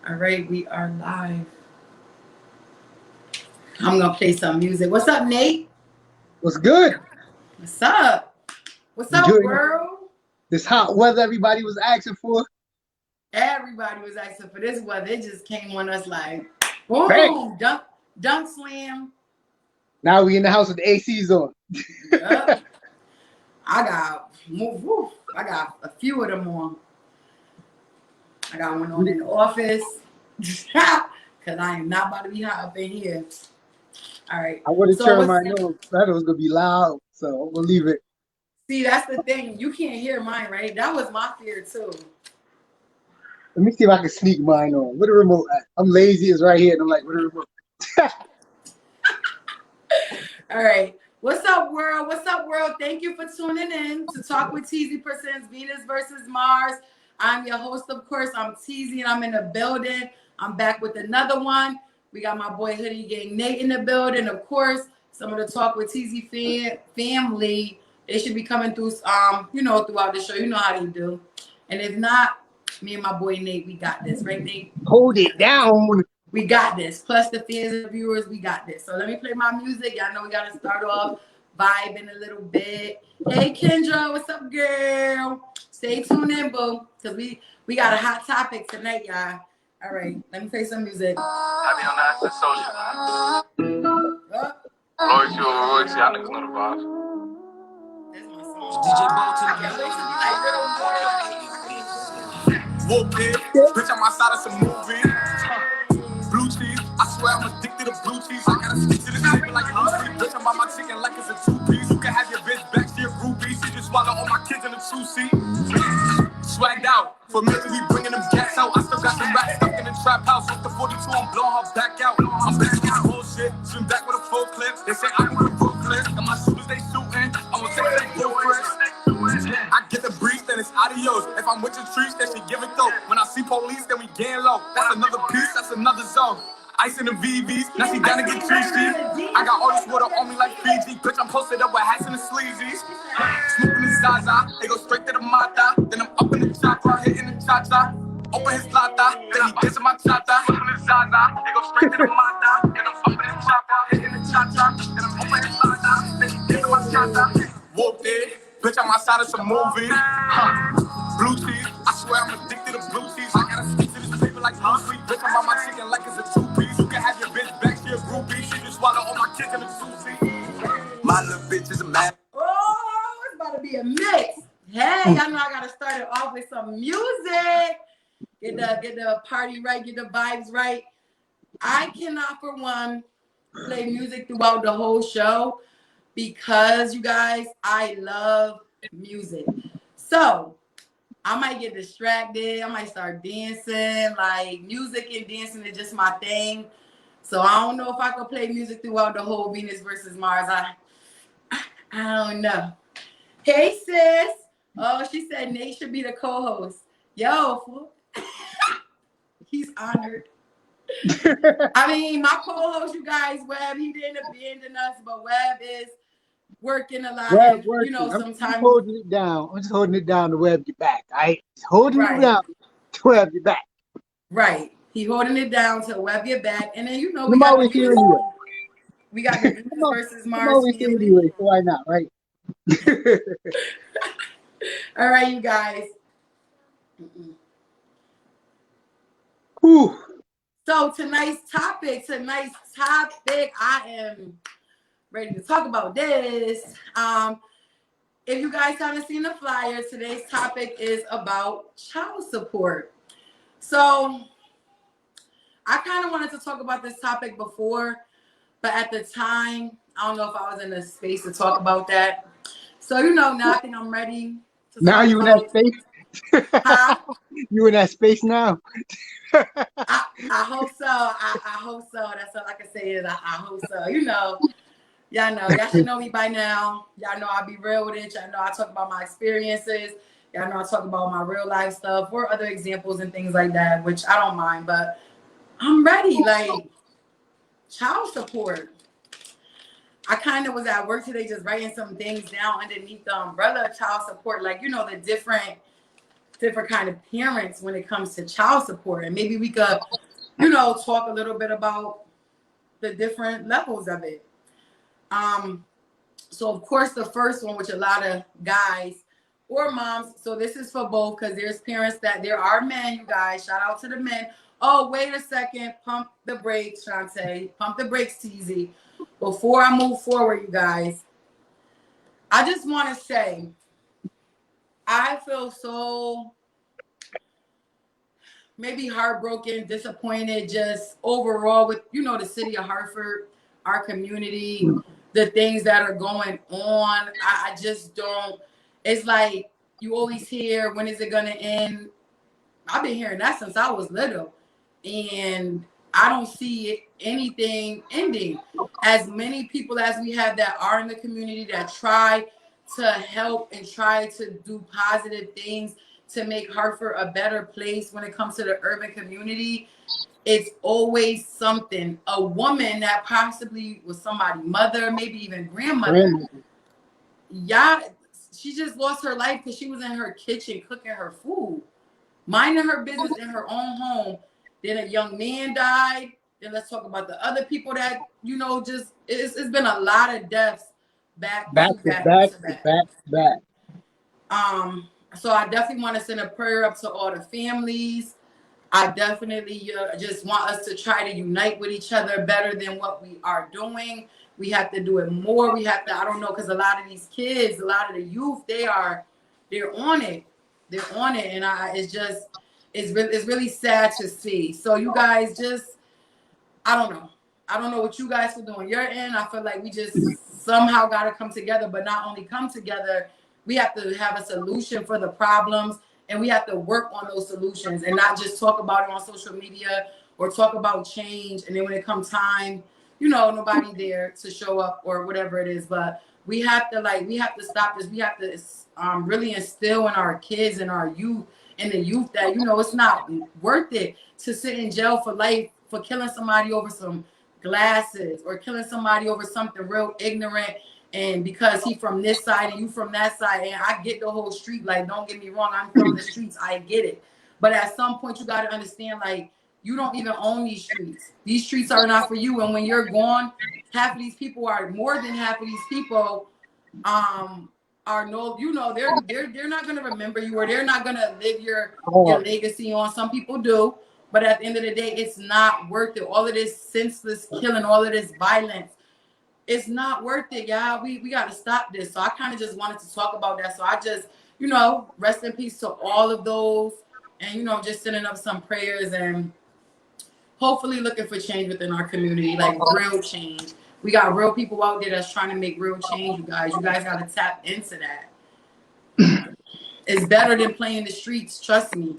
All right, we are live. I'm gonna play some music. What's up, Nate? What's good? What's up? What's up, Enjoying world? this hot weather everybody was asking for. Everybody was asking for this weather. It just came on us like Bang! boom, dunk slam. Now we in the house with the ACs on. Yep. I got a few of them on. I got one on in the office. Cause I am not about to be hot up in here. All right. I would have So turned mine on. That was gonna be loud, so we'll leave it. see, that's the thing. You can't hear mine, right? That was my fear too. Let me see if I can sneak mine on. Where the remote at? I'm lazy. It's right here. And I'm like, where the remote? All right. What's up, world? What's up, world? Thank you for tuning in to Talk with Teezy presents Venus versus Mars. I'm your host, of course. I'm Teezy, and I'm in the building. I'm back with another one. We got my boy Hoodie Gang Nate in the building. Of course, some of the Talk with Teezy family. They should be coming through, throughout the show. You know how they do. And if not, me and my boy Nate, we got this, right, Nate? Hold it down. We got this. Plus the fans and the viewers, we got this. So let me play my music. Y'all know we got to start off vibing a little bit. Hey, Kendra, what's up, girl? Stay tuned in, boo, because we got a hot topic tonight, y'all. All right, let me play some music. I be on that social, man. Loyalty over royalty, y'all niggas know the vibes. That's my song. DJ Bolton. I can't wait to be like little Whoop it, bitch, I'm outside of some movie. Blue cheese, I swear I'm addicted to blue cheese. I gotta stick to this shit like blue cheese. Bitch, I'm on my chicken like it's a two-piece. You can have your bitch back to your groupie. She just swallow all my kids in a two-seat. Swagged out, for me to be bringing them gas out. I still got some rats stuck in the trap house. With the 42, I'm blowing her back out. I'm back in bullshit, swim back with a full clip. They say I'm with Brooklyn, and my shooters they shooting. I'm gonna take that full first. I get the breeze, then it's adios. If I'm with your trees, then she give it though. When I see police, then we gang low. That's another piece, that's another zone. Ice in the VVs, now she down to get treachy. I got all this water on me like Fiji. Bitch, I'm posted up with hats and the sleazies. Smoking the Zaza, they go straight to the Mata. Then I'm up in the chopper, hitting the cha-cha. Open his lata, then he gets in my cha-cha. Smoking the Zaza, they go straight to the Mata. Then I'm up in the chopper, hitting the cha-cha. Then I'm open his lata, then he gets in my cha-cha. Whooped it. Bitch, I'm outside of some movie. Blue cheese, I swear I'm addicted to blue cheese. I gotta stick to this paper like blue sweet. Bitch, I'm on my chicken like it's a two-piece. You can have your bitch back to your groupie. She just swallow all my kids in a two-seat. My little bitch is a man. Oh, it's about to be a mix. Hey, y'all know I gotta start it off with some music. Get the party right, get the vibes right. I cannot, for one, play music throughout the whole show, because you guys, I love music. So I might get distracted. I might start dancing. Like, music and dancing is just my thing. So I don't know if I could play music throughout the whole Venus versus Mars. I don't know. Hey, sis. Oh, she said Nate should be the co-host. Yo, he's honored. I mean, my co-host, you guys, Webb, he didn't abandon us, but Webb is working a lot. Web And, working. sometimes I'm holding it down. I'm just holding it down to Web get back. Just holding right. it down to Web get back. Right. He holding it down to Web get back. And then, we I'm got always here anyway. We got the Venus versus Mars. I'm always here anyway, so why not, right? All right, you guys. Whew. So tonight's topic, I am ready to talk about this. If you guys haven't seen the flyer, today's topic is about child support. So I kind of wanted to talk about this topic before, but at the time, I don't know if I was in a space to talk about that. So, now I think I'm ready to now you in that space? Huh? You in that space now? I hope so. I hope so. That's all I can say is I hope so. Y'all should know me by now. Y'all know I'll be real with it. Y'all know I talk about my experiences. Y'all know I talk about my real life stuff or other examples and things like that, which I don't mind. But I'm ready. Like, child support. I kind of was at work today just writing some things down underneath the umbrella of child support. Like, the different different kind of parents when it comes to child support, and maybe we could, you know, talk a little bit about the different levels of it. So of course the first one, which a lot of guys or moms, so this is for both, because there's parents that there are men, you guys, shout out to the men. Oh, wait a second, pump the brakes, Shantae, pump the brakes, Teezy. Before I move forward, you guys, I just want to say, I feel so maybe heartbroken, disappointed, just overall with, you know, the city of Hartford, our community, the things that are going on. I just don't, it's like you always hear, when is it going to end? I've been hearing that since I was little, and I don't see anything ending. As many people as we have that are in the community that try to help and try to do positive things to make Hartford a better place when it comes to the urban community, it's always something. A woman that possibly was somebody's mother, maybe even grandmother. Yeah, she just lost her life because she was in her kitchen cooking her food, minding her business in her own home. Then a young man died. Then let's talk about the other people that, you know, just it's been a lot of deaths back to back. So I definitely want to send a prayer up to all the families. I definitely just want us to try to unite with each other better than what we are doing. We have to do it more. We have to, I don't know, because a lot of these kids, a lot of the youth, they're on it. They're on it. And it's really sad to see. So you guys just, I don't know. I don't know what you guys are doing. You're in. I feel like we just somehow got to come together, but not only come together, we have to have a solution for the problems, and we have to work on those solutions and not just talk about it on social media or talk about change. And then when it comes time, you know, nobody there to show up or whatever it is. But we have to stop this. We have to really instill in our kids and our youth and the youth that, you know, it's not worth it to sit in jail for life for killing somebody over some glasses or killing somebody over something real ignorant. And because he from this side and you from that side, and I get the whole street, like, don't get me wrong, I'm from the streets, I get it. But at some point you got to understand, like, you don't even own these streets. These streets are not for you. And when you're gone, half of these people are, more than half of these people are no, you know, they're not going to remember you, or they're not going to live your legacy on. Some people do, but at the end of the day, it's not worth it. All of this senseless killing, all of this violence, it's not worth it, y'all. We got to stop this. So I kind of just wanted to talk about that. So I just, you know, rest in peace to all of those, and, you know, just sending up some prayers and hopefully looking for change within our community, like real change. We got real people out there that's trying to make real change, you guys. You guys got to tap into that. It's better than playing the streets, trust me.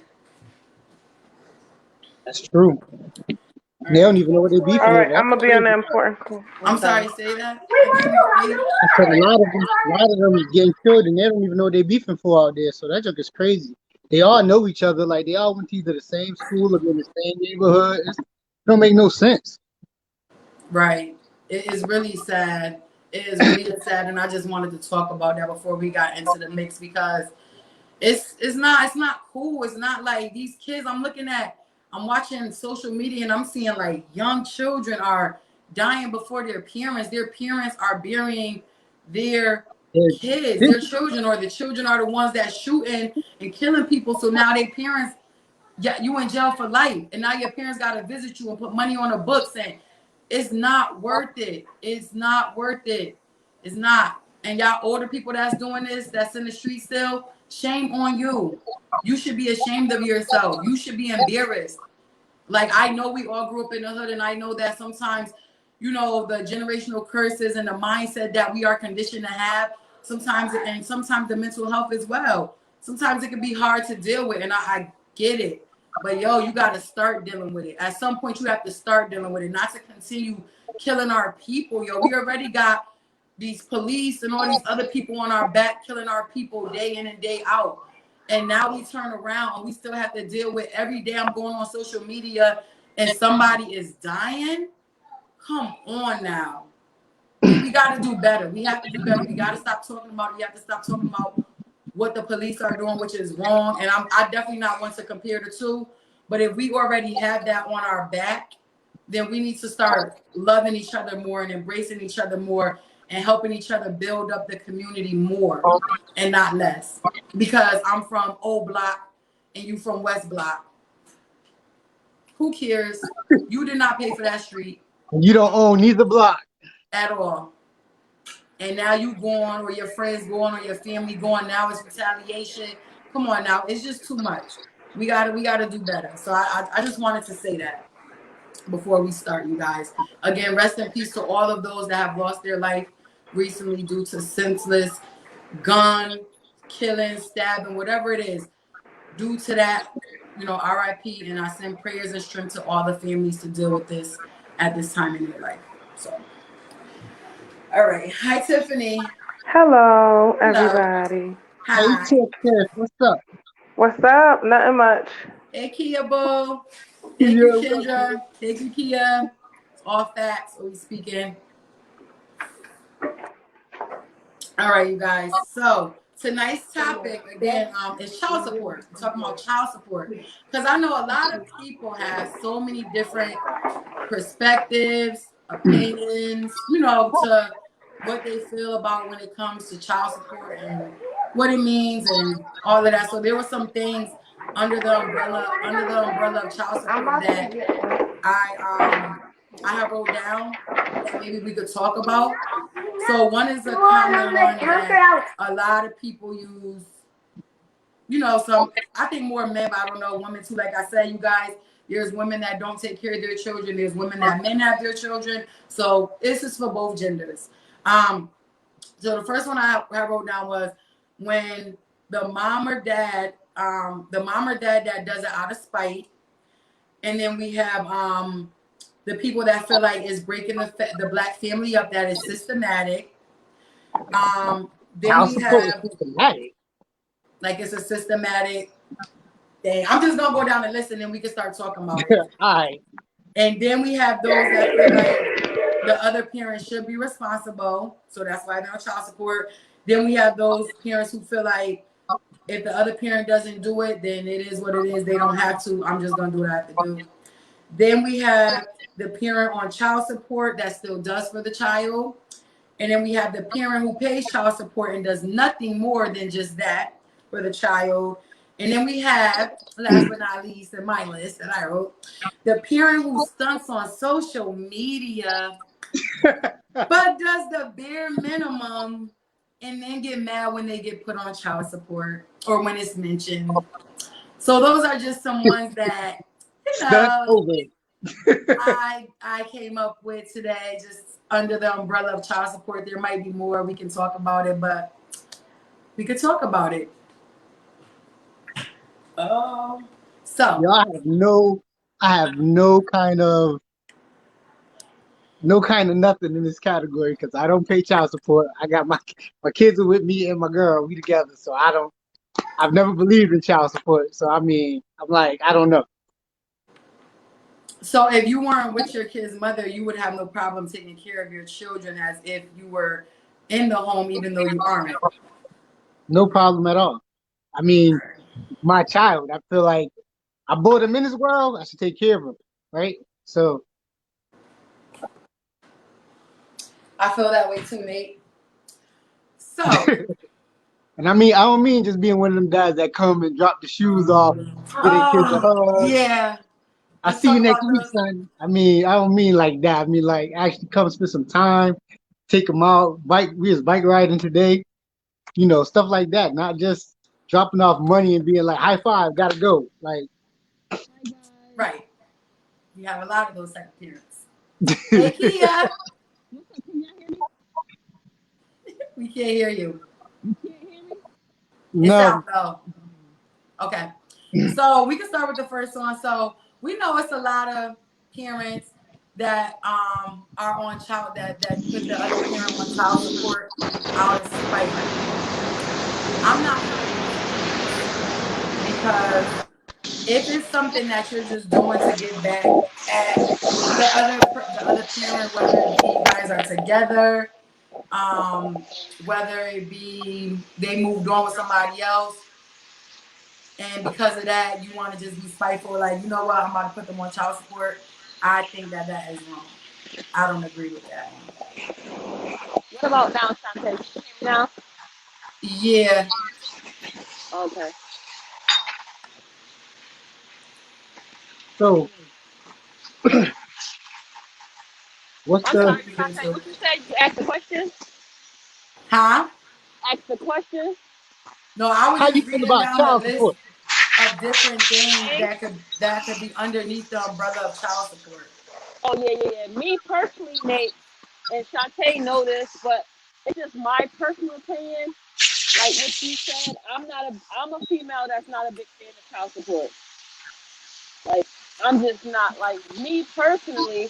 That's true. They don't even know what they beefing All right, over. I'm gonna be on the important call. I'm sorry, say that. I said a lot of them is getting killed and they don't even know what they beefing for out there. So that joke is crazy. They all know each other. Like, they all went to either the same school or in the same neighborhood. It don't make no sense. Right. It is really sad. It is really sad, and I just wanted to talk about that before we got into the mix, because it's not cool. It's not like these kids. I'm watching social media and I'm seeing like young children are dying before their parents. Their parents are burying their kids, their children, or the children are the ones that shooting and killing people. So now their parents, yeah, you in jail for life, and now your parents got to visit you and put money on the books, and it's not worth it. It's not worth it. It's not. And y'all older people that's doing this, that's in the street still, shame on you. You should be ashamed of yourself. You should be embarrassed. Like, I know we all grew up in the hood, and I know that sometimes, you know, the generational curses and the mindset that we are conditioned to have, sometimes the mental health as well. Sometimes it can be hard to deal with, and I get it. But yo, you got to start dealing with it. At some point, you have to start dealing with it, not to continue killing our people. Yo, we already got these police and all these other people on our back killing our people day in and day out. And now we turn around and we still have to deal with every day I'm going on social media and somebody is dying. Come on now. We got to do better. We have to do better. We got to stop talking about it. We have to stop talking about what the police are doing, which is wrong. And I definitely not want to compare the two. But if we already have that on our back, then we need to start loving each other more and embracing each other more and helping each other build up the community more and not less. Because I'm from Old Block and you from West Block. Who cares? You did not pay for that street. You don't own neither block At all. And now you going, or your friends going, or your family going. Now it's retaliation. Come on now. It's just too much. We gotta do better. So I just wanted to say that before we start, you guys. Again, rest in peace to all of those that have lost their life recently due to senseless gun killing, stabbing, whatever it is. Due to that, RIP, and I send prayers and strength to all the families to deal with this at this time in their life. So, all right. Hi, Tiffany. Hello, everybody. Hi. Hey, Tiff, what's up? What's up? Nothing much. Hey, Kia Boo. Thank you, Kendra. Thank you, Kia. It's all facts. What we speaking. All right, you guys. So tonight's topic again is child support. We're talking about child support because I know a lot of people have so many different perspectives, opinions, to what they feel about when it comes to child support and what it means and all of that. So there were some things under the umbrella of child support that I have wrote down that maybe we could talk about. So one is a common one that a lot of people use. Some I think more men, but I don't know, women too. Like I said, you guys, there's women that don't take care of their children. There's women that men have their children. So this is for both genders. So the first one I wrote down was when the mom or dad that does it out of spite, and then we have the people that feel like it's breaking the black family up, that is systematic. Then we have like it's a systematic thing. I'm just gonna go down the list and then we can start talking about it. All right. And then we have those that feel like the other parent should be responsible, so that's why they're on child support. Then we have those parents who feel like if the other parent doesn't do it, then it is what it is. They don't have to. I'm just gonna do what I have to do. Then we have the parent on child support that still does for the child. And then we have the parent who pays child support and does nothing more than just that for the child. And then we have, last but not least, in my list that I wrote, the parent who stunts on social media but does the bare minimum and then get mad when they get put on child support or when it's mentioned. So those are just some ones that I came up with today, just under the umbrella of child support. There might be more. We can talk about it, but we could talk about it. So I have no kind of nothing in this category because I don't pay child support. I got my kids are with me and my girl. We together, so I've never believed in child support. So I mean, I'm like, I don't know. So if you weren't with your kid's mother, you would have no problem taking care of your children as if you were in the home, even though you aren't. No problem at all. I mean, my child, I feel like I brought him in this world. I should take care of him, right? So I feel that way too, Nate. So, and I don't mean just being one of them guys that come and drop the shoes off with their kids a hug. Yeah. I see you next week, son. I don't mean like that. I mean like actually come spend some time, take them out, we was bike riding today, stuff like that. Not just dropping off money and being like, high five, gotta go. Like, right. You have a lot of those type of parents. Hey, Kia. We can't hear you. You can't hear me? No. It's out, though. Okay. So we can start with the first one. So we know it's a lot of parents that are on child that put the other parent on child support out of spite. I'm not because if it's something that you're just doing to get back at the other parent, whether you guys are together whether it be they moved on with somebody else, and because of that, you want to just be spiteful, like, you know what, I'm about to put them on child support. I think that is wrong. I don't agree with that one. What about now, Shantae? Can you hear me now? Yeah. Okay. So, what's I'm the sorry, Shantae. What you said? You asked the question? Huh? Asked the question? No, I was how you just feel reading about down the child list support? of different things Hey. that could be underneath the umbrella of child support. Oh, yeah. Me personally, Nate, and Shantae know this, but it's just my personal opinion. Like what you said, I'm a female that's not a big fan of child support. Like, I'm just not. Like, me personally,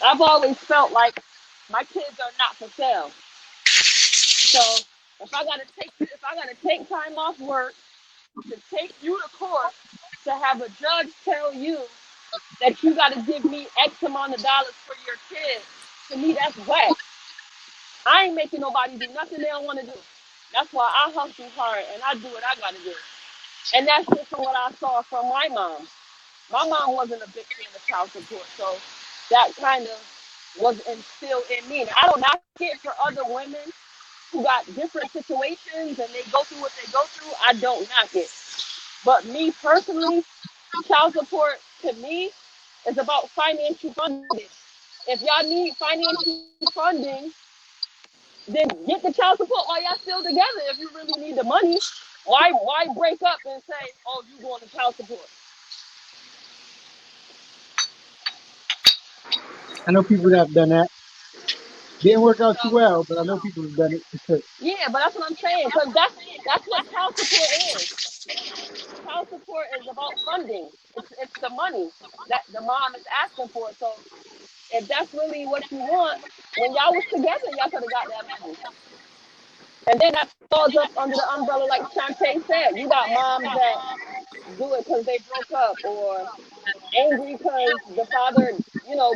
I've always felt like my kids are not for sale. So if I gotta take time off work to take you to court, to have a judge tell you that you gotta give me X amount of dollars for your kid, to me that's whack. I ain't making nobody do nothing they don't want to do. That's why I hustle hard and I do what I gotta do. And that's just from what I saw from my mom. My mom wasn't a big fan of child support, so that kind of was instilled in me. And I don't knock it for other women who got different situations and they go through what they go through. I don't knock it. But me personally, child support to me is about financial funding. If y'all need financial funding, then get the child support while y'all still together. If you really need the money, why break up and say, oh, you going to child support? I know people that have done that. Didn't work out too So well, but I know people have done it for sure. yeah, but that's what I'm saying, because that's what child support is. Child support is about funding. It's the money that the mom is asking for. So if that's really what you want, when y'all was together, y'all could have got that money. And then that falls up under the umbrella, like Shantae said. You got moms that do it because they broke up, or angry because the father,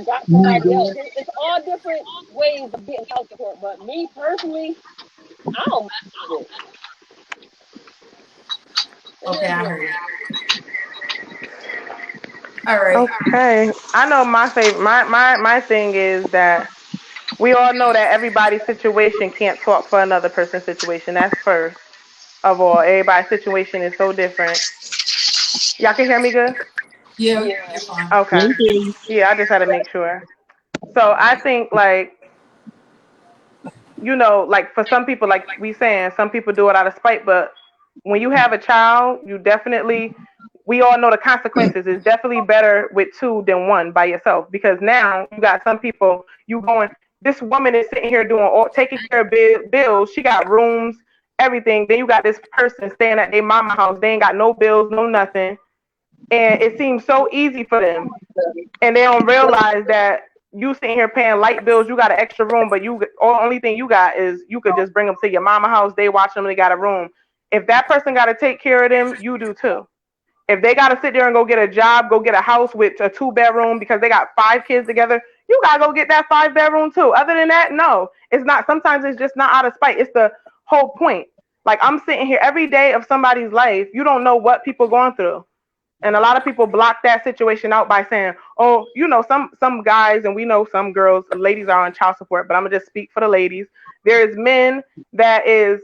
got somebody else. It's all different ways of getting child support. But me personally, I don't mess with it. It Okay, is I what heard it it. is. All right. Okay. I know my favorite. My thing is that we all know that everybody's situation can't talk for another person's situation. That's first of all. Everybody's situation is so different. Y'all can hear me good? Yeah, Yeah. you're fine. Yeah, Okay. yeah. Yeah, I just had to make sure. So I think like like for some people, like we saying, some people do it out of spite, but when you have a child, we all know the consequences. It's definitely better with two than one by yourself, because now you got some people, this woman is sitting here doing all, taking care of bills. She got rooms, everything. Then you got this person staying at their mama house. They ain't got no bills, no nothing. And it seems so easy for them, and they don't realize that you sitting here paying light bills, you got an extra room, but only thing you got is you could just bring them to your mama house. They watch them, they got a room. If that person got to take care of them, you do too. If they got to sit there and go get a job, go get a house with a 2-bedroom because they got 5 kids together, you got to go get that 5-bedroom too. Other than that, no, it's not. Sometimes it's just not out of spite. It's the whole point. Like, I'm sitting here every day of somebody's life. You don't know what people going through. And a lot of people block that situation out by saying, "Oh, some guys, and we know some girls, ladies are on child support." But I'm gonna just speak for the ladies. There is men that is,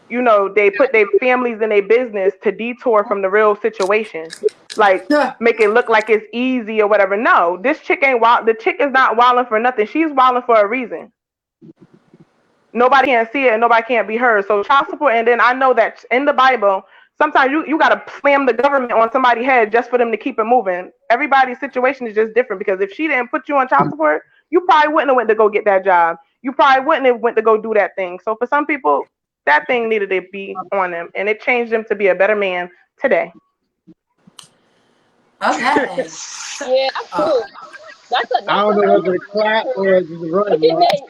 they put their families in their business to detour from the real situation, like Yeah. make it look like it's easy or whatever. No, this chick ain't wild. The chick is not wilding for nothing. She's wilding for a reason. Nobody can see it and nobody can't be heard. So child support, and then I know that in the Bible, sometimes you gotta slam the government on somebody's head just for them to keep it moving. Everybody's situation is just different, because if she didn't put you on child support, you probably wouldn't have went to go get that job. You probably wouldn't have went to go do that thing. So for some people, that thing needed to be on them, and it changed them to be a better man today. Okay. Yeah, that's true. That's I don't a know hundred whether to percent clap true. or just run. Look at Man. Nate.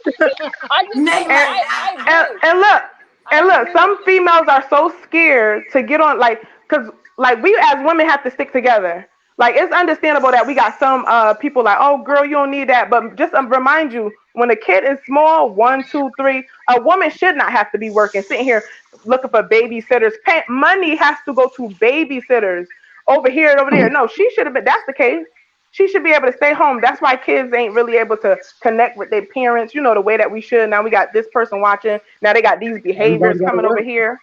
Nate, like, I And, agree. and look, I agree with some females are so scared to get on, like, because like we as women have to stick together. Like, it's understandable that we got some people like, oh girl, you don't need that, but just remind you, when a kid is small, 1, 2, 3, a woman should not have to be working, sitting here looking for babysitters. Money has to go to babysitters over here and over there. No, she should have been. That's the case. She should be able to stay home. That's why kids ain't really able to connect with their parents, the way that we should. Now we got this person watching. Now they got these behaviors Everybody got to coming over work. here.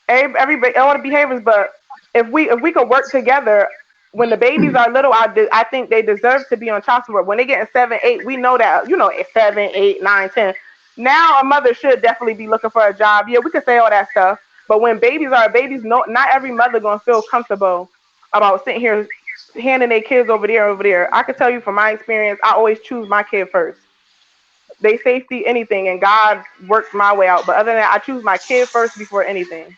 Everybody, all the behaviors. But if we could work together, when the babies are little, I think they deserve to be on child support. When they get in 7, 8, we know that, at 7, 8, 9, 10. Now a mother should definitely be looking for a job. Yeah, we could say all that stuff, but when babies, no, not every mother gonna feel comfortable about sitting here handing their kids over there, over there. I can tell you from my experience, I always choose my kid first. They safety, anything, and God works my way out. But other than that, I choose my kid first before anything.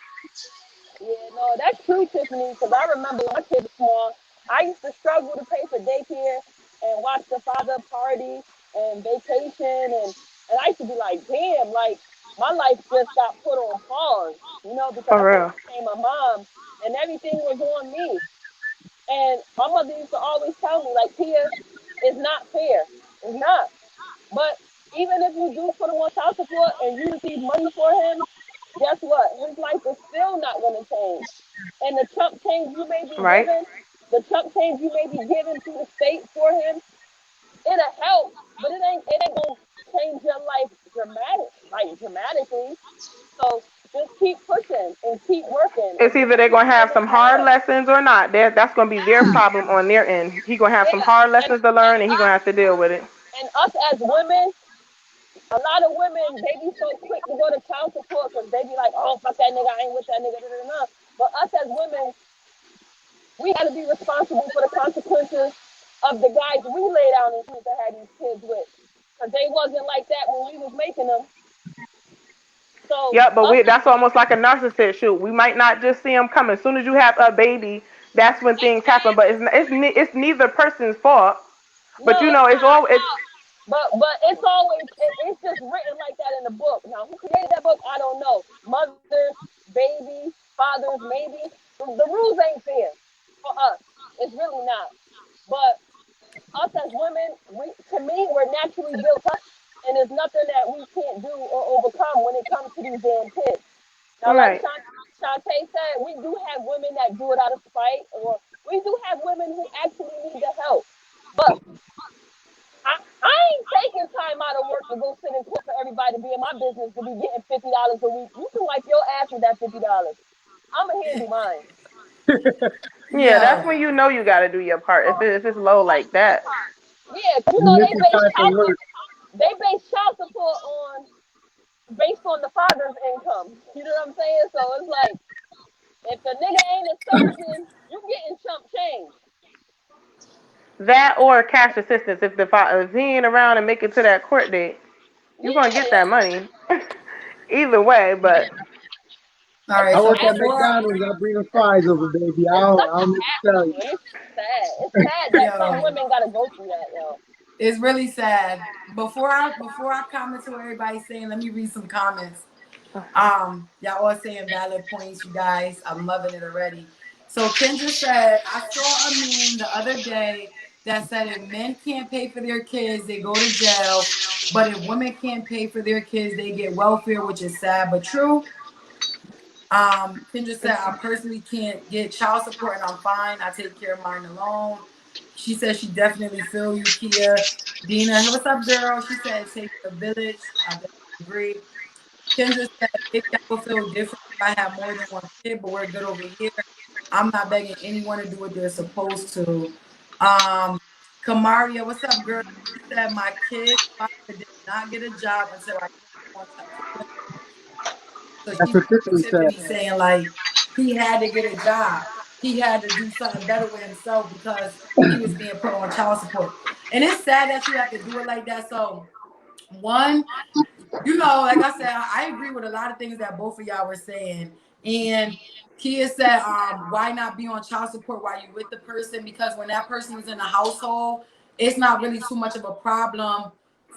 Yeah, no, that's true, Tiffany. Because I remember when my kid was small, I used to struggle to pay for daycare and watch the father party and vacation, and I used to be like, damn, like my life just got put on pause, because For I real. first became a mom and everything was on me. And my mother used to always tell me, like, Tia, it's not fair. It's not. But even if you do put him on child support and you receive money for him, guess what? His life is still not going to change. And the chunk change you may be Right? given, the chunk change you may be given to the state for him, it'll help, but it ain't gonna change your life dramatically. So just keep pushing and keep working It's and either just they're keep gonna have giving some hard God. lessons or not. That's gonna be their problem on their end. He gonna have some Yeah, hard and lessons to learn, and he gonna us have to deal with it. and us as women, a lot of women, they be so quick to go to child support because they be like, oh, fuck that nigga, I ain't with that nigga, da, da, da. But us as women, we got to be responsible for the consequences of the guys we lay down and shoes to have these kids with. Because they wasn't like that when we was making them. So, Yep, but us, that's almost like a narcissist shoot. We might not just see them coming. As soon as you have a baby, that's when things happen. But it's neither person's fault. But no, it's it's not. all it's But it's always, it's just written like that in the book. Now, who created that book? I don't know. Mothers, babies, fathers, maybe. The rules ain't fair for us. It's really not. But us as women, to me, we're naturally built up, and there's nothing that we can't do or overcome when it comes to these damn kids. Now, like right. Shantae said, we do have women that do it out of spite, or we do have women who actually need the help. But I ain't taking time out of work to go sit in court for everybody to be in my business to be getting $50 a week. You can wipe your ass with that $50. I'ma handle mine. Yeah, that's Yo, when you got to do your part. If it's low like that. Yeah, 'cause You missing time from work. they base child support on based on the father's income. You know what I'm saying? So it's like if the nigga ain't a surgeon, you getting chump change. That or cash assistance. If he ain't around and make it to that court date, you're gonna get Yeah, that money. Either way, but all it's right. I just So work at before, McDonald's. I bring them fries over, baby. it's I such a don't need to tell hassle, you. and it's sad. It's sad that some yo, women gotta go through that, yo. it's really sad. Before I comment to what everybody's saying, let me read some comments. Y'all all saying valid points, you guys. I'm loving it already. So Kendra said, I saw a meme the other day that said if men can't pay for their kids, they go to jail. But if women can't pay for their kids, they get welfare, which is sad but true. Kendra said, I personally can't get child support and I'm fine. I take care of mine alone. She said she definitely feel you, Kia. Dina, hey, what's up, girl? She said it takes a village. I definitely agree. Kendra said, maybe I would feel different if I had more than one kid, but we're good over here. I'm not begging anyone to do what they're supposed to. Kamaria, what's up, girl? She said, my kid's father did not get a job until I came on child support. So That's she what Tiffany said. Tiffany saying like he had to get a job. He had to do something better with himself because he was being put on child support. And it's sad that you have to do it like that. So one, like I said, I agree with a lot of things that both of y'all were saying. And Kia said, why not be on child support while you're with the person? Because when that person is in the household, it's not really too much of a problem.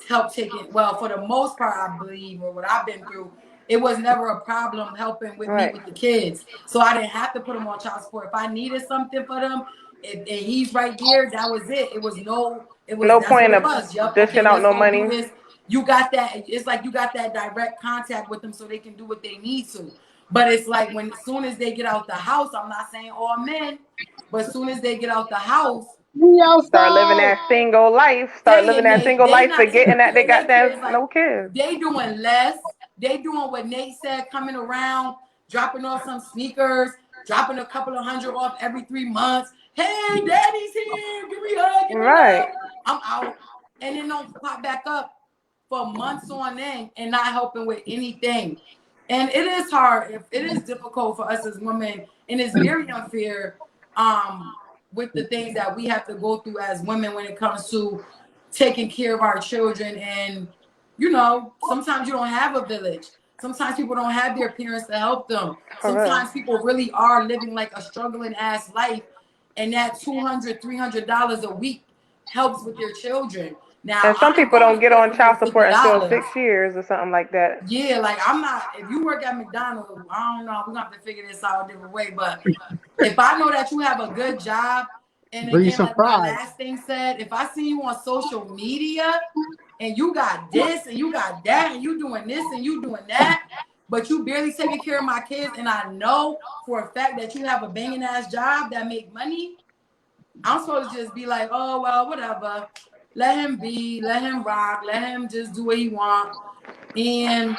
Help taking, well, for the most part, I believe, or what I've been through, it was never a problem helping with me with the kids. So I didn't have to put them on child support. If I needed something for them, and he's right there, that was it. It was no that's point what it of was. Yup, dishing okay, out let's no go do money. this. You got that. It's like you got that direct contact with them so they can do what they need to. But it's like when as soon as they get out the house, I'm not saying all men, but as soon as they get out the house, We outside. Start living that single life. they not Forgetting taking that they care got of their kids. that no kids. They doing less. They doing what Nate said, coming around, dropping off some sneakers, dropping a couple of hundred off every 3 months. Hey, daddy's here. Give me a hug. Give me a hug. I'm out. And then don't pop back up for months on end and not helping with anything. And it is hard. It is difficult for us as women, and it's very unfair with the things that we have to go through as women when it comes to taking care of our children. And you know, sometimes you don't have a village. Sometimes people don't have their parents to help them. Sometimes people really are living like a struggling ass life, and that $200, $300 a week helps with their children. Now, and some people don't get on child support until 6 years or something like that. Yeah, like I'm not. If you work at McDonald's, I don't know. We're gonna have to figure this out a different way. But if I know that you have a good job, and again, like my last thing said, if I see you on social media and you got this and you got that and you doing this and you doing that, but you barely taking care of my kids, and I know for a fact that you have a banging ass job that make money, I'm supposed to just be like, oh well, whatever. Let him be, let him rock, let him just do what he wants. And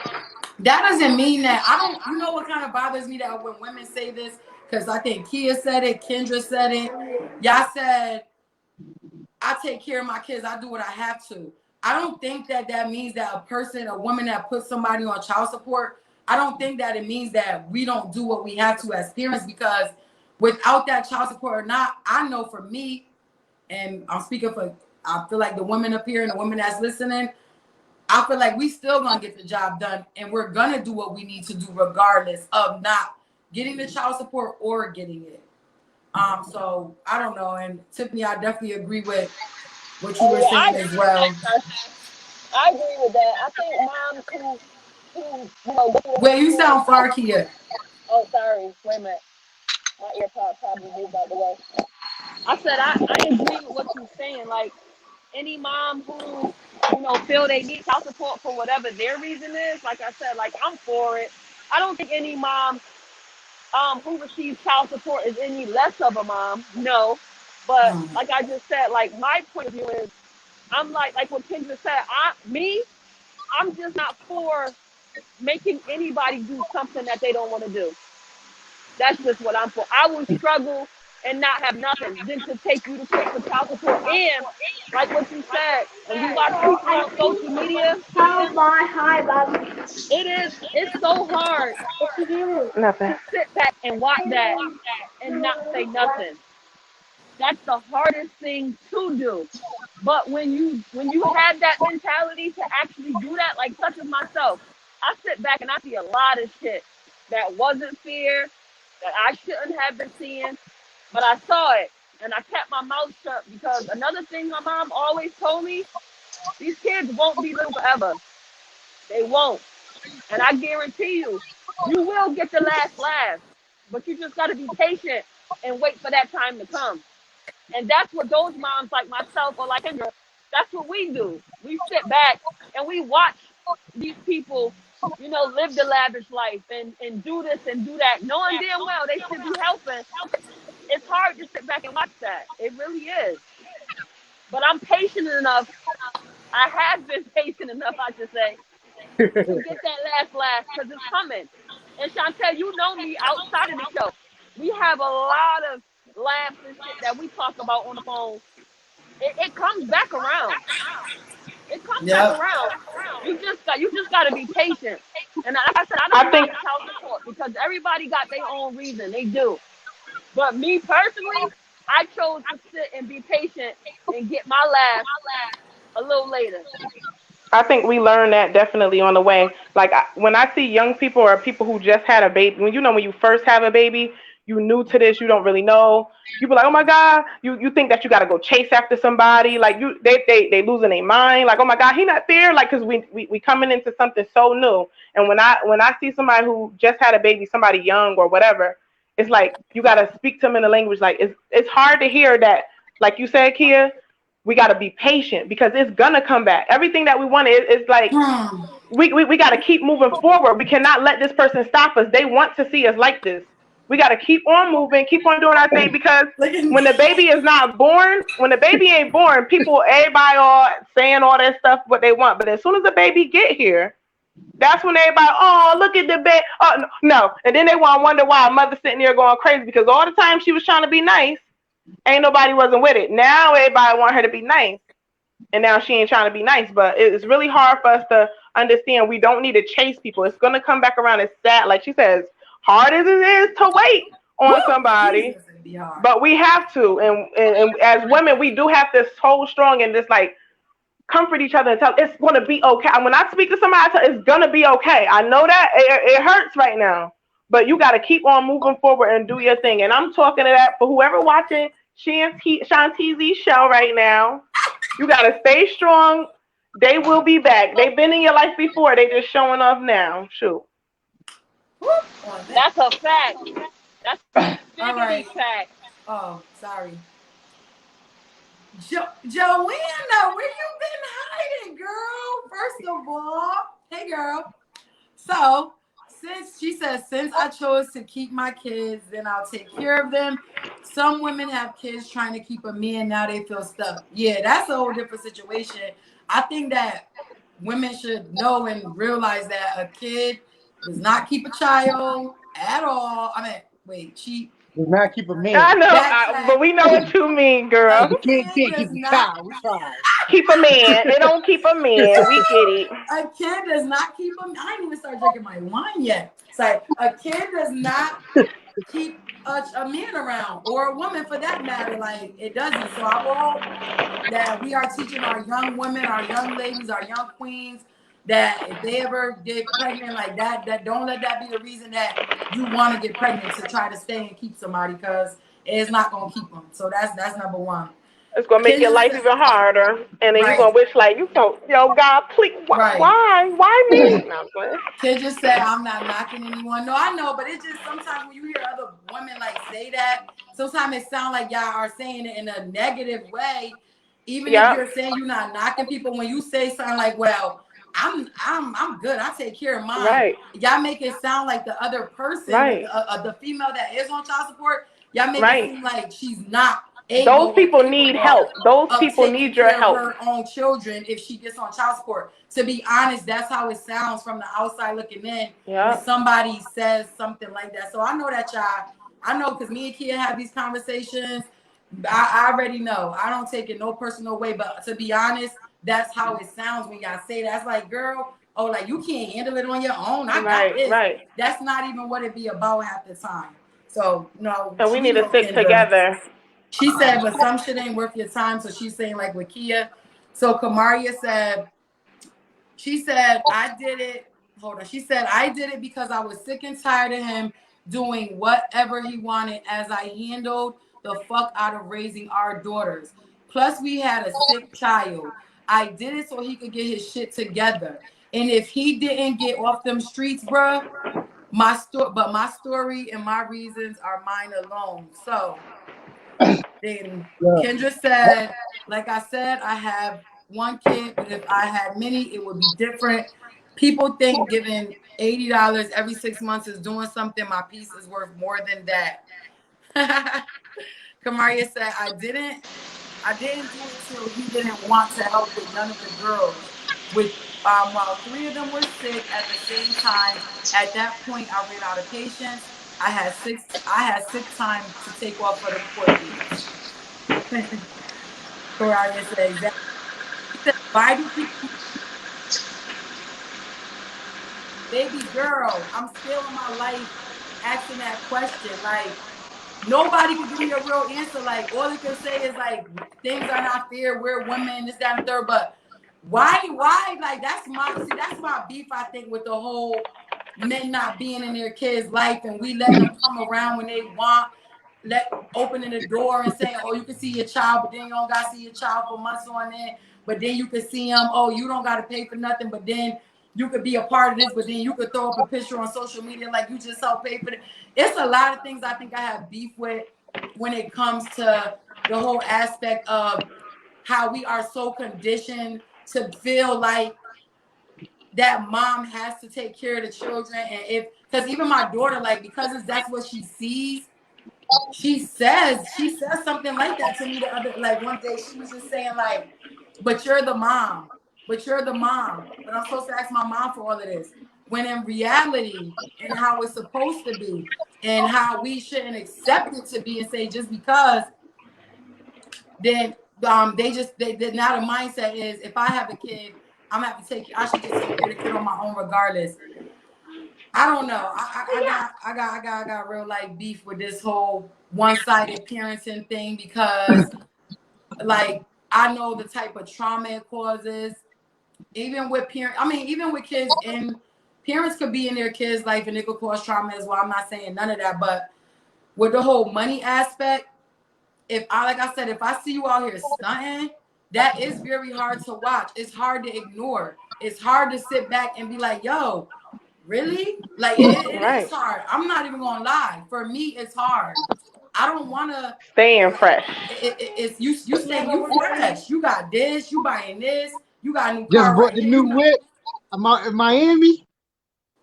that doesn't mean that I don't, you know what kind of bothers me that when women say this, because I think Kia said it, Kendra said it, y'all said, I take care of my kids, I do what I have to. I don't think that that means that a woman that puts somebody on child support, I don't think that it means that we don't do what we have to as parents, because without that child support or not, I know for me, and I'm speaking for, I feel like the women up here and the women that's listening, I feel like we still gonna get the job done, and we're gonna do what we need to do regardless of not getting the child support or getting it. So I don't know. And Tiffany, I definitely agree with what you were saying as well. I agree with that. I think moms who Wait, you sound far, Kia. Oh, sorry. Wait a minute. My earpod probably moved out the way. I said I agree with what you're saying. Like any mom who feel they need child support for whatever their reason is, like I said, like I'm for it. I don't think any mom who receives child support is any less of a mom. No, but like I just said, like my point of view is, I'm like what Kendra said. I'm just not for making anybody do something that they don't want to do. That's just what I'm for. I will struggle and not have nothing than to take you to court for child support. And like what you said, when you watch people on social media, it's so hard to sit back and watch that and not say nothing. That's the hardest thing to do. But when you have that mentality to actually do that, like such as myself, I sit back and I see a lot of shit that wasn't fair, that I shouldn't have been seeing, but I saw it and I kept my mouth shut, because another thing my mom always told me, these kids won't be little forever. They won't. And I guarantee you, you will get the last laugh, but you just got to be patient and wait for that time to come. And that's what those moms like myself or like Kendra, that's what we do. We sit back and we watch these people, live the lavish life and do this and do that, knowing damn well they should be helping. It's hard to sit back and watch that. It really is. But I'm patient enough. I have been patient enough, I should say, to get that last laugh, because it's coming. And Chantel, you know me outside of the show. We have a lot of laughs and shit that we talk about on the phone. It comes back around. It comes back around. You just got to be patient. And like I said, I don't think child support, because everybody got their own reason. They do. But me personally, I chose to sit and be patient and get my laugh a little later. I think we learn that definitely on the way. Like when I see young people or people who just had a baby, when you first have a baby, you new to this, you don't really know. You be like, oh my God, you think that you gotta go chase after somebody, like they losing their mind, like, oh my God, he not there, like, cause we coming into something so new. And when I see somebody who just had a baby, somebody young or whatever, it's like you gotta speak to them in the language, like it's hard to hear that, like you said, Kia, we gotta be patient because it's gonna come back. Everything that we want is like we gotta keep moving forward. We cannot let this person stop us. They want to see us like this. We got to keep on moving, keep on doing our thing, because when the baby is not born, when the baby ain't born, everybody all saying all that stuff, what they want. But as soon as the baby get here, that's when everybody, oh, look at the baby. Oh, no. And then they want to wonder why a mother sitting there going crazy, because all the time she was trying to be nice, ain't nobody wasn't with it. Now everybody want her to be nice, and now she ain't trying to be nice. But it's really hard for us to understand we don't need to chase people. It's going to come back around. It's sad. Like she says, hard as it is to wait on somebody, but we have to. And as women, we do have to hold strong and just like comfort each other and tell it's going to be okay. When I speak to somebody, I tell it's going to be okay. I know that it hurts right now, but you got to keep on moving forward and do your thing. And I'm talking to that for whoever watching Shanteezy's show right now. You got to stay strong. They will be back. They've been in your life before. They just showing off now. Shoot. That's a fact. That's a right. fact. Oh, sorry. Joanna, where you been hiding, girl? First of all, hey, girl. So, since I chose to keep my kids, then I'll take care of them. Some women have kids trying to keep a man, now they feel stuck. Yeah, that's a whole different situation. I think that women should know and realize that a kid does not keep a child at all. I mean, wait, cheat. Does not keep a man. I know, but we know what you mean, girl. The kid can't keep a child. We try. Keep a man. They don't keep a man. We get it. A kid does not keep a man. I ain't even started drinking my wine yet. It's like a kid does not keep a man around, or a woman for that matter. Like, it doesn't. So I hope that we are teaching our young women, our young ladies, our young queens, that if they ever get pregnant like that, that don't let that be the reason that you want to get pregnant to try to stay and keep somebody, because it's not gonna keep them. So that's number one. It's gonna make your life even harder, and then you're gonna wish like yo God, please, why me? No, Kid just said I'm not knocking anyone. No, I know, but it just sometimes when you hear other women like say that, sometimes it sounds like y'all are saying it in a negative way. Even if you're saying you're not knocking people, when you say something like, well, I'm good, I take care of mine. Right. Y'all make it sound like the other person, the female that is on child support, y'all make it seem like she's not able. Those people need help. Those people need your help. Her own children, if she gets on child support. To be honest, that's how it sounds from the outside looking in. When somebody says something like that. So I know that y'all, I know, because me and Kia have these conversations. I already know. I don't take it no personal way, but to be honest, that's how it sounds when y'all say that. It's like, girl, oh, like you can't handle it on your own. I got this. Right. That's not even what it be about half the time. So no. And we need to stick together. She said, but some shit ain't worth your time. So she's saying like with Kia. So Kamaria said, she said, I did it. Hold on. She said, I did it because I was sick and tired of him doing whatever he wanted as I handled the fuck out of raising our daughters. Plus, we had a sick child. I did it so he could get his shit together. And if he didn't get off them streets, bruh, my story and my reasons are mine alone. So then Kendra said, like I said, I have one kid, but if I had many, it would be different. People think giving $80 every 6 months is doing something. My piece is worth more than that. Kamaria said, I didn't do it till he didn't want to help with none of the girls. While 3 of them were sick at the same time. At that point, I ran out of patience. I had sick time to take off for the poor kids. Kamaria said, exactly. She said, why do people? Baby girl, I'm still in my life asking that question. Like, nobody can give me a real answer. Like, all they can say is like, things are not fair. We're women, this, that, and third. But why? Like, that's my beef, I think, with the whole men not being in their kids' life, and we let them come around when they want, opening the door and saying, oh, you can see your child, but then you don't got to see your child for months on end, but then you can see them, oh, you don't got to pay for nothing, but then you could be a part of this, but then you could throw up a picture on social media like you just helped pay for it. It's a lot of things I think I have beef with when it comes to the whole aspect of how we are so conditioned to feel like that mom has to take care of the children. And because even my daughter, like, because that's what she sees, she says something like that to me the other, like one day she was just saying like, but you're the mom, but I'm supposed to ask my mom for all of this, when in reality, and how it's supposed to be, and how we shouldn't accept it to be, and say just because, then now the mindset is, if I have a kid, I should just take care of the kid on my own regardless. I don't know. I got real like beef with this whole one-sided parenting thing, because like I know the type of trauma it causes, even with even with kids, and parents could be in their kids' life and it could cause trauma as well. I'm not saying none of that, but with the whole money aspect, if I see you out here stunting, that is very hard to watch. It's hard to ignore. It's hard to sit back and be like, yo, really? Like it is hard. I'm not even gonna lie. For me, it's hard. I don't want to staying fresh. It's you staying fresh. You got this. You buying this. You got a new Just car. bought the new whip. I'm out in Miami.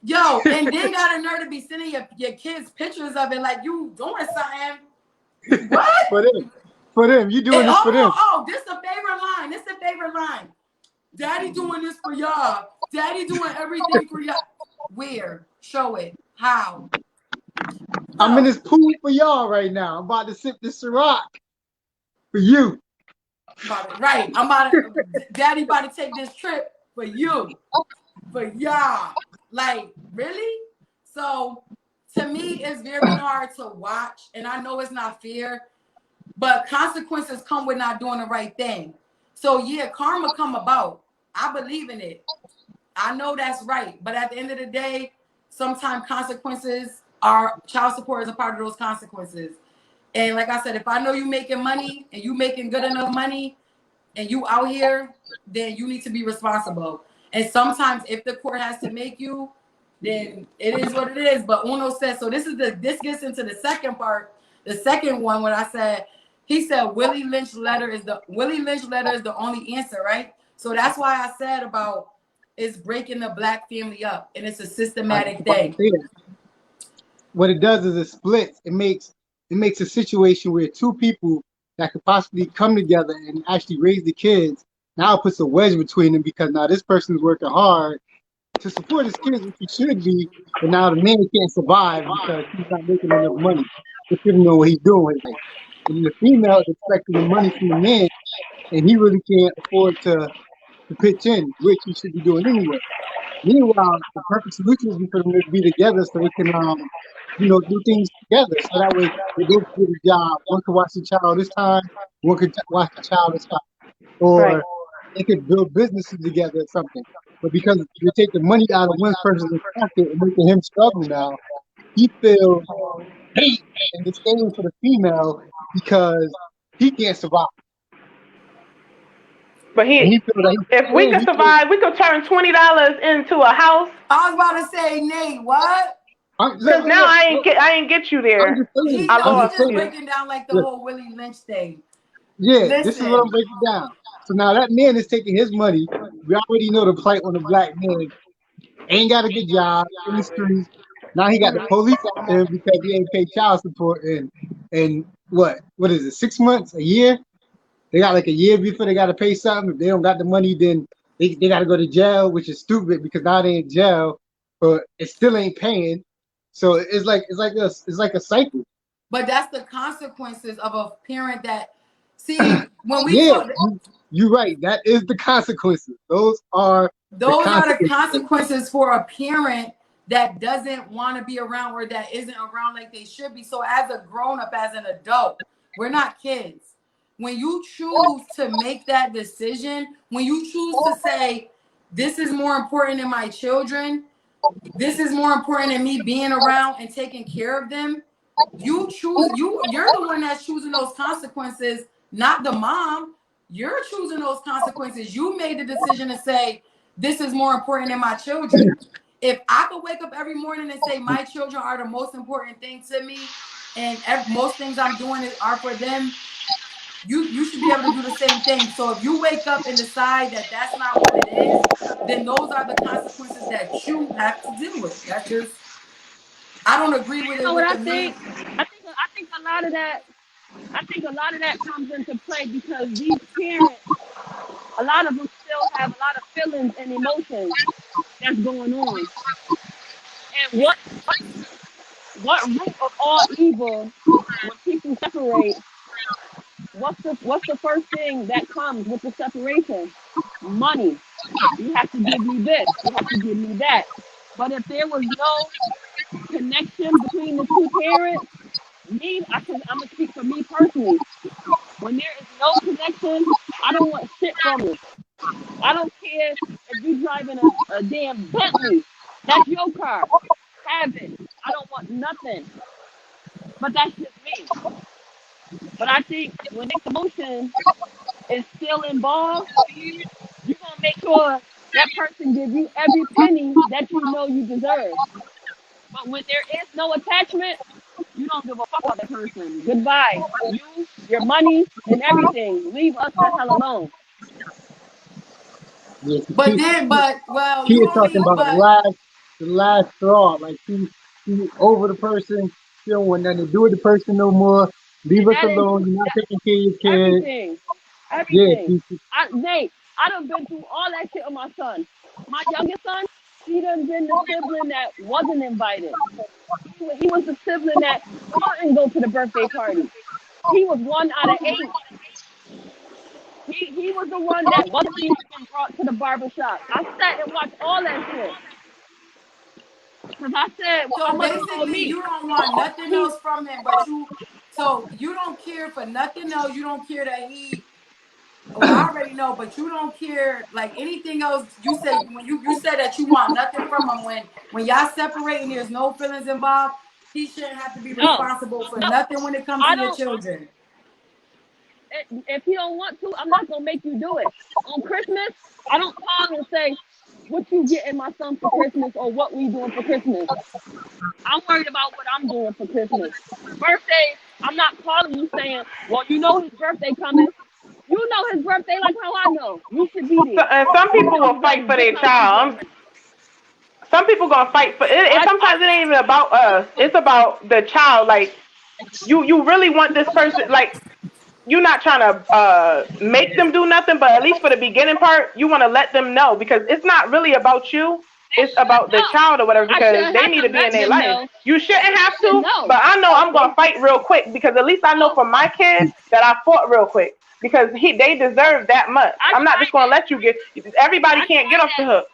Yo, and then got a nerve to be sending your kids pictures of it like you doing something. What? For them. You doing this for them. Oh, this the favorite line. Daddy doing this for y'all. Daddy doing everything for y'all. Where? Show it. How? I'm in this pool for y'all right now. I'm about to sip this Ciroc for you. Right. Daddy about to take this trip for you. For y'all. Like, really? So to me, it's very hard to watch, and I know it's not fair, but consequences come with not doing the right thing. So yeah, karma come about. I believe in it. I know that's right. But at the end of the day, sometimes child support is a part of those consequences. And like I said, if I know you making money and you making good enough money and you out here, then you need to be responsible. And sometimes if the court has to make you, then it is what it is. But Uno says, so this gets into the second part. The second one, when he said Willie Lynch letter is the only answer, right? So that's why I said about it's breaking the black family up, and it's a systematic thing. What it does is it splits. It makes a situation where two people that could possibly come together and actually raise the kids, now it puts a wedge between them, because now this person is working hard to support his kids, which he should be, but now the man can't survive because he's not making enough money to fit know what he's doing. And the female is expecting the money from the man, and he really can't afford to pitch in, which he should be doing anyway. Meanwhile, the perfect solution is for them to be together so they can, do things together. So that way they both get a job. One can watch the child this time, one could watch the child this time. Or they could build businesses together or something. But because you take the money out of one person's pocket and making him struggle now, he feels hate and disdain for the female because he can't survive. But if we could survive, we could turn $20 into a house. I was about to say, Nate, what? Because now I ain't get you there. He's just breaking down like the whole Willie Lynch thing. Yeah, this is what I'm breaking down. So now that man is taking his money. We already know the plight on the black man. Ain't got a good job in the streets. Now he got the police after him because he ain't paid child support and what is it, 6 months, a year? They got like a year before they got to pay something. If they don't got the money, then they got to go to jail, which is stupid because now they in jail, but it still ain't paying. So it's like a cycle. But that's the consequences of a parent that when we you're right. That is the consequences. Those are the consequences for a parent that doesn't want to be around or that isn't around like they should be. So as a grown up, as an adult, we're not kids. When you choose to make that decision, when you choose to say, this is more important than my children, this is more important than me being around and taking care of them, you're the one that's choosing those consequences, not the mom. You're choosing those consequences. You made the decision to say, this is more important than my children. If I could wake up every morning and say my children are the most important thing to me, and most things I'm doing are for them, you should be able to do the same thing. So if you wake up and decide that that's not what it is, then those are the consequences that you have to deal with. That's just, I don't agree with You it know with what the I men. think? I think a lot of that. I think a lot of that comes into play because these parents, a lot of them still have a lot of feelings and emotions that's going on. And what root of all evil when people separate? What's the first thing that comes with the separation? Money. You have to give me this. You have to give me that. But if there was no connection between the two parents, I'm gonna speak for me personally. When there is no connection, I don't want shit from you. I don't care if you're driving a damn Bentley. That's your car. Have it. I don't want nothing. But that's just me. But I think when the emotion is still involved, you're gonna make sure that person gives you every penny that you know you deserve. But when there is no attachment, you don't give a fuck about that person. Goodbye. You, your money, and everything. Leave us the hell alone. Yeah, Well, she you is talking only, about but the last straw. Like she over the person. She don't want nothing to do with the person no more. Leave And us that alone. includes You're not taking care of your kids. everything. Yeah, Everything. Nate, I done been through all that shit with my son. My youngest son, he done been the sibling that wasn't invited. He was the sibling that couldn't go to the birthday party. He was one out of eight. He was the one that wasn't even brought to the barber shop. I sat and watched all that shit. Because I said, well, my so mother told basically me, you don't want nothing he, else from him, so you don't care for nothing else. You don't care that well, I already know, but you don't care like anything else. You say when you said that you want nothing from him when y'all separate and there's no feelings involved, he shouldn't have to be no, responsible for no, nothing when it comes to I your don't. children. If he don't want to, I'm not gonna make you do it. On Christmas, I don't call and say, what you getting my son for Christmas or what we doing for Christmas. I'm worried about what I'm doing for Christmas. Birthday, I'm not calling you saying, well, you know his birthday coming. You know his birthday like how I know. You should be there. And some You people know will you got fight his for gift their wrapping child. already. Some people gonna fight for it. And I sometimes it ain't even about us. It's about the child. Like you really want this person. Like you're not trying to make them do nothing, but at least for the beginning part, you want to let them know because it's not really about you. It's about the know. child or whatever I because shouldn't they have need to to be in let their them life. know. You shouldn't They have should to, know. but I know I'm They gonna fight real quick because at least I know know. for my kid that I fought real quick because they deserve that much. I I'm not tried just gonna that. let you get. Everybody I can't get tried off the that. hook.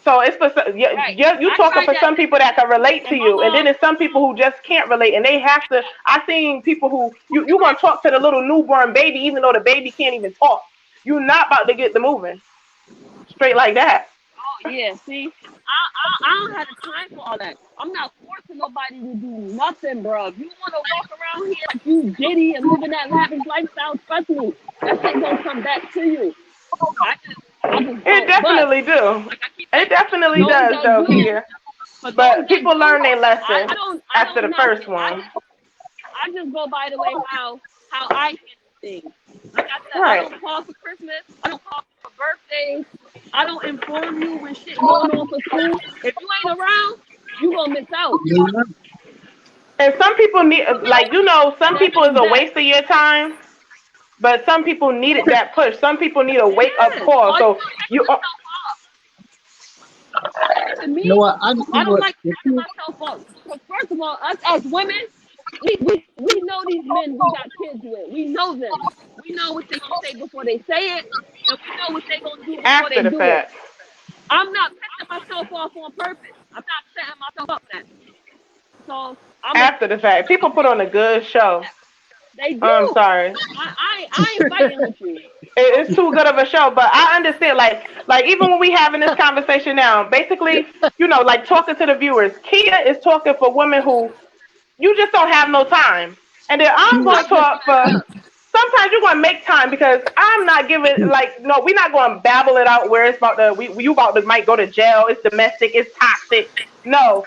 So it's for Right. you I talking tried for that. some people that can relate to And my you, and then there's some people who just can't relate, and they have to. I seen people who you gonna talk to the little newborn baby, even though the baby can't even talk. You're not about to get the moving straight like that. yeah, see, I don't have the time for all that. I'm not forcing nobody to do nothing, bro. If you want to walk around here like you Diddy and living that lavish lifestyle, trust me, that shit gonna come back to you. I just It don't. But definitely do. like I keep It saying, for definitely those does, that though, do, Kia. for those But that people do, learn their lesson I after don't the knock first it. one. I just go by the way how I handle things. Like I said, I Right. don't call for Christmas. I don't call for birthdays. I don't inform you when shit going on for school. If you ain't around, you gonna miss out. yeah. And some people need, like, some And that people is is a that. waste of your time. But some people needed that push. Some people need a It wake up is. call. All you So do is setting you, yourself up. To You know me, what? I just I think don't what like setting myself up. Because first of all, us as women, we know these men we got kids with. We know them. We know what they gonna say before they say it, and we know what they gonna do before after they the do it. fact. I'm not pissing myself off on purpose. I'm not setting myself up for that. So I'm a After the fact. People put on a good show. They do. I'm sorry. I ain't fighting with you. It's too good of a show, but I understand. Like even when we having this conversation now, basically, like talking to the viewers, Kia is talking for women who you just don't have no time, and then I'm going to talk for. Sometimes you're going to make time because I'm not giving no, we're not going to babble it out where it's about you about to might go to jail. It's domestic. It's toxic. No,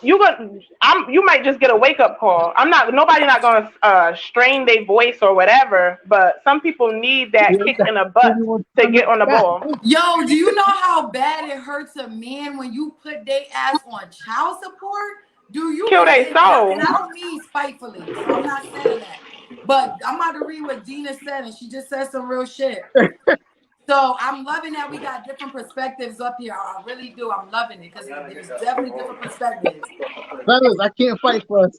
you might just get a wake up call. Nobody not going to strain their voice or whatever, but some people need that kick in the butt to get on the ball. Yo, do you know how bad it hurts a man when you put their ass on child support? Do you kill their soul? And I don't mean spitefully, so I'm not saying that. But I'm about to read what Dina said, and she just said some real shit. So I'm loving that we got different perspectives up here. I really do. I'm loving it because there's definitely different perspectives. Fellas, I can't fight for us.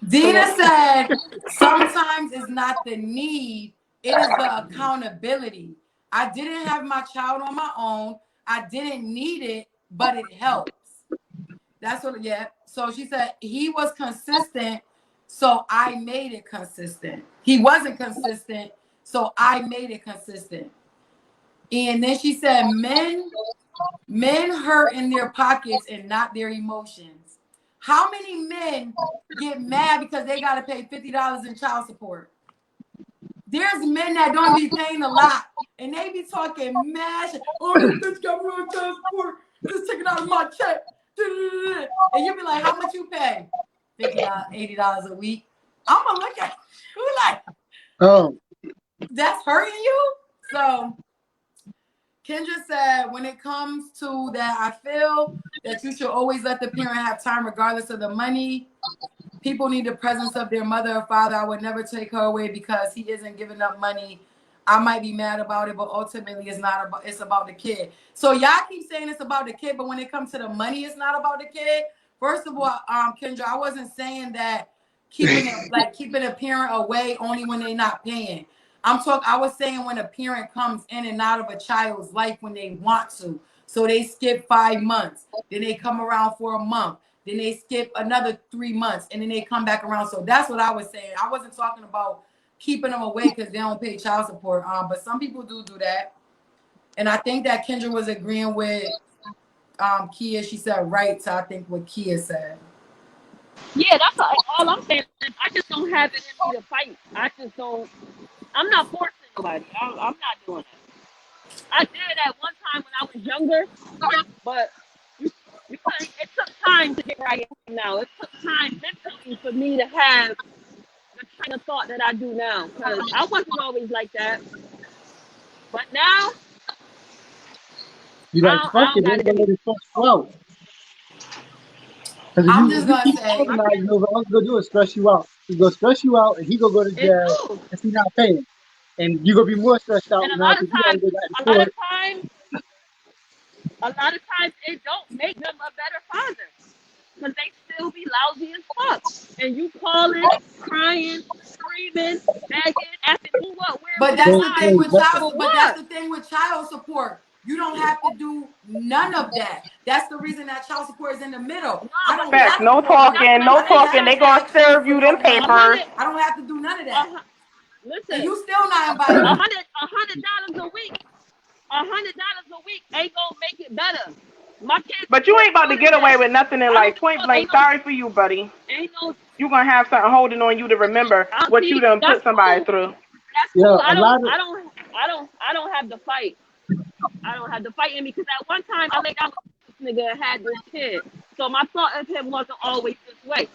Dina said, sometimes it's not the need, it is the accountability. I didn't have my child on my own. I didn't need it, but it helps. That's what, yeah. So she said, he was consistent, so I made it consistent. He wasn't consistent, so I made it consistent. And then she said, men hurt in their pockets and not their emotions. How many men get mad because they got to pay $50 in child support? There's men that don't be paying a lot, and they be talking mad shit. Oh, this bitch got me on child support. Just take it out of my check. And you be like, how much you pay? $50, $80 a week. I'm going to look at you like, Oh, that's hurting you? So Kendra said, when it comes to that, I feel that you should always let the parent have time regardless of the money. People need the presence of their mother or father. I would never take her away because he isn't giving up money. I might be mad about it, but ultimately it's about the kid. So y'all keep saying it's about the kid, but when it comes to the money, it's not about the kid. First of all, Kendra, I wasn't saying that keeping a parent away only when they're not paying. I was saying when a parent comes in and out of a child's life when they want to. So they skip 5 months, then they come around for a month, then they skip another 3 months, and then they come back around. So that's what I was saying. I wasn't talking about keeping them away because they don't pay child support. But some people do that. And I think that Kendra was agreeing with Kia. She said right to I think what Kia said. Yeah, that's all I'm saying. I just don't have it in me to fight. I just don't. I'm not forcing nobody. I'm not doing that. I did it at one time when I was younger, but it took time to get where I am now. It took time mentally for me to have the train of thought that I do now, because I wasn't always like that. But now, you like fuck it, they're gonna let it fuck you out. I'm just gonna say, all he's gonna do is stress you out. He's gonna stress you out, and he gonna go to jail if he's not paying, and you gonna be more stressed out. And a now lot of times it don't make them a better father, because they still be lousy as fuck. And you calling, crying, screaming, begging, asking who what, where. But that's the thing with child. But that's the thing with child support. You don't have to do none of that. That's the reason that child support is in the middle. I don't Facts. No talking. They gonna serve you them papers. I don't have to do none of that. Listen, and you still not invited. $100 a week. $100 a week ain't gonna make it better. My kids. But you ain't about to get away with nothing in like point blank. Sorry for you, buddy. You gonna have something holding on you to remember what you done put somebody through. That's cool. I don't have to fight. I don't have to fight in me, because at one time I laid down with this nigga and had this kid. So my thought of him wasn't always this way.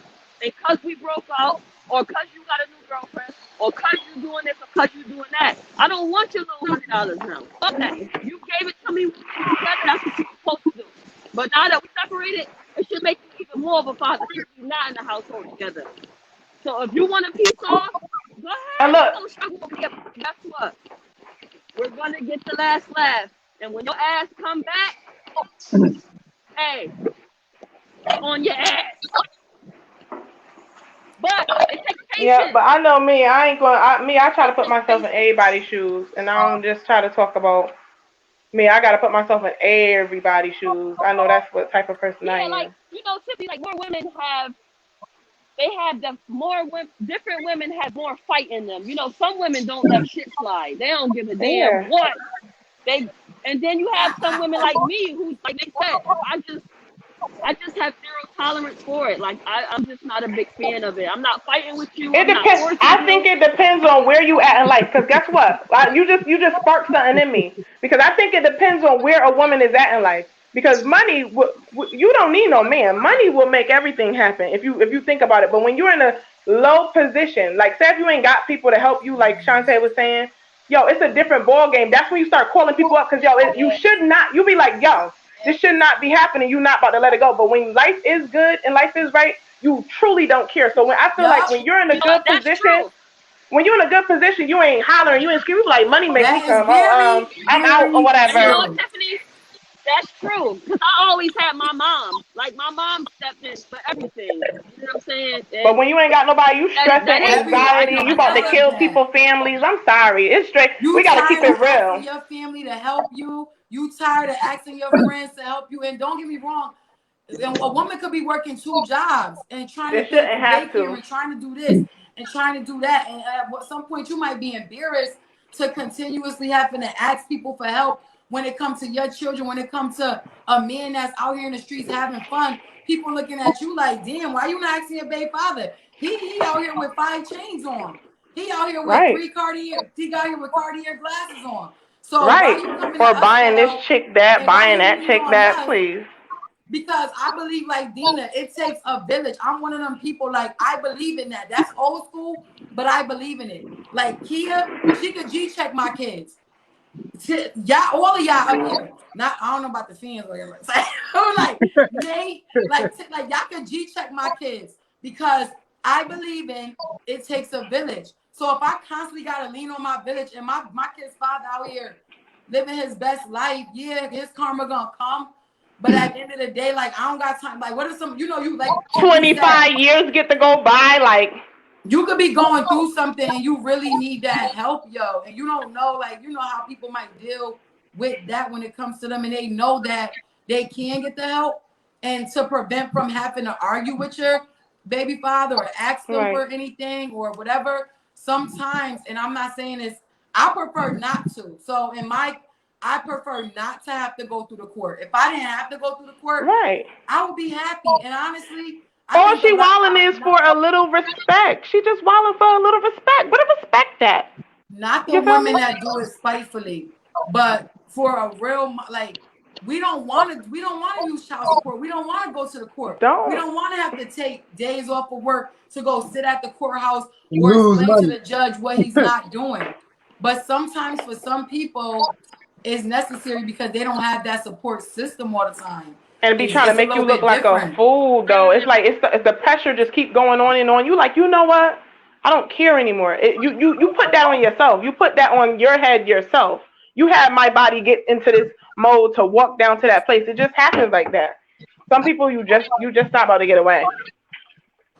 And because we broke out, or because you got a new girlfriend, or because you doing this, or because you doing that, I don't want your little $100 now. Fuck that. You gave it to me together, that's what you're supposed to do. But now that we separated, it should make you even more of a father, because we're not in the household together. So if you want a piece off, go ahead. And look, guess what? We're gonna get the last laugh, and when your ass come back, hey, on your ass. But it takes patience. Yeah, but I know me. I ain't gonna. I try to put myself in everybody's shoes, and I don't just try to talk about me. I gotta put myself in everybody's shoes. I know that's what type of person I am. Like, typically, like, more women have they have the more women, different women have more fight in them. You know, some women don't let shit slide. They don't give a damn what they. And then you have some women like me who, like they said, I just have zero tolerance for it. Like I'm just not a big fan of it. I'm not fighting with you. It I'm not depends. forcing I you. think it depends on where you at in life. Because guess what? You just sparked something in me. Because I think it depends on where a woman is at in life. Because money, you don't need no man. Money will make everything happen if you think about it. But when you're in a low position, like say if you ain't got people to help you, like Shantae was saying, yo, it's a different ball game. That's when you start calling people up. Because you should not. You be like, yo, this should not be happening. You're not about to let it go. But when life is good and life is right, you truly don't care. So when I feel like when you're in a good That's position, true. when you're in a good position, you ain't hollering, you ain't screaming, like money make me That is come. very, I'm out or very And you know whatever. what, true. Tiffany? That's true. Because I always had my mom. Like, my mom stepped in for everything. You know what I'm saying? But And when you ain't got nobody, you stressing, that is true. I anxiety, know you my about to dad. kill That. people, families. I'm sorry. It's straight. We You gotta keep tired it of asking real. your family to help you. You tired of asking your friends to help you. And don't get me wrong, a woman could be working 2 jobs and trying to It pay shouldn't for have daycare to. and trying to do this and trying to do that. And at some point, you might be embarrassed to continuously having to ask people for help when it comes to your children, when it comes to a man that's out here in the streets having fun. People looking at you like, damn, why you not asking your baby father? He out here with 5 chains on. He out here with Right. 3 Cartier. He got here with Cartier glasses on. So why Right. you coming to Or us for buying this help? chick that, And why buying you that leaning chick on that, us? please. Because I believe, like Dina, it takes a village. I'm one of them people, like, I believe in that. That's old school, but I believe in it. Like Kia, she could G-check my kids. Y'all, all of y'all up here. Not, I don't know about the fans or whatever. I'm like, Nate, like y'all could G-check my kids because I believe in it takes a village. So if I constantly gotta lean on my village and my kid's father out here living his best life, yeah, his karma gonna come. But at the end of the day, like I don't got time. Like, what if some, you like Tiffany said, 25 years get to go by, like, you could be going through something and you really need that help, yo. And you don't know, like, you know how people might deal with that when it comes to them, and they know that they can get the help. And to prevent from having to argue with your baby father or ask them right. for anything or whatever, sometimes, and I'm not saying this, I prefer not to. So I prefer not to have to go through the court. If I didn't have to go through the court, Right. I would be happy. And honestly, I All think a she lot. wilding is for a little respect. She just wilding for a little respect. What a respect that? Not the You feel me? women that do it spitefully, but for a real, like, we don't want to use child support. We don't want to go to the court. We Don't. don't want to have to take days off of work to go sit at the courthouse You or lose explain to money. the judge what he's not doing. But sometimes for some people it's necessary because they don't have that support system all the time. And be trying to It's a make you little look bit like a different. fool, though. It's like it's the pressure just keep going on and on. You like, you know what? I don't care anymore. You put that on yourself. You put that on your head yourself. You had my body get into this mode to walk down to that place. It just happens like that. Some people you just not about to get away.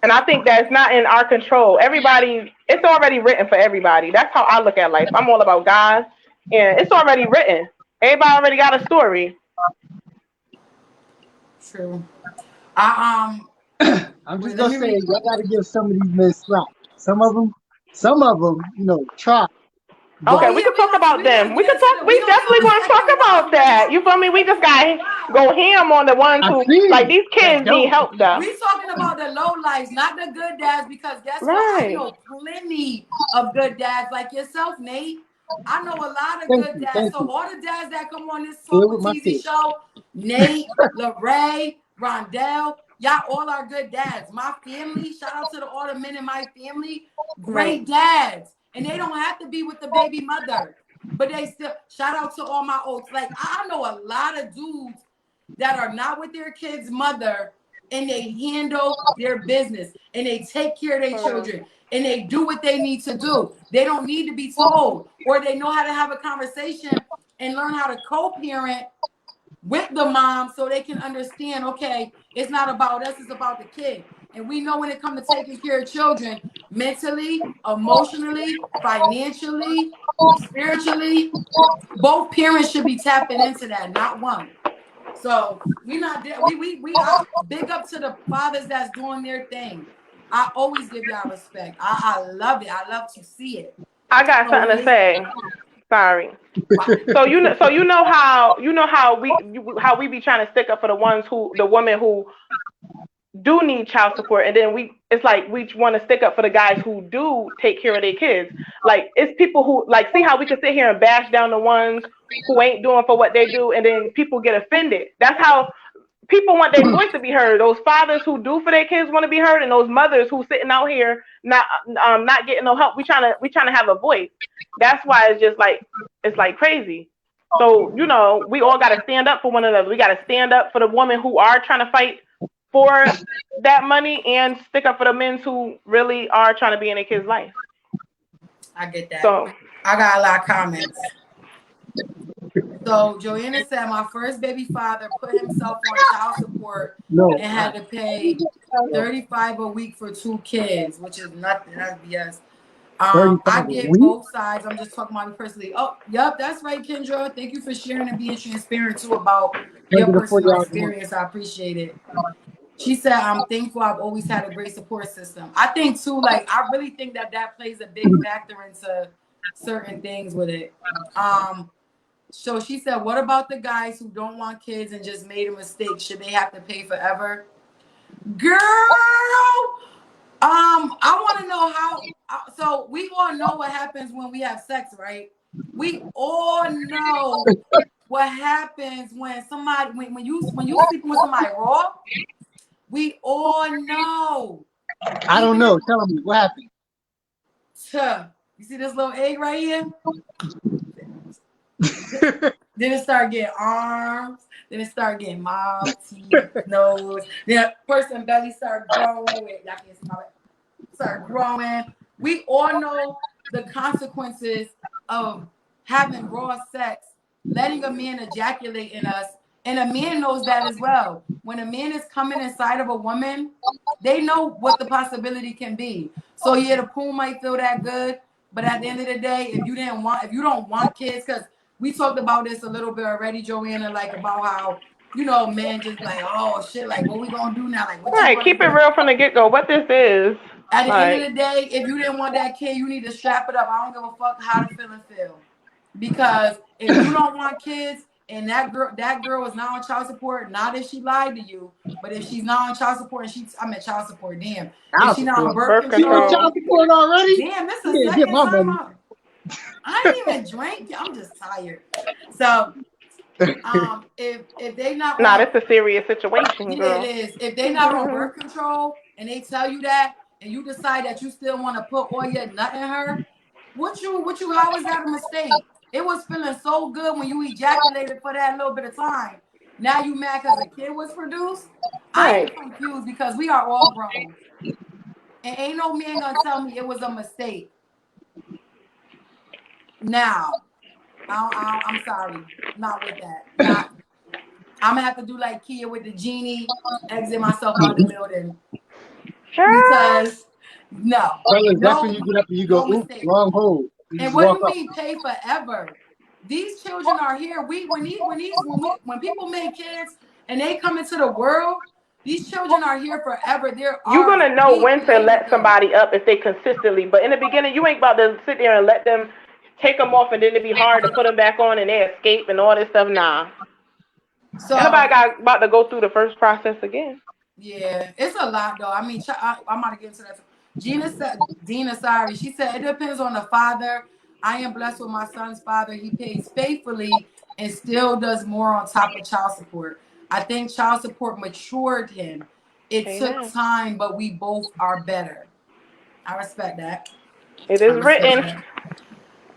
And I think that's not in our control. Everybody, it's already written for everybody. That's how I look at life. I'm all about God, and it's already written. Everybody already got a story. True. I'm just Wait, let gonna me say, read. y'all gotta give some of these men slack. Some of them, try. Oh Okay, But we yeah, can talk about we gonna them. We get can into talk. the We we gonna get definitely on the want to talk second about round because that. You feel me? We just got go ham on the ones I who see like these that kids need don't. help though. we talking about the low lives, not the good dads. Because guess what? I Right. know plenty of good dads like yourself, Nate. I know a lot of Thank good you, dads. thank So you. all the dads that come on this Deal Talk with with my Teezy kid. show, Nate, LaRae, Rondell, y'all all are good dads. My family, shout out to all the men in my family, Right. great dads, and they don't have to be with the baby mother. But they still shout out to all my olds. Like I know a lot of dudes that are not with their kid's mother and they handle their business and they take care of their For real. children and they do what they need to do. They don't need to be told, or they know how to have a conversation and learn how to co-parent with the mom so they can understand, okay, it's not about us, it's about the kid. And we know when it comes to taking care of children, mentally, emotionally, financially, spiritually, both parents should be tapping into that, not one. So we not there. We are big up to the fathers that's doing their thing. I always give y'all respect. I love it. I love to see it. I got something to say. Sorry. So you know how we be trying to stick up for the women who do need child support, and then it's like we want to stick up for the guys who do take care of their kids. Like, it's people who, like, see how we can sit here and bash down the ones who ain't doing for what they do, and then people get offended. That's how people want their voice to be heard. Those fathers who do for their kids want to be heard, and those mothers who sitting out here not getting no help. We trying to have a voice. That's why it's just like, it's like crazy. So, you know, we all got to stand up for one another. We got to stand up for the women who are trying to fight for that money, and stick up for the men who really are trying to be in their kids' life. I get that. So I got a lot of comments. So Joanna said, my first baby father put himself on child support and had to pay $35 a week for 2 kids, which is nothing. That's BS. I get both sides. I'm just talking about me personally. Oh, yep, that's right, Kendra. Thank you for sharing and being transparent too about your personal experience. I appreciate it. She said, I'm thankful I've always had a great support system. I think too, like, I really think that plays a big factor into certain things with it. So she said, what about the guys who don't want kids and just made a mistake? Should they have to pay forever? Girl, I want to know how. So we all know what happens when we have sex, right? We all know what happens when somebody, when you sleep with somebody raw. We all know. I don't know. Tell me what happened. You see this little egg right here? Then it start getting arms. Then it start getting mouth, teeth, nose. Then a person belly start growing. Wait, y'all can't see my belly. Start growing. We all know the consequences of having raw sex, letting a man ejaculate in us. And a man knows that as well. When a man is coming inside of a woman, they know what the possibility can be. So yeah, the pool might feel that good, but at the end of the day, if you don't want kids, because we talked about this a little bit already, Joanna, like about how, you know, men just like, oh shit, like what we gonna do now? Like, what right, keep it real from the get-go. What this is. At the end of the day, if you didn't want that kid, you need to strap it up. I don't give a fuck how the feeling feel. Because if you don't want kids, and that girl is not on child support, not if she lied to you, but if she's not on child support and I'm at child support, damn. If she's not on birth control. Child support already? Damn, this is the second time I ain't even drank. I'm just tired. So if they not on, that's a serious situation, girl. It is. If they not on birth control and they tell you that, and you decide that you still want to put all your nut in her, how is that a mistake? It was feeling so good when you ejaculated for that little bit of time. Now you mad because a kid was produced? I am confused because we are all grown. And ain't no man gonna tell me it was a mistake. Now, I'm sorry. Not with that. I'm gonna have to do like Kia with the genie, exit myself out of the building. Because no. That's when you get up and you go, oops, wrong hole. And what do you mean pay forever? These children are here. When people make kids and they come into the world, these children are here forever. You're gonna know when to let somebody up if they consistently. But in the beginning, you ain't about to sit there and let them take them off, and then it'd be hard to put them back on and they escape and all this stuff. Nah. So nobody got about to go through the first process again. Yeah, it's a lot though. I mean, I'm about to get into that. Dina, sorry. She said, it depends on the father. I am blessed with my son's father. He pays faithfully and still does more on top of child support. I think child support matured him. It took time, but we both are better. I respect that. It is written. That.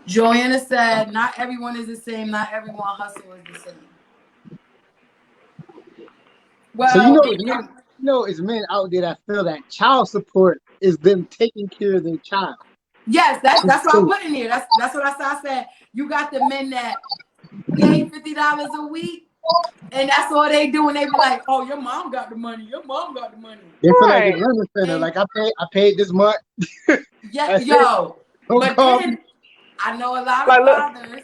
Joanna said, not everyone is the same. Not everyone hustle is the same. Well, so it's men out there that feel that child support is them taking care of their child. Yes, that's what I'm putting here. That's what I said. You got the men that pay $50 a week, and that's all they do. And they be like, "Oh, your mom got the money. Your mom got the money." They feel like it's running center. Like I paid this much. Yeah, yo. But then I know a lot of fathers.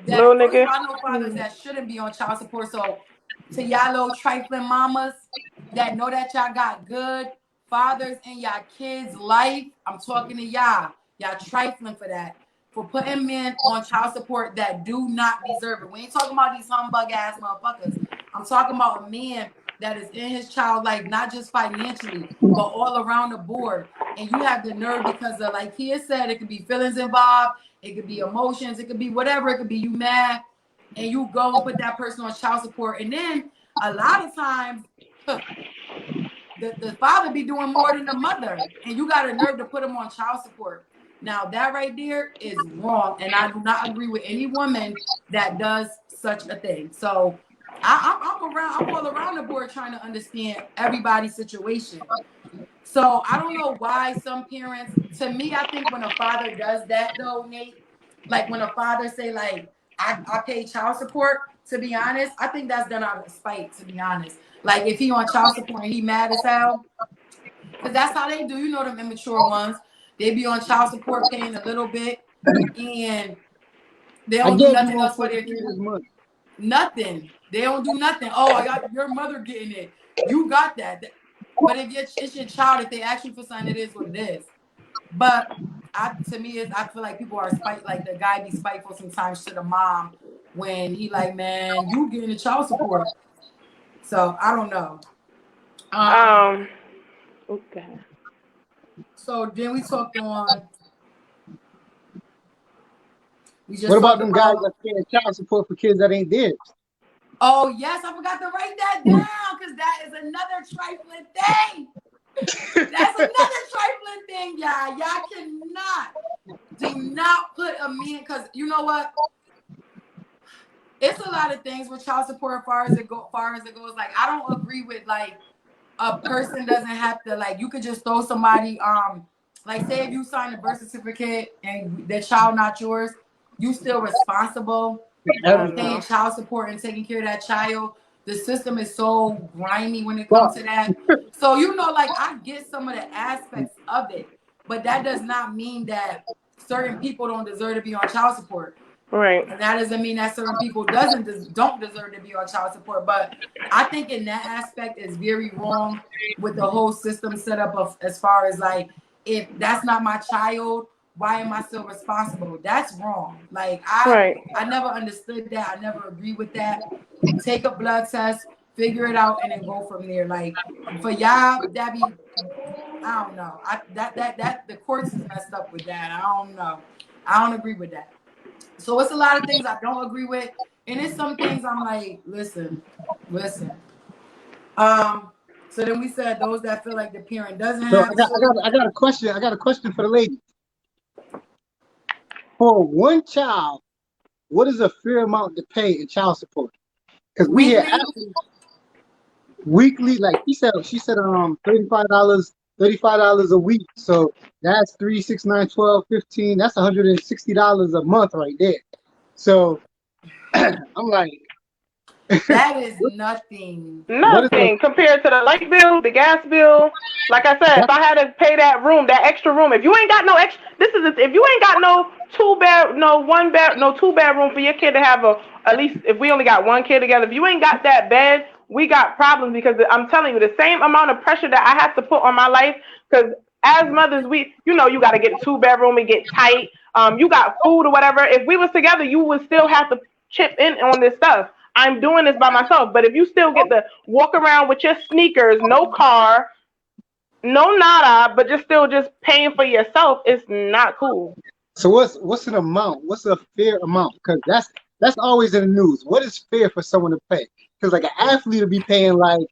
I know fathers that shouldn't be on child support. So to y'all little trifling mamas that know that y'all got good fathers in y'all kids' life, I'm talking to y'all. Y'all trifling for that. For putting men on child support that do not deserve it. We ain't talking about these humbug ass motherfuckers. I'm talking about a man that is in his child life, not just financially, but all around the board. And you have the nerve because of, like he has said, it could be feelings involved, it could be emotions, it could be whatever, it could be you mad, and you go and put that person on child support. And then a lot of times, the father be doing more than the mother, and you got a nerve to put him on child support. Now that right there is wrong, and I do not agree with any woman that does such a thing. So I'm all around the board trying to understand everybody's situation. So I don't know why some parents. To me, I think when a father does that though, Nate, like when a father say like I pay child support. To be honest, I think that's done out of spite. To be honest, like if he on child support and he mad as hell, because that's how they do. You know them immature ones. They be on child support paying a little bit, and they I don't do gave you nothing one else for for the their kid kids. this month. Nothing. They don't do nothing. Oh, I got your mother getting it. You got that. But if it's your child, if they ask you for something, it is what it is. But to me, I feel like people are like the guy be spiteful sometimes to the mom when he like, man, you getting the child support. So I don't know. Okay. So then we talked on. We just What about talked them guys about. that paying child support for kids that ain't theirs? Oh yes, I forgot to write that down because that is another trifling thing. That's another trifling thing, y'all. Y'all do not put a man, because you know what? It's a lot of things with child support far as it goes. Like I don't agree with like a person doesn't have to like you could just throw somebody like say if you sign a birth certificate and the child not yours, you still responsible for paying child support and taking care of that child. The system is so grimy when it comes to that. So you know, like I get some of the aspects of it, but that does not mean that certain people don't deserve to be on child support. Right. And that doesn't mean that certain people don't deserve to be on child support. But I think in that aspect is very wrong with the whole system set up of as far as like if that's not my child, why am I still responsible? That's wrong. Like I never understood that. I never agree with that. Take a blood test, figure it out, and then go from there. Like for y'all, that be I don't know. That the courts is messed up with that. I don't know. I don't agree with that. So it's a lot of things I don't agree with, and it's some things I'm like, listen. So then we said those that feel like the parent doesn't So have I got a question. I got a question for the lady. For one child, what is a fair amount to pay in child support? Because we hear weekly, like she said $35 a week. So that's 3, 6, 9, 12, 15. That's $160 a month right there. So I'm like, that is nothing. Nothing compared to the light bill, the gas bill. Like I said, if I had to pay that extra room, if you ain't got no extra, if you ain't got no two bedroom for your kid to have at least if we only got one kid together, if you ain't got that bed, we got problems because I'm telling you the same amount of pressure that I have to put on my life because as mothers, you got to get a 2-bedroom and get tight. You got food or whatever. If we was together, you would still have to chip in on this stuff. I'm doing this by myself. But if you still get to walk around with your sneakers, no car, no nada, but just paying for yourself, it's not cool. So what's an amount? What's a fair amount? Because that's always in the news. What is fair for someone to pay? Because like an athlete will be paying like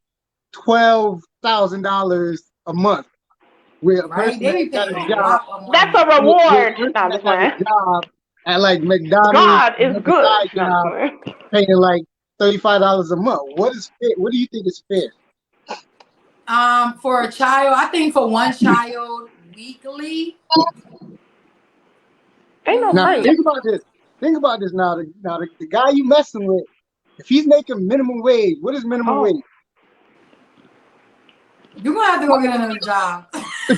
$12,000 a month. Where a person that got a job, that's a reward. No, just got a job at like McDonald's. God is good. Job, paying like $35 a month. What is fair? What do you think is fair? For a child, I think for one child weekly. Ain't no now, price. Think about this now. The guy you messing with, if he's making minimum wage, what is minimum wage? You're gonna have to go get another job. Wait,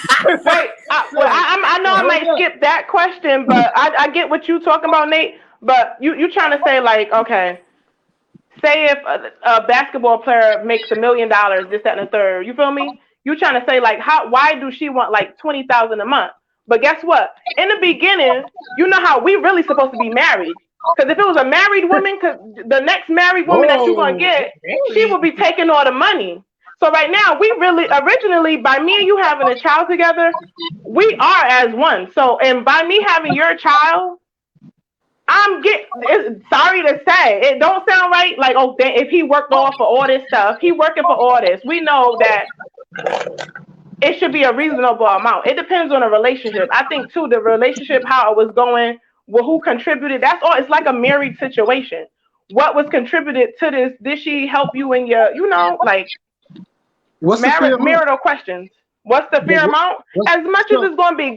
I know I might skip that question, but I get what you talking about, Nate. But you trying to say like, okay, say if a basketball player makes $1 million, this, that, and the third, you feel me? You trying to say like why do she want like 20,000 a month? But guess what? In the beginning, you know how we really supposed to be married. Because if it was a married woman, because the next married woman that you're gonna get, she will be taking all the money. So right now, we really originally by me and you having a child together, we are as one. So and by me having your child, sorry to say, it don't sound right. Like, oh, if he worked off for all this stuff, he working for all this. We know that it should be a reasonable amount. It depends on the relationship. I think too, the relationship, how it was going, who contributed. That's all. It's like a married situation. What was contributed to this? Did she help you in your, like marital questions? What's the fair amount? As much as it's going to be,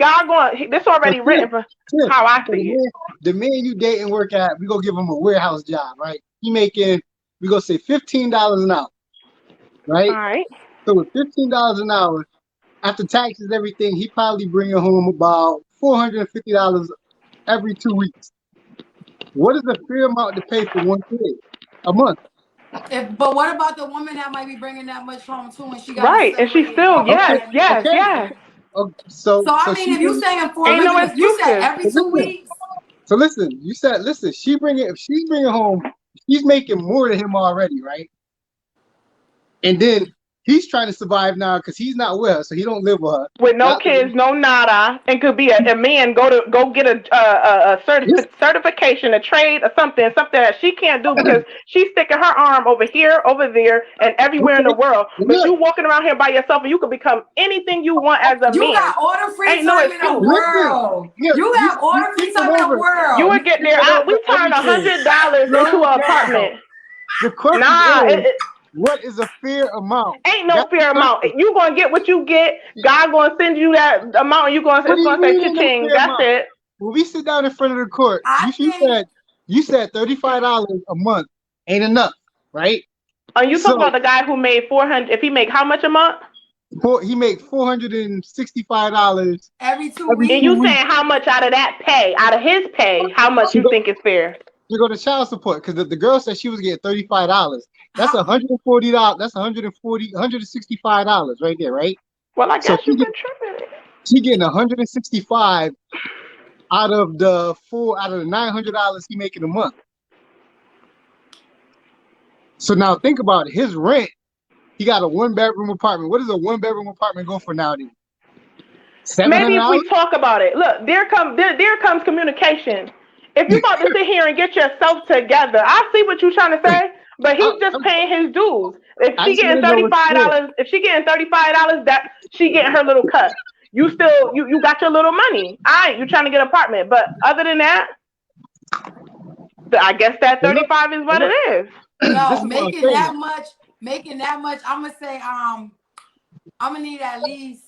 this already written for how I see it. The man you date and work at, we gonna give him a warehouse job, right? He making, we gonna say $15 an hour, right? All right. So with $15 an hour, after taxes, everything, he probably bringing home about $450 every 2 weeks. What is the fair amount to pay for one kid a month? But what about the woman that might be bringing that much home too, and she got right, and she still yes. Okay. So I mean, if you saying 400, you said every 2 weeks. So listen, you said if she's bringing home, she's making more than him already, right? And then he's trying to survive now because he's not with her, so he don't live with her. With no kids, no nada, and could be a man go get a certification, a trade, or something that she can't do because she's sticking her arm over here, over there, and everywhere in the world. But you walking around here by yourself, and you can become anything you want as a man. You got all the free time in the world. You got all the free time in the world. You would get there. We turned $100 into an apartment. The question is, what is a fair amount? Ain't no fair amount. You gonna get what you get. God gonna send you that amount. And you gonna say cha-ching. That's it. When we sit down in front of the court, you said $35 a month ain't enough, right? Are you talking about the guy who made $400? If he make how much a month? He make $465 every 2 weeks. And you saying how much out of that pay, out of his pay, how much you think is fair? You go to child support because the girl said she was getting $35. That's $140. That's $165 right there, right? Well, I guess you've been tripping. She getting $165 out of the $900 he making a month. So now think about it. His rent. He got a 1-bedroom apartment. What does a 1-bedroom apartment go for nowadays? Maybe if we talk about it. Look, there comes communication. If you're about to sit here and get yourself together, I see what you're trying to say, but he's just paying his dues. If she getting $35, that she getting her little cut. You still you got your little money. You trying to get an apartment, but other than that, I guess that 35 is what it is. No, making that much. I'm gonna say I'm gonna need at least.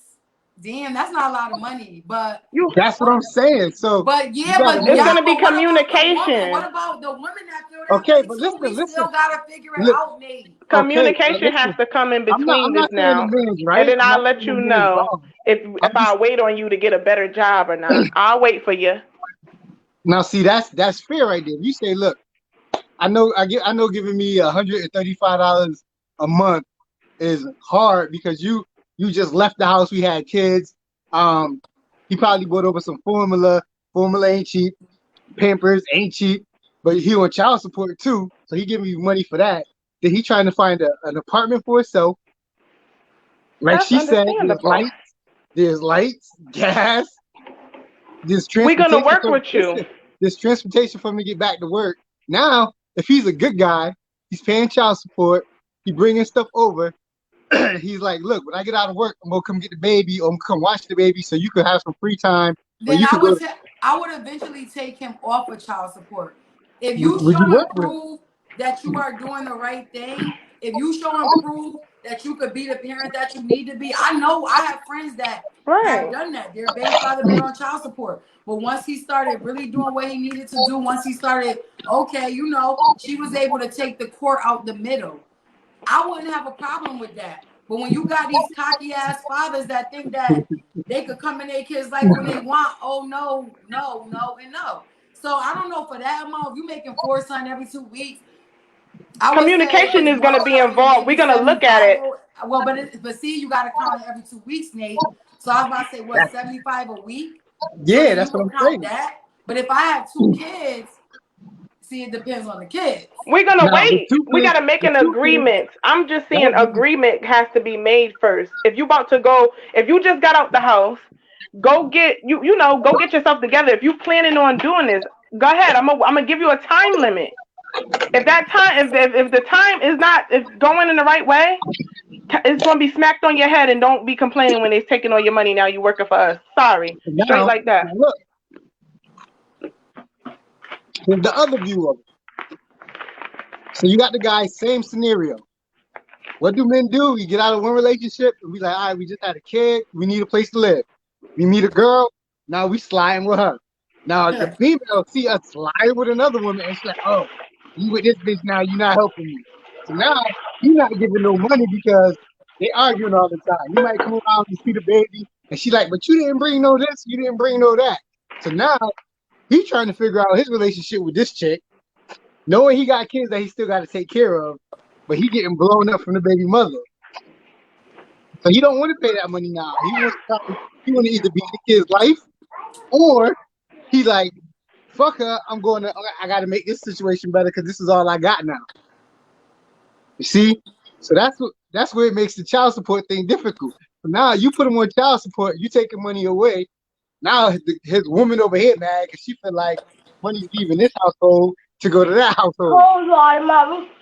Damn, that's not a lot of money, but that's what I'm saying. So, but it's gonna be communication. What about the women that feel that? Okay, but listen. Still gotta figure it out, maybe. Communication has to come in between this now, right? And then I'll let you know if I wait on you to get a better job or not. I'll wait for you. Now, see, that's fair right there. You say, look, I know giving me $135 a month is hard because you just left the house. We had kids. He probably bought over some formula. Formula ain't cheap. Pampers ain't cheap. But he on child support too. So he giving you money for that. Then he trying to find an apartment for himself. Like she said, there's lights, gas. We're gonna work with you. There's transportation for him to get back to work. Now, if he's a good guy, he's paying child support. He bringing stuff over. He's like, look, when I get out of work, I'm gonna come get the baby, or I'm gonna come watch the baby, so you can have some free time. Then I would eventually take him off of child support. If you show him proof that you are doing the right thing, if you show him proof that you could be the parent that you need to be, I know I have friends that have done that. Their baby father been on child support, but once he started really doing what he needed to do, once he started, she was able to take the court out the middle. I wouldn't have a problem with that. But when you got these cocky ass fathers that think that they could come in their kids' life when they want, oh no. So I don't know for that amount. If you making 4 sons every 2 weeks, communication is going to be involved. We're going to look at it. Well, but see, you got to count it every 2 weeks, Nate. So I was about to say, what, 75 a week? Yeah, So that's you what would I'm count saying. that. But if I have 2 kids, see, it depends on the kids. We're gonna Now, wait. We gotta make an agreement. I'm just saying agreement has to be made first. If you about to go, if you just got out the house, go get go get yourself together. If you planning on doing this, go ahead. I'm gonna give you a time limit. If that time, if the time is not if going in the right way, it's gonna be smacked on your head, and don't be complaining when they're taking all your money. Now you working for us. Sorry, straight like that. Now look, here's the other view of it. So you got the guy, same scenario. What do men do? We get out of one relationship and we like, all right, we just had a kid. We need a place to live. We meet a girl. Now we sliding with her. Now the female see us slide with another woman and she's like, oh, you with this bitch now, you're not helping me. So now you're not giving no money because they arguing all the time. You might come around and see the baby and she like, but you didn't bring no this, you didn't bring no that. So now he's trying to figure out his relationship with this chick, knowing he got kids that he still got to take care of, but he getting blown up from the baby mother. So he don't want to pay that money now. He want to either be the kid's life, or he like, fuck her, I got to make this situation better because this is all I got now. You see? So that's where it makes the child support thing difficult. So now you put him on child support, you taking money away. Now his woman over here mad because she feel like money's leaving this household to go to that household.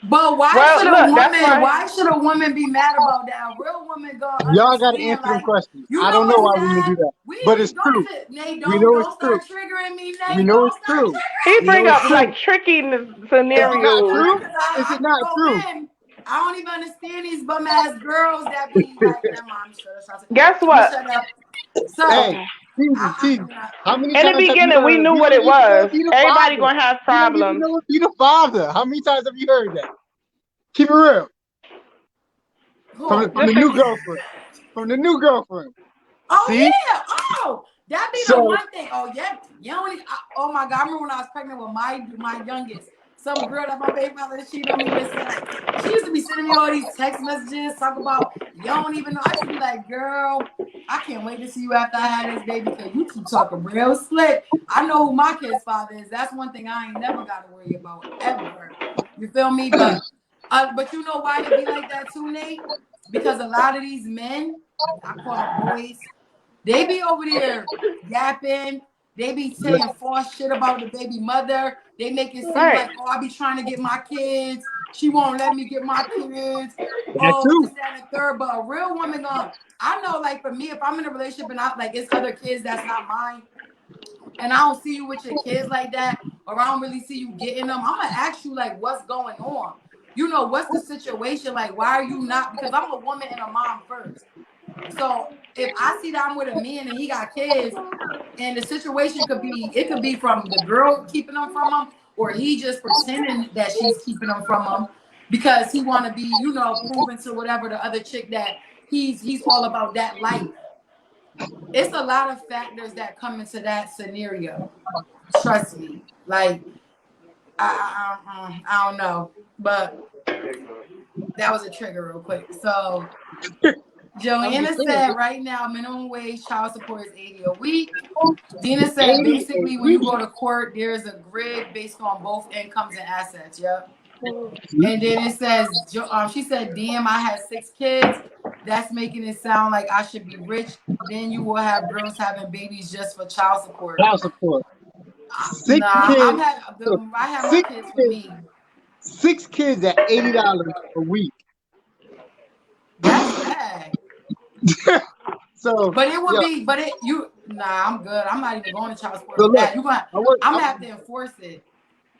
But why should a woman be mad about that? A real woman Y'all gotta answer them questions. I don't know why women do that. But it's true. We know it's true. Start triggering me, Nate. We know it's true. He bring up like tricky scenarios. Is it not true? I don't even understand these bum ass girls that be like, guess what? So hey, Teezy, how many in the beginning we knew what it was. Everybody gonna have problems. You know, be the father. How many times have you heard that? Keep it real. From the new girlfriend. From the new girlfriend. Oh, see? Yeah. Oh, that be the one thing. Oh, yeah. You don't, oh, my God. I remember when I was pregnant with my youngest. Some girl that my baby mother, she don't even say. She used to be sending me all these text messages, talk about, you don't even know. I used to be like, girl, I can't wait to see you after I had this baby because you keep talking real slick. I know who my kid's father is. That's one thing I ain't never got to worry about, ever. You feel me? But you know why it be like that too, Nate? Because a lot of these men, I call them boys, they be over there yapping. They be saying false shit about the baby mother. They make it seem like, oh, I be trying to get my kids. She won't let me get my kids. Oh, this, that, and third. But a real woman I know, like, for me, if I'm in a relationship and it's other kids that's not mine, and I don't see you with your kids like that, or I don't really see you getting them, I'm going to ask you, like, what's going on? You know, what's the situation? Like, why are you not? Because I'm a woman and a mom first. So if I see that I'm with a man and he got kids, and the situation could be from the girl keeping them from him, or he just pretending that she's keeping them from him because he want to be, proven to whatever the other chick that he's all about that life. It's a lot of factors that come into that scenario. Trust me. Like, I don't know, but that was a trigger real quick. So Joanna said right now minimum wage child support is $80 a week. Dina said basically when you go to court, there's a grid based on both incomes and assets. Yep. And then it says she said, damn, I had 6 kids. That's making it sound like I should be rich. Then you will have girls having babies just for child support. Child support. I have my kids for me. 6 kids at $80 a week. That's bad. So, but it would be, I'm good. I'm not even going to child support for that. I'm gonna have to enforce it.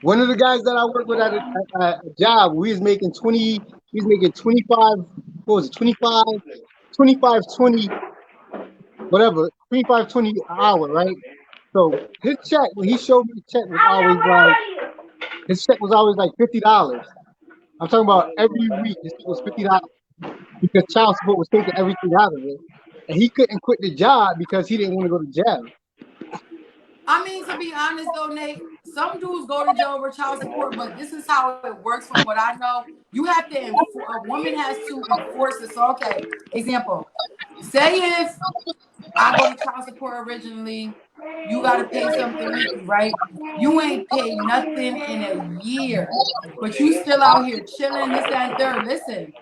One of the guys that I work with at a job, we was making 25, what was it, 25.20, whatever, 25.20 an hour, right? So his check, when he showed me the check, was always like $50. I'm talking about every week, his check was $50 because child support was taking everything out of it. And he couldn't quit the job because he didn't want to go to jail. I mean, to be honest though, Nate, some dudes go to jail over child support, but this is how it works from what I know. You have to a woman has to enforce it. So okay, example. Say if I go to child support originally, you gotta pay something weekly, right? You ain't paid nothing in a year, but you still out here chilling, this, that, and third. Listen,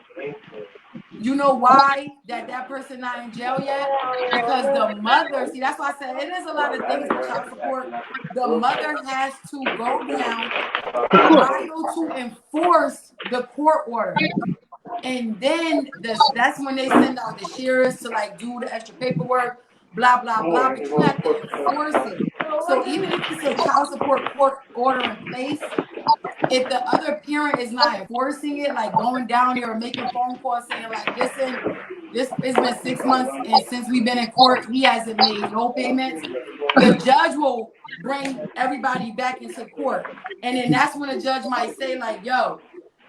you know why that person not in jail yet? Because the mother, see, that's why I said it is a lot of things with child support. The mother has to go down, file to enforce the court order. And then that's when they send out the sheriffs to like do the extra paperwork, blah, blah, blah. But you have to enforce it. So even if it's a child support court order in place, if the other parent is not enforcing it, like going down there or making phone calls saying like, listen, it's been 6 months and since we've been in court, he hasn't made no payments, the judge will bring everybody back into court. And then that's when the judge might say like, yo,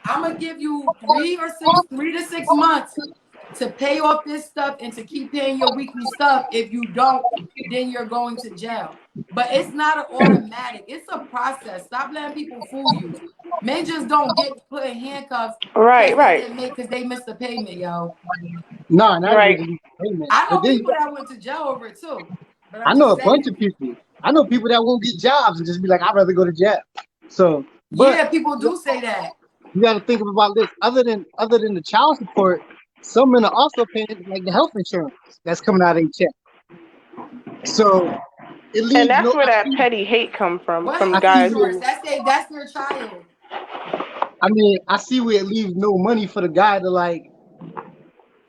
I'm gonna give you 3 to 6 months to pay off this stuff and to keep paying your weekly stuff. If you don't, then you're going to jail. But it's not an automatic. It's a process. Stop letting people fool you. Men just don't get put in handcuffs because they missed the payment, yo. No, not right. Payment. I know people that went to jail over it too. But I know a bunch of people. I know people that won't get jobs and just be like, I'd rather go to jail. So, but yeah, people do say that. You got to think about this. Other than the child support, some men are also paying like the health insurance that's coming out of their check. So it leaves and that's where that petty hate come from guys. That's their child. I mean, I see where it leaves no money for the guy to like.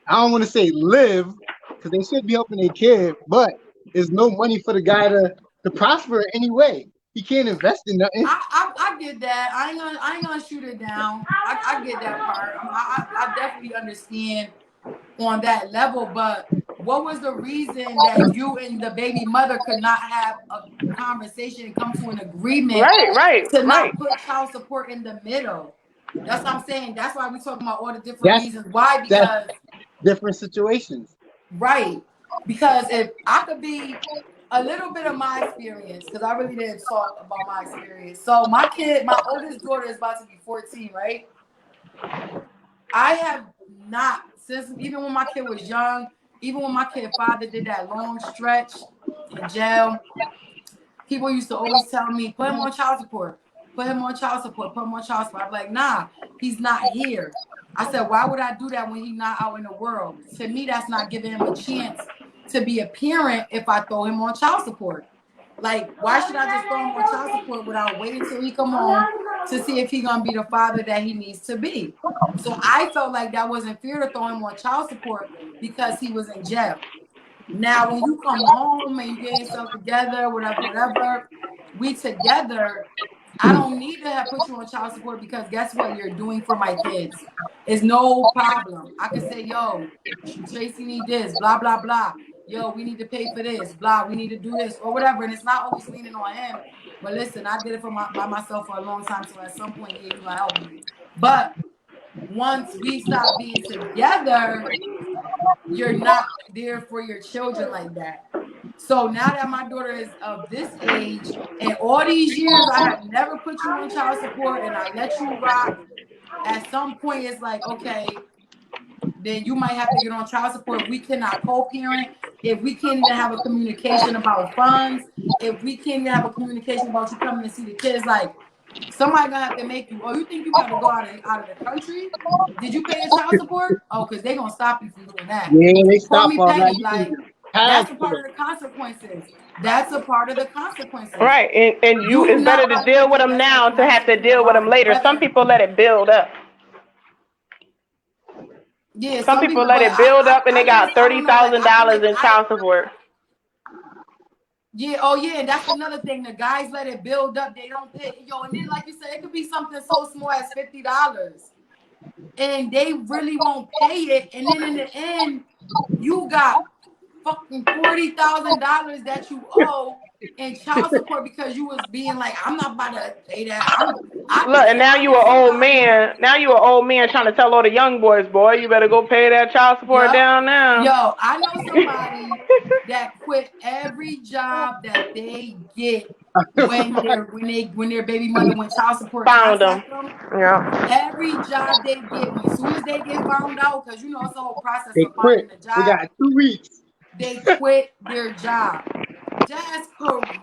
I don't want to say live because they should be helping their kid, but there's no money for the guy to prosper anyway. He can't invest in nothing. I get that. I ain't gonna shoot it down. I get that part. I definitely understand on that level. But what was the reason that you and the baby mother could not have a conversation and come to an agreement to not put child support in the middle? That's what I'm saying. That's why we're talking about all the different reasons. Why? Because different situations. Right. Because if I could be a little bit of my experience, because I really didn't talk about my experience. So my oldest daughter is about to be 14, right? I have not, since even when my kid was young, even when my kid father did that long stretch in jail, people used to always tell me, put him on child support. Put him on child support. Put him on child support. I'm like, nah, he's not here. I said, why would I do that when he's not out in the world? To me, that's not giving him a chance to be a parent if I throw him on child support. Like, why should I just throw him on child support without waiting till he come home to see if he's going to be the father that he needs to be? So I felt like that wasn't fair to throw him on child support because he was in jail. Now, when you come home and you get yourself together, whatever, we together, I don't need to have put you on child support because guess what you're doing for my kids? It's no problem. I can say, yo, Tracy need this, blah, blah, blah. Yo, we need to pay for this, blah, we need to do this, or whatever. And it's not always leaning on him. But listen, I did it by myself for a long time, so at some point, you're gonna help me. But once we stop being together, you're not there for your children like that. So now that my daughter is of this age, and all these years I have never put you on child support and I let you rock, at some point it's like, okay, then you might have to get on child support. We cannot co-parent. If we can't even have a communication about funds, if we can't even have a communication about you coming to see the kids, like, somebody gonna have to make you, oh, you think you gotta go out of the country? Did you pay your child support? Oh, because they're gonna stop you from doing that. Yeah, they stop me petty, like, that's a part of the consequences. That's a part of the consequences. Right. And you it's better to deal with them now to have to deal with them later. Some people let it build up. Yeah, some people let it build up and they got $30,000 in child support. Yeah, oh yeah, and that's another thing. The guys let it build up, they don't pay. Yo, and then like you said, it could be something so small as $50. And they really won't pay it. And then in the end, you got fucking $40,000 that you owe in child support because you was being like, I'm not about to pay that. Look, and now you an old man. Now you an old man trying to tell all the young boys, boy, you better go pay that child support down now. Yo, I know somebody that quit every job that they get when their baby mother when child support Found them. Yeah. Every job they get, as soon as they get found out, because you know it's a whole process They of finding quit. a job. We got 2 weeks. They quit their job. That's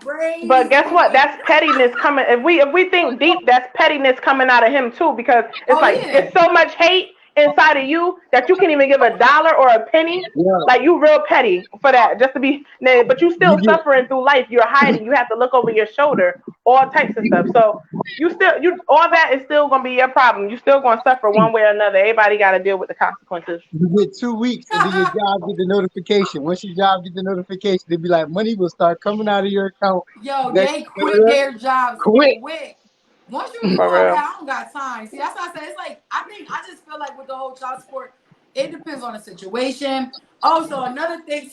crazy. But guess what? That's pettiness coming. If we think deep, that's pettiness coming out of him too, because it's it's so much hate inside of you that you can't even give a dollar or a penny. Yeah. Like you real petty for that, just to be. But you still suffering through life. You're hiding. You have to look over your shoulder, all types of stuff. So all that is still gonna be your problem. You still gonna suffer one way or another. Everybody got to deal with the consequences. You get 2 weeks and then your job get the notification. Once your job get the notification, they be like, money will start coming out of your account. Yo, they quit their jobs quick. Once you do all that, I don't got time. See, that's what I said. It's like I just feel like with the whole child support, it depends on the situation. Also, another thing,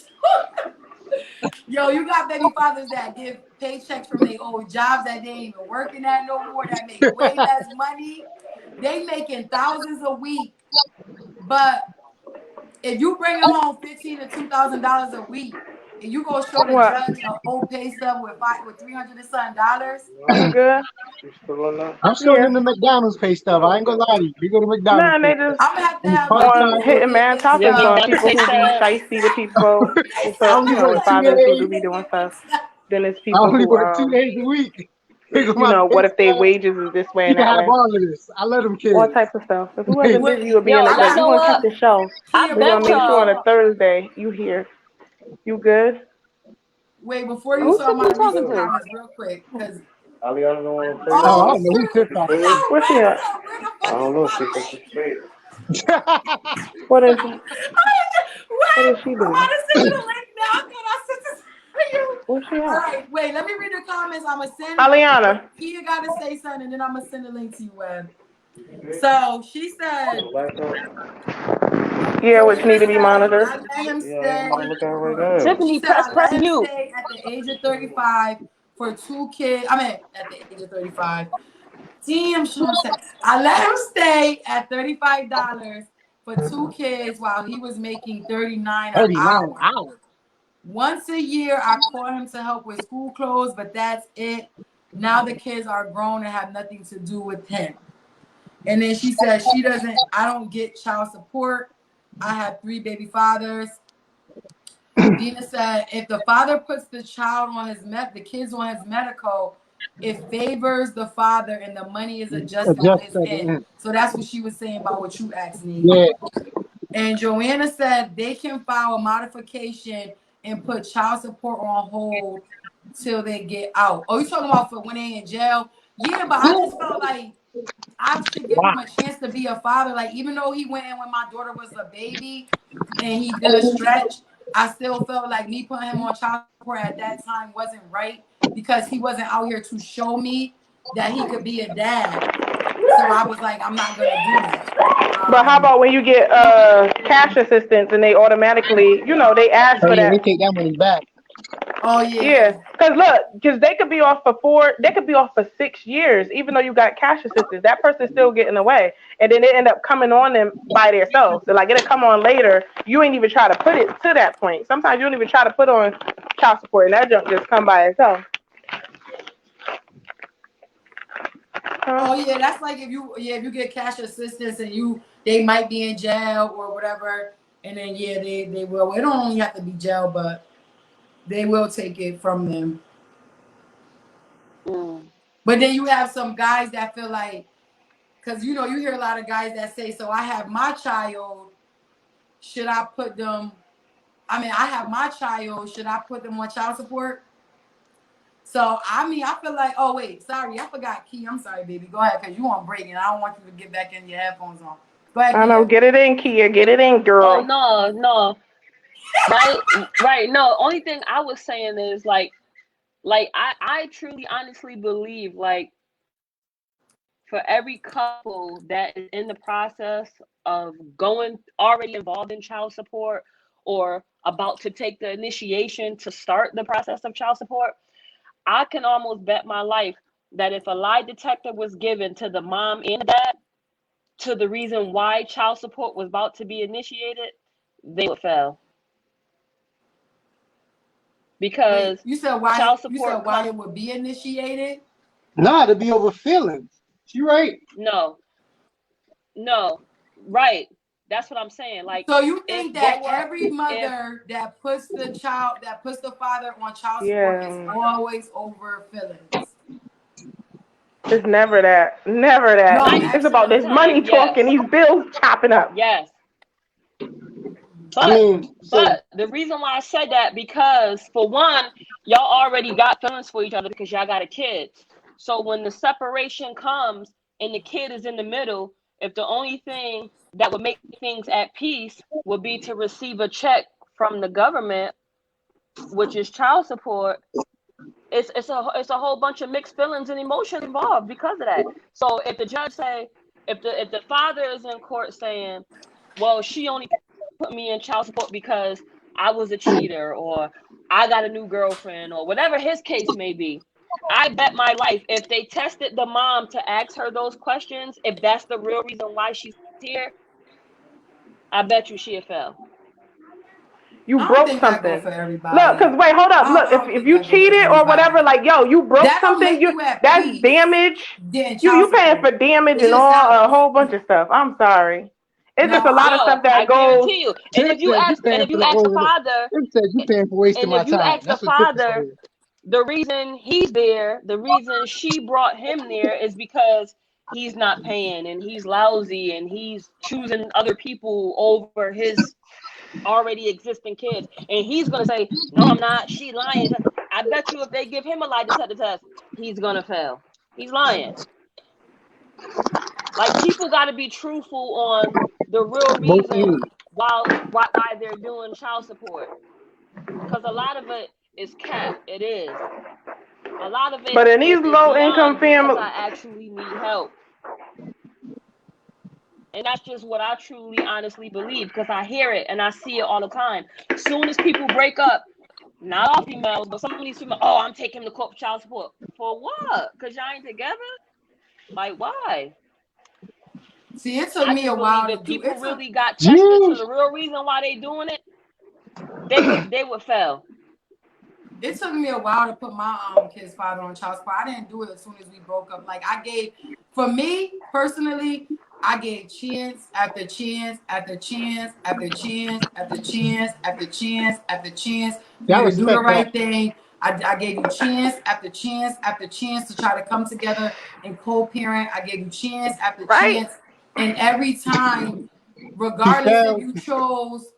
yo, you got baby fathers that give paychecks from their old jobs that they ain't even working at no more, that make way less money. They making thousands a week, but if you bring home $1,500 to $2,000 a week, and you go show the judge an old pay stub with $300 and something, you good? I'm showing them the McDonald's pay stub. I ain't gonna lie to you. We go to McDonald's. Nah, they just I'm gonna have to have on hitting mad topics on people who be shicey to people. So, you know, fathers who do be doing stuff. Then it's people I only who work 2 days a week. You know, what if their wages is this way and that way? All of this. I let them kids. All types of stuff. If we wasn't busy with being like that, you want to keep the show. We're gonna make sure on a Thursday you here. You good? Wait, before you start my recent comments real quick, because Aliana don't want to say I don't know who took that. Where's she at? I don't know. She thinks she's straight. What is she? What is she doing? I'm about to send you the link now. Can I send this to you? Where's she at? All right, wait, let me read the comments. I'm going to send Aliana. Kia got to say something, and then I'm going to send the link to you, Web. So she said, yeah, which need to be monitored. I let him stay. Tiffany, press mute. Stay at the age of 35 for 2 kids. I mean, at the age of 35. Damn, I let him stay at $35 for 2 kids while he was making $39 an hour. Once a year, I call him to help with school clothes, but that's it. Now the kids are grown and have nothing to do with him. And then she said I don't get child support. I have 3 baby fathers. Dina said, if the father puts the child on the kids on his medical, it favors the father and the money is adjusted on his end. So that's what she was saying about what you asked me. Yeah. And Joanna said they can file a modification and put child support on hold till they get out. Oh, you talking about for when they in jail? Yeah, but I just felt like I should give him a chance to be a father. Like, even though he went in when my daughter was a baby and he did a stretch, I still felt like me putting him on child support at that time wasn't right because he wasn't out here to show me that he could be a dad. So I was like, I'm not going to do that. But how about when you get cash assistance and they automatically, they ask for that. They take that money back. Oh yeah. Yeah, because they could be off for 6 years, even though you got cash assistance. That person's still getting away, and then they end up coming on them by themselves. So like it'll come on later. You ain't even try to put it to that point. Sometimes you don't even try to put on child support, and that junk just come by itself. Oh yeah, that's like if you get cash assistance and they might be in jail or whatever, and then they will. It don't only have to be jail, but they will take it from them. But then you have some guys that feel like, because you hear a lot of guys that say, so I have my child, should I put them? I have my child, should I put them on child support? So I feel like, oh wait, sorry, I forgot Key. I'm sorry, baby. Go ahead, because you on break and I don't want you to get back in your headphones on. Go ahead. I know, get it in, Kia, get it in, girl. Oh no. Right. No, only thing I was saying is like I truly honestly believe like for every couple that is in the process of going already involved in child support or about to take the initiation to start the process of child support, I can almost bet my life that if a lie detector was given to the mom and the dad to the reason why child support was about to be initiated, they would fail. Because You said why? child You said support why it would be initiated? Nah, to be over feelings. She right. no, right. That's what I'm saying. Like, So you if think there that were, every if mother that puts the father on child support is Yeah. always over feelings? It's never that. Never that. No, I'm 90% It's of about the asking. this money time, talk and yes, these bills chopping up. yes. I But mean, so the reason why I said that, because for one, y'all already got feelings for each other because y'all got a kid. So when the separation comes and the kid is in the middle, if the only thing that would make things at peace would be to receive a check from the government, which is child support, it's a whole bunch of mixed feelings and emotions involved because of that. So if the judge say, if the father is in court saying, well, she only put me in child support because I was a cheater, or I got a new girlfriend, or whatever his case may be, I bet my life if they tested the mom to ask her those questions, if that's the real reason why she's here, I bet you she'll fail. You I don't broke think that go something. for Look, everybody. cause wait, hold up. Look, I don't if think you that go for cheated or whatever, everybody. like yo, you broke That don't something. make you at That's peace. damage. Getting child You paying for support. damage It and just all a helps. whole bunch of stuff. I'm sorry. It's just No, a lot of Yo, stuff I that goes. guarantee you. And Tip if you said you ask, and paying if for you the ask the over. father, Tip said you paying for wasting and my if you time. ask the That's what Tip said. father, the reason he's there, the reason she brought him there is because he's not paying and he's lousy and he's choosing other people over his already existing kids. And he's going to say, no, I'm not. She lying. I bet you if they give him a lie detector test, he's going to fail. He's lying. Like, people got to be truthful on the real Both reason ends. why they're doing child support. Because a lot of it is cap. It is. A lot of it But in these is low income beyond because families, I actually need help. And that's just what I truly, honestly believe because I hear it and I see it all the time. As soon as people break up, not all females, but some of these females, oh, I'm taking him to court for child support. For what? Because y'all ain't together? Like, why? see, it took I me a just believe while to if do people it. really got tested to Jeez. the real reason why they doing it, they would fail. It took me a while to put my kid's father on child support. I didn't do it as soon as we broke up. Like for me personally, I gave chance after chance after chance after chance after chance after chance after chance for Yeah, I you to do the respect that. right thing. I gave you chance after chance after chance to try to come together and co-parent. I gave you chance after right? chance, and every time, He regardless if failed. you chose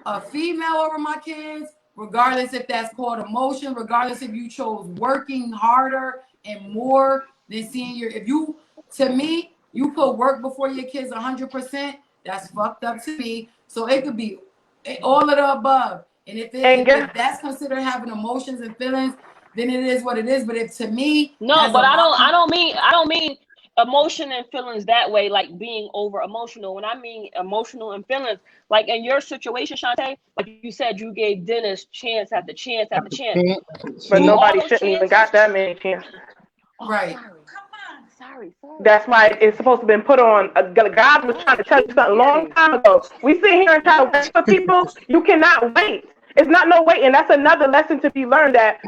a female over my kids, regardless if that's called emotion, regardless if you chose working harder and more than seeing to me, you put work before your kids 100%, that's fucked up to me. So it could be all of the above. And And if that's considered having emotions and feelings, then it is what it is. But if to me, No, as but a I don't mean emotion and feelings that way, like being over emotional. When I mean emotional and feelings, like in your situation, Shantae, like you said, you gave Dennis chance after chance after chance. Can't but Through see. all nobody those shouldn't even chances, got that many chances. oh, right. sorry. That's why it's supposed to be put on. God was trying to tell you something a long time ago. We sit here and try to wait for people. You cannot wait. It's not no waiting. That's another lesson to be learned that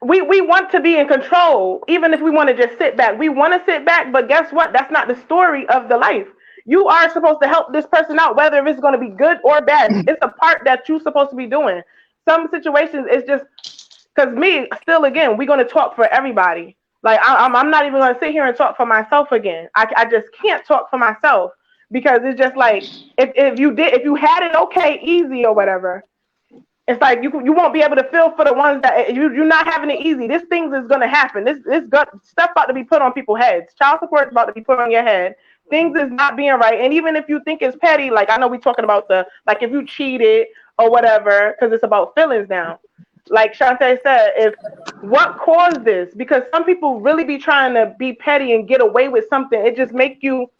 we want to be in control, even if we want to just sit back. We want to sit back, but guess what? That's not the story of the life. You are supposed to help this person out, whether it's going to be good or bad. It's a part that you're supposed to be doing. Some situations, it's just because me, still, again, we're going to talk for everybody. Like, I'm not even going to sit here and talk for myself again. I just can't talk for myself because it's just like, if you had it okay, easy or whatever, it's like you won't be able to feel for the ones that you're not having it easy. This things is gonna happen. This stuff about to be put on people's heads. Child support is about to be put on your head. Things is not being right. And even if you think it's petty, like I know we talking about like if you cheated or whatever, because it's about feelings now. Like Shantae said, if what caused this? Because some people really be trying to be petty and get away with something. It just make you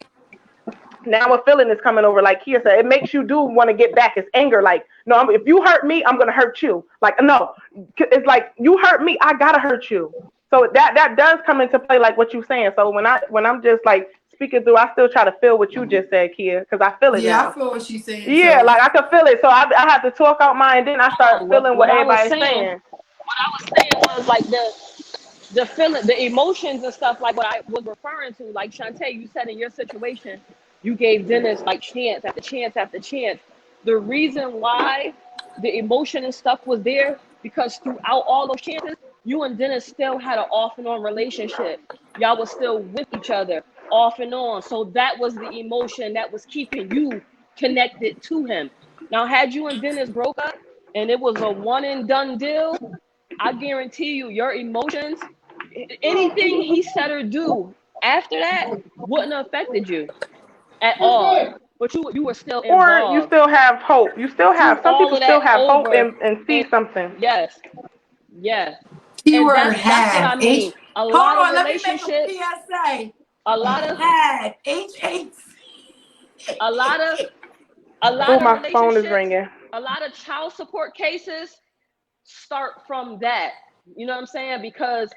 now a feeling is coming over, like Kia said. It makes you do want to get back. It's anger. Like, no, if you hurt me, I'm going to hurt you. Like, no, it's like you hurt me, I got to hurt you. So that does come into play, like what you're saying. So when I'm just like speaking through, I still try to feel what you just said, Kia, because I feel it Yeah, now. I feel what she's saying Yeah, too. like I can feel it. So I have to talk out mine, and then I start feeling what I was everybody's saying, saying. what I was saying was like the feeling, the emotions and stuff, like what I was referring to. Like Shantae, you said in your situation, you gave Dennis like chance after chance after chance. The reason why the emotion and stuff was there because throughout all those chances, you and Dennis still had an off and on relationship. Y'all was still with each other off and on. So that was the emotion that was keeping you connected to him. Now, had you and Dennis broke up and it was a one and done deal, I guarantee you, your emotions, anything he said or do after that wouldn't have affected you at all. But you were still Or you involved still have hope. You still through have, some all people of still that have hope over. and see And something. yes, yes. And Keyword that's what I had. mean. A lot Hold of on, let me make a relationships, PSA. a lot of Had H8. a lot of Oh, my phone is relationships, ringing. a lot of child support cases start from that. You know what I'm saying? Because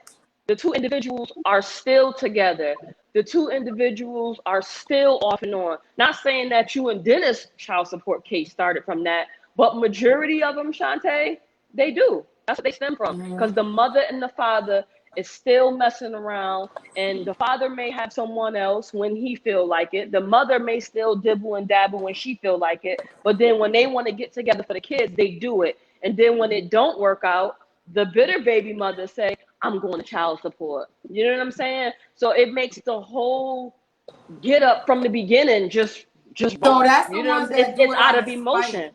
the two individuals are still together. The two individuals are still off and on. Not saying that you and Dennis' child support case started from that, but majority of them, Shantae, they do. That's what they stem from. Because the mother and the father is still messing around, and the father may have someone else when he feel like it. The mother may still dibble and dabble when she feel like it. But then when they want to get together for the kids, they do it. And then when it don't work out, the bitter baby mother say, I'm going to child support. You know what I'm saying? So it makes the whole get up from the beginning just So wrong. that's the You know what I'm ones saying? that do It's it out out of of spite. emotion.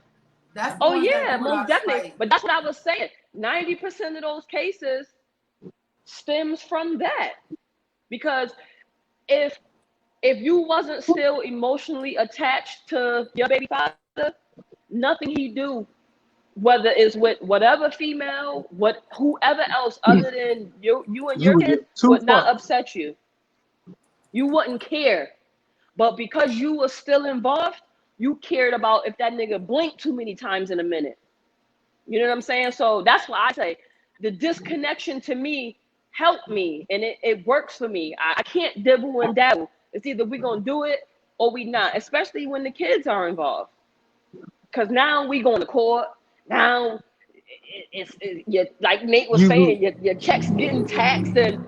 That's the Oh ones that yeah, do it most out of definitely. spite. But that's what I was saying. 90% of those cases stems from that. Because if you wasn't still emotionally attached to your baby father, nothing he do, whether it's with whatever female, whoever else other than you and You your would kids, get too would not far. upset you. You wouldn't care. But because you were still involved, you cared about if that nigga blinked too many times in a minute. You know what I'm saying? So that's why I say the disconnection to me helped me, and it works for me. I can't dibble and dabble. It's either we gonna do it or we not, especially when the kids are involved. Because now we going to court. Now like Nate was You lose. saying, your checks getting taxed, and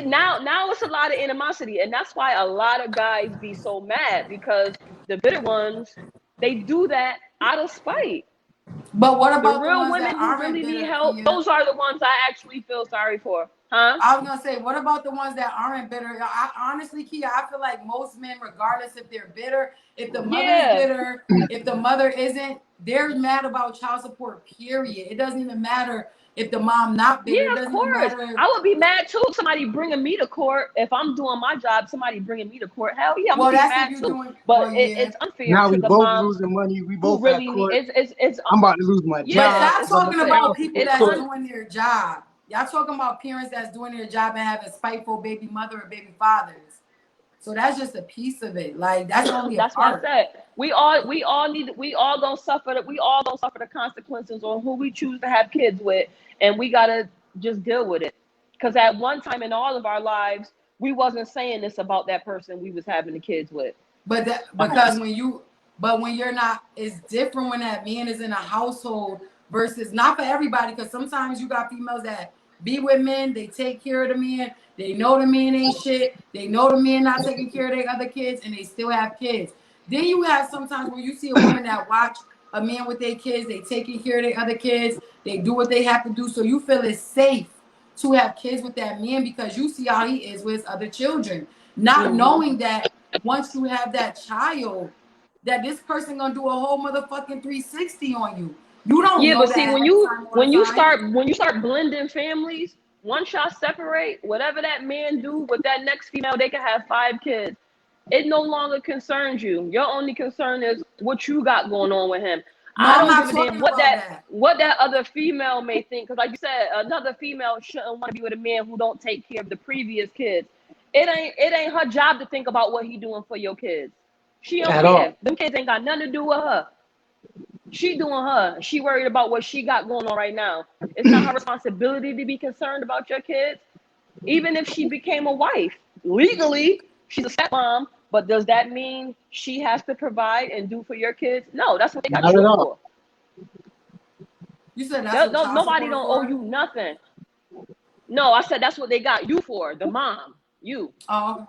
now it's a lot of animosity, and that's why a lot of guys be so mad because the bitter ones, they do that out of spite. But what The about the real ones that women who aren't really need bitter, help, Kia? those are the ones I actually feel sorry for, huh? I was gonna say, what about the ones that aren't bitter? I honestly, Kia, I feel like most men, regardless if they're bitter, if the mother is Yeah, bitter, if the mother isn't, they're mad about child support. Period. It doesn't even matter if the mom not bitter. It yeah, of doesn't even course. matter if, I would be mad too if somebody bringing me to court. If I'm doing my job, somebody bringing me to court. Hell yeah, I'm gonna well, be that's if mad you're too. doing. But Well, yeah. it's unfair Now to we the both mom losing money. We who both at really need. court. It's I'm about to lose my But yeah. job y'all because I'm a talking about child people support It's that's court. doing their job. Y'all talking about parents that's doing their job and having spiteful baby mother or baby fathers. So that's just a piece of it. Like that's only a That's why I part. said we all gonna suffer the consequences on who we choose to have kids with, and we gotta just deal with it. Because at one time in all of our lives, we wasn't saying this about that person we was having the kids with. But that because when you're not, it's different when that man is in a household versus not for everybody. Because sometimes you got females that be with men, they take care of the man, they know the man ain't shit, they know the man not taking care of their other kids, and they still have kids. Then you have sometimes where you see a woman that watch a man with their kids, they taking care of their other kids, they do what they have to do, so you feel it's safe to have kids with that man because you see how he is with his other children, not knowing that once you have that child, that this person gonna do a whole motherfucking 360 on you. You don't Yeah, know but that see, ahead of time all the time. when you start blending families, once y'all separate, whatever that man do with that next female, they can have 5 kids. It no longer concerns you. Your only concern is what you got going on with him. No, I I'm don't not give a talking damn about that. what that other female may think. Because like you said, another female shouldn't want to be with a man who don't take care of the previous kids. It ain't her job to think about what he doing for your kids. She don't At all. care. Them kids ain't got nothing to do with her. She doing her. She worried about what she got going on right now. It's not her responsibility to be concerned about your kids. Even if she became a wife, legally, she's a stepmom, but does that mean she has to provide and do for your kids? No, that's what they got Not at you all. for. You said that's what child Nobody support don't for? owe you nothing. No, I said that's what they got you for, the mom, you. Oh,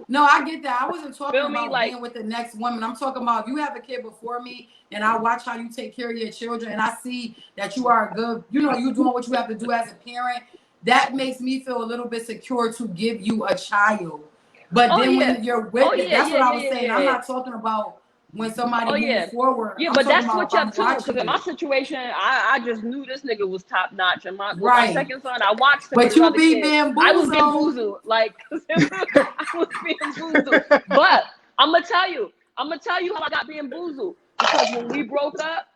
no, I get that. I wasn't talking Feel me? about Like, being with the next woman. I'm talking about if you have a kid before me and I watch how you take care of your children and I see that you are good, you know, you doing what you have to do as a parent, that makes me feel a little bit secure to give you a child. But oh then yeah, when you're oh with it, yeah, that's yeah, what I yeah, was yeah, saying. yeah, I'm yeah. not talking about when somebody Oh moves yeah, forward. yeah, I'm but talking that's about if switch up I'm too. Because watching in my you. situation, I just knew this nigga was top notch, and with my Right. second son, I watched him with But his you other be kids. I was bamboozled. bamboozled, like I was bamboozled. But I'm gonna tell you how I got bamboozled, because when we broke up,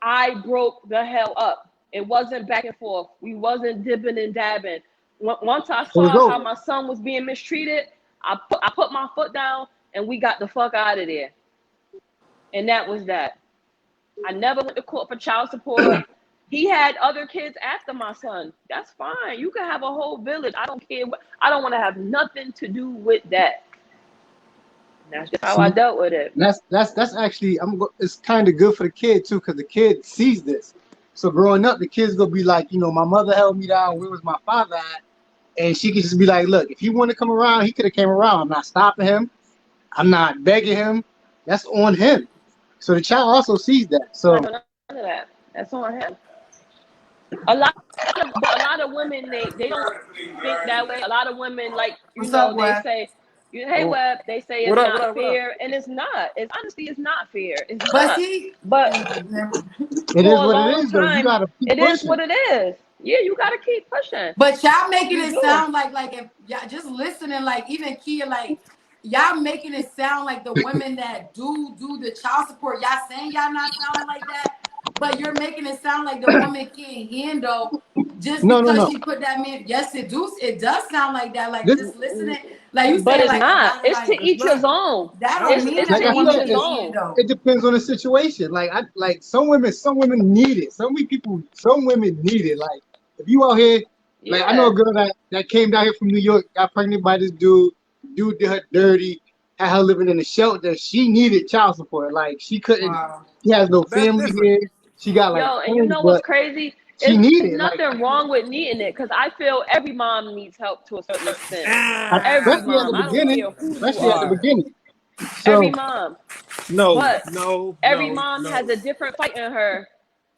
I broke the hell up. It wasn't back and forth. We wasn't dipping and dabbing. Once I It was saw how over. my son was being mistreated, I put my foot down and we got the fuck out of there. And that was that. I never went to court for child support. He had other kids after my son. That's fine. You can have a whole village. I don't care. I don't want to have nothing to do with that. That's just how I See, dealt with it. that's actually it's kind of good for the kid too, because the kid sees this. So growing up, the kid's gonna be like, you know, my mother held me down. Where was my father at? And she could just be like, look, if he wanted to come around, he could have came around. I'm not stopping him. I'm not begging him. That's on him. So the child also sees that. I'm not So doing none of that. That's on him. A lot of women, they don't think that way. A lot of women, like, What's up, they Wes? say, hey Oh, Web, they say what it's up? What not up? What up? fair, and it's not. It's honestly, it's not fair. It's But not. see, But it is for a what it long is, though. You time, gotta keep it is pushing. what it is. Yeah, you gotta keep pushing. but y'all making You it do. sound like if y'all just listening, like even Kia, like y'all making it sound like the women that do the child support, y'all saying y'all not sounding like that, but you're making it sound like the woman can't handle just No, no, because no. she put that man. Yes, it does sound like that. Like This, just listening, like you But saying, it's like a not. lot of It's to like It's each his not. own. that No, don't mean It's that like to the I each said, woman his can own. handle. it depends on the situation. Like some women need it. Some women need it. Like if you out here, like I know Yeah. a girl that came down here from New York, got pregnant by this dude. Dude did her dirty, had her living in a shelter. She needed child support. Like she couldn't. Wow. She has no that's family different. here. She got like Yo, and you friends, know what's but crazy? she There's needed. Like nothing wrong with needing it, because I feel every mom needs help to a certain extent. Every especially at mom. the I don't beginning. care who you Especially at the are. All right. beginning. Every So mom. No, But no, every no, mom no. has a different fight in her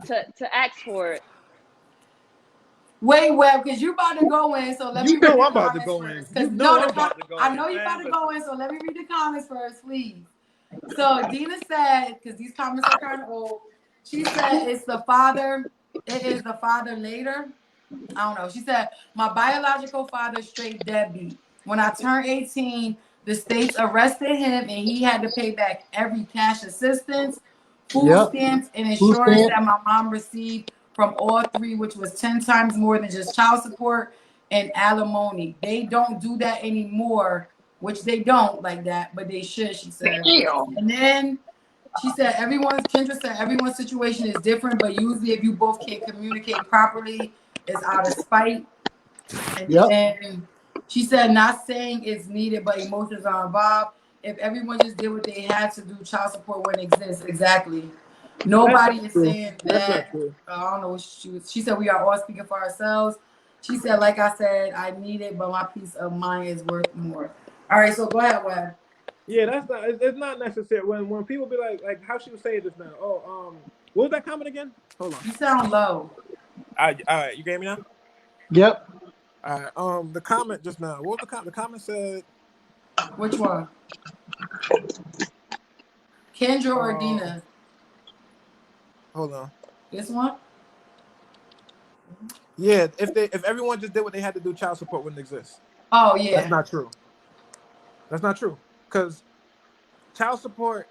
to ask for it. Wait, Web, because you about to go in, so let me You read know the I'm about to comments go in. first. You Because know no, I'm about to go I in, know you about man. to go in, so let me read the comments first, please. So Dina said, because these comments are kind of old, she said it's the father. It is the father later. I don't know. She said, my biological father straight deadbeat. When I turned 18, the states arrested him and he had to pay back every cash assistance, food yep. stamps, and Food insurance stamp. that my mom received from all three, which was 10 times more than just child support and alimony. They don't do that anymore, which they don't like that, but they should, she said. And then she said, Kendra said, everyone's situation is different, but usually if you both can't communicate properly, it's out of spite. And Yep. then she said, not saying it's needed, but emotions are involved. If everyone just did what they had to do, child support wouldn't exist. Exactly. That's not Nobody is true. saying That's not that. true. I don't know what she said, we are all speaking for ourselves. She said, like I said, I need it, but my peace of mind is worth more. All right, so go ahead, Web. Yeah, that's not. It's not necessary. When people be like how she was saying this now. Oh, what was that comment again? Hold on. You sound low. All right, you gave me now. Yep. All right. The comment just now. What was the comment? The comment said. Which one? Kendra or Um, Dina? hold on. This one? Yeah, if everyone just did what they had to do, child support wouldn't exist. Oh, That's yeah. not true. That's not true. Because child support,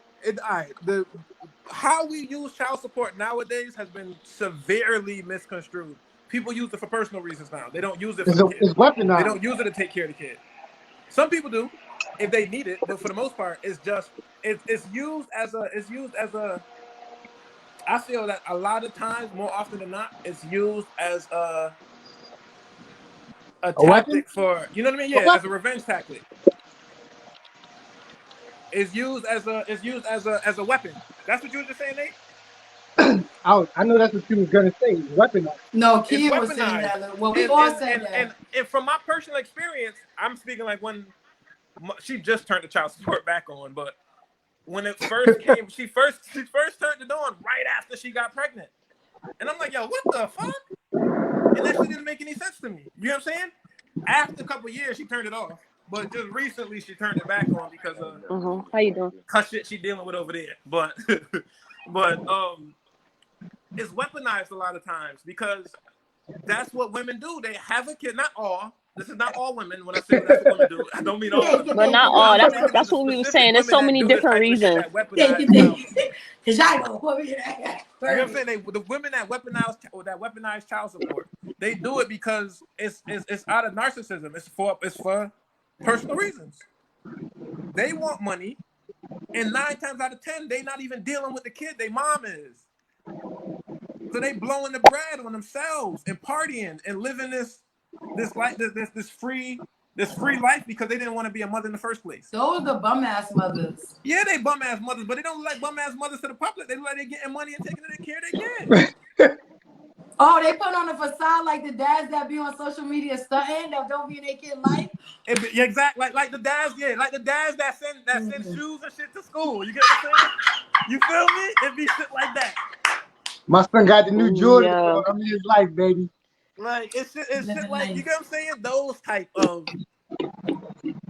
how we use child support nowadays has been severely misconstrued. People use it for personal reasons now. They don't use it for the kid. It's They weaponized. don't use it to take care of the kid. Some people do, if they need it, but for the most part, it's used as a. I feel that a lot of times, more often than not, it's used as a a weapon? tactic for, you know what I mean? A Yeah, weapon. as a revenge tactic. Is used as a weapon. That's what you were just saying, Nate? I know that's what you was gonna say. Weaponized. No, It's Kid was saying weaponized. that. Well, we all said that. And from my personal experience, I'm speaking like when she just turned the child support back on, but when it first came, she first turned it on right after she got pregnant. And I'm like, yo, what the fuck? And that shit didn't make any sense to me. You know what I'm saying? After a couple of years, she turned it off. But just recently, she turned it back on because of How you doing? her shit she dealing with over there. But it's weaponized a lot of times because that's what women do. They have a kid. Not all. This is not all women. When I say that's what women do, I don't mean all women. But not all. That's what we were saying. There's so many different reasons. Because y'all gonna put me in that. You know what I'm saying? The women that weaponize child support, they do it because it's out of narcissism. It's for personal reasons. They want money, and 9 times out of 10, they not even dealing with the kid. Their mom is. So they blowing the bread on themselves and partying and living this free life because they didn't want to be a mother in the first place. Those are bum ass mothers. Yeah, they bum ass mothers, but they don't look like bum ass mothers to the public. They look like they're getting money and taking the care of their kids. Oh, they put on a facade like the dads that be on social media stunting that don't be in their kid life. Yeah, exactly. Like the dads, like the dads that send shoes and shit to school. You get what I'm saying? You feel me? It be shit like that. My son got the new Jordan. Yeah. I'm in his life, baby. Like it's shit like, you get what I'm saying? Those type of,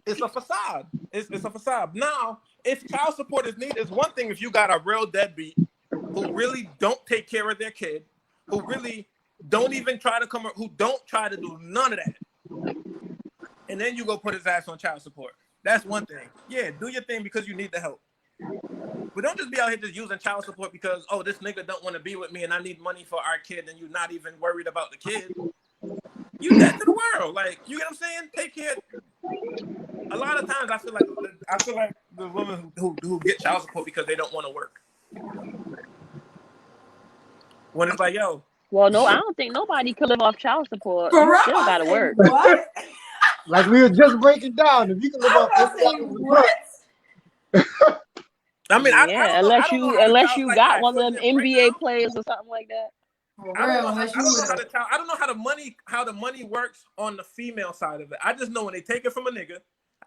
it's a facade. It's a facade. Now, if child support is needed, it's one thing if you got a real deadbeat who really don't take care of their kid, who really don't even try to who don't try to do none of that. And then you go put his ass on child support. That's one thing. Yeah, do your thing because you need the help. But don't just be out here just using child support because, oh, this nigga don't want to be with me and I need money for our kid and you're not even worried about the kid. You dead to the world. Like, you get what I'm saying? Take care. A lot of times I feel like the women who get child support because they don't want to work. When it's like, yo. Well, no, I don't think nobody could live off child support. For You real? still gotta work. What? Like we were just breaking down. If you can live off what? I mean, Yeah, unless you got one of them NBA players or something like that. I don't know how the money works on the female side of it. I just know when they take it from a nigga,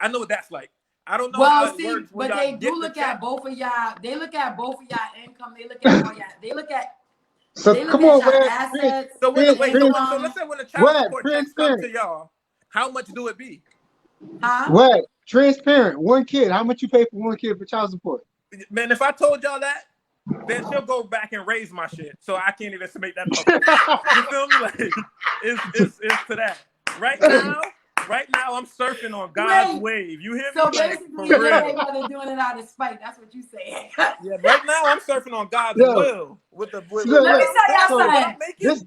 I know what that's like. I don't know how it works. But they do look at both of y'all. They look at both of y'all income. They look at all y'all. They look at. So they look come at on, y'all man. assets. So let's say when the child support checks come to y'all, how much do it be? Huh? What? Transparent. One kid. How much you pay for one kid for child support? Man, if I told y'all that, then she'll go back and raise my shit. So I can't even make that public. You feel me? Like it's to that. Right now, I'm surfing on God's wave. You hear me? So basically, they mother doing it out of spite. That's what you saying. Yeah, right now I'm surfing on God's will. Let me tell y'all something.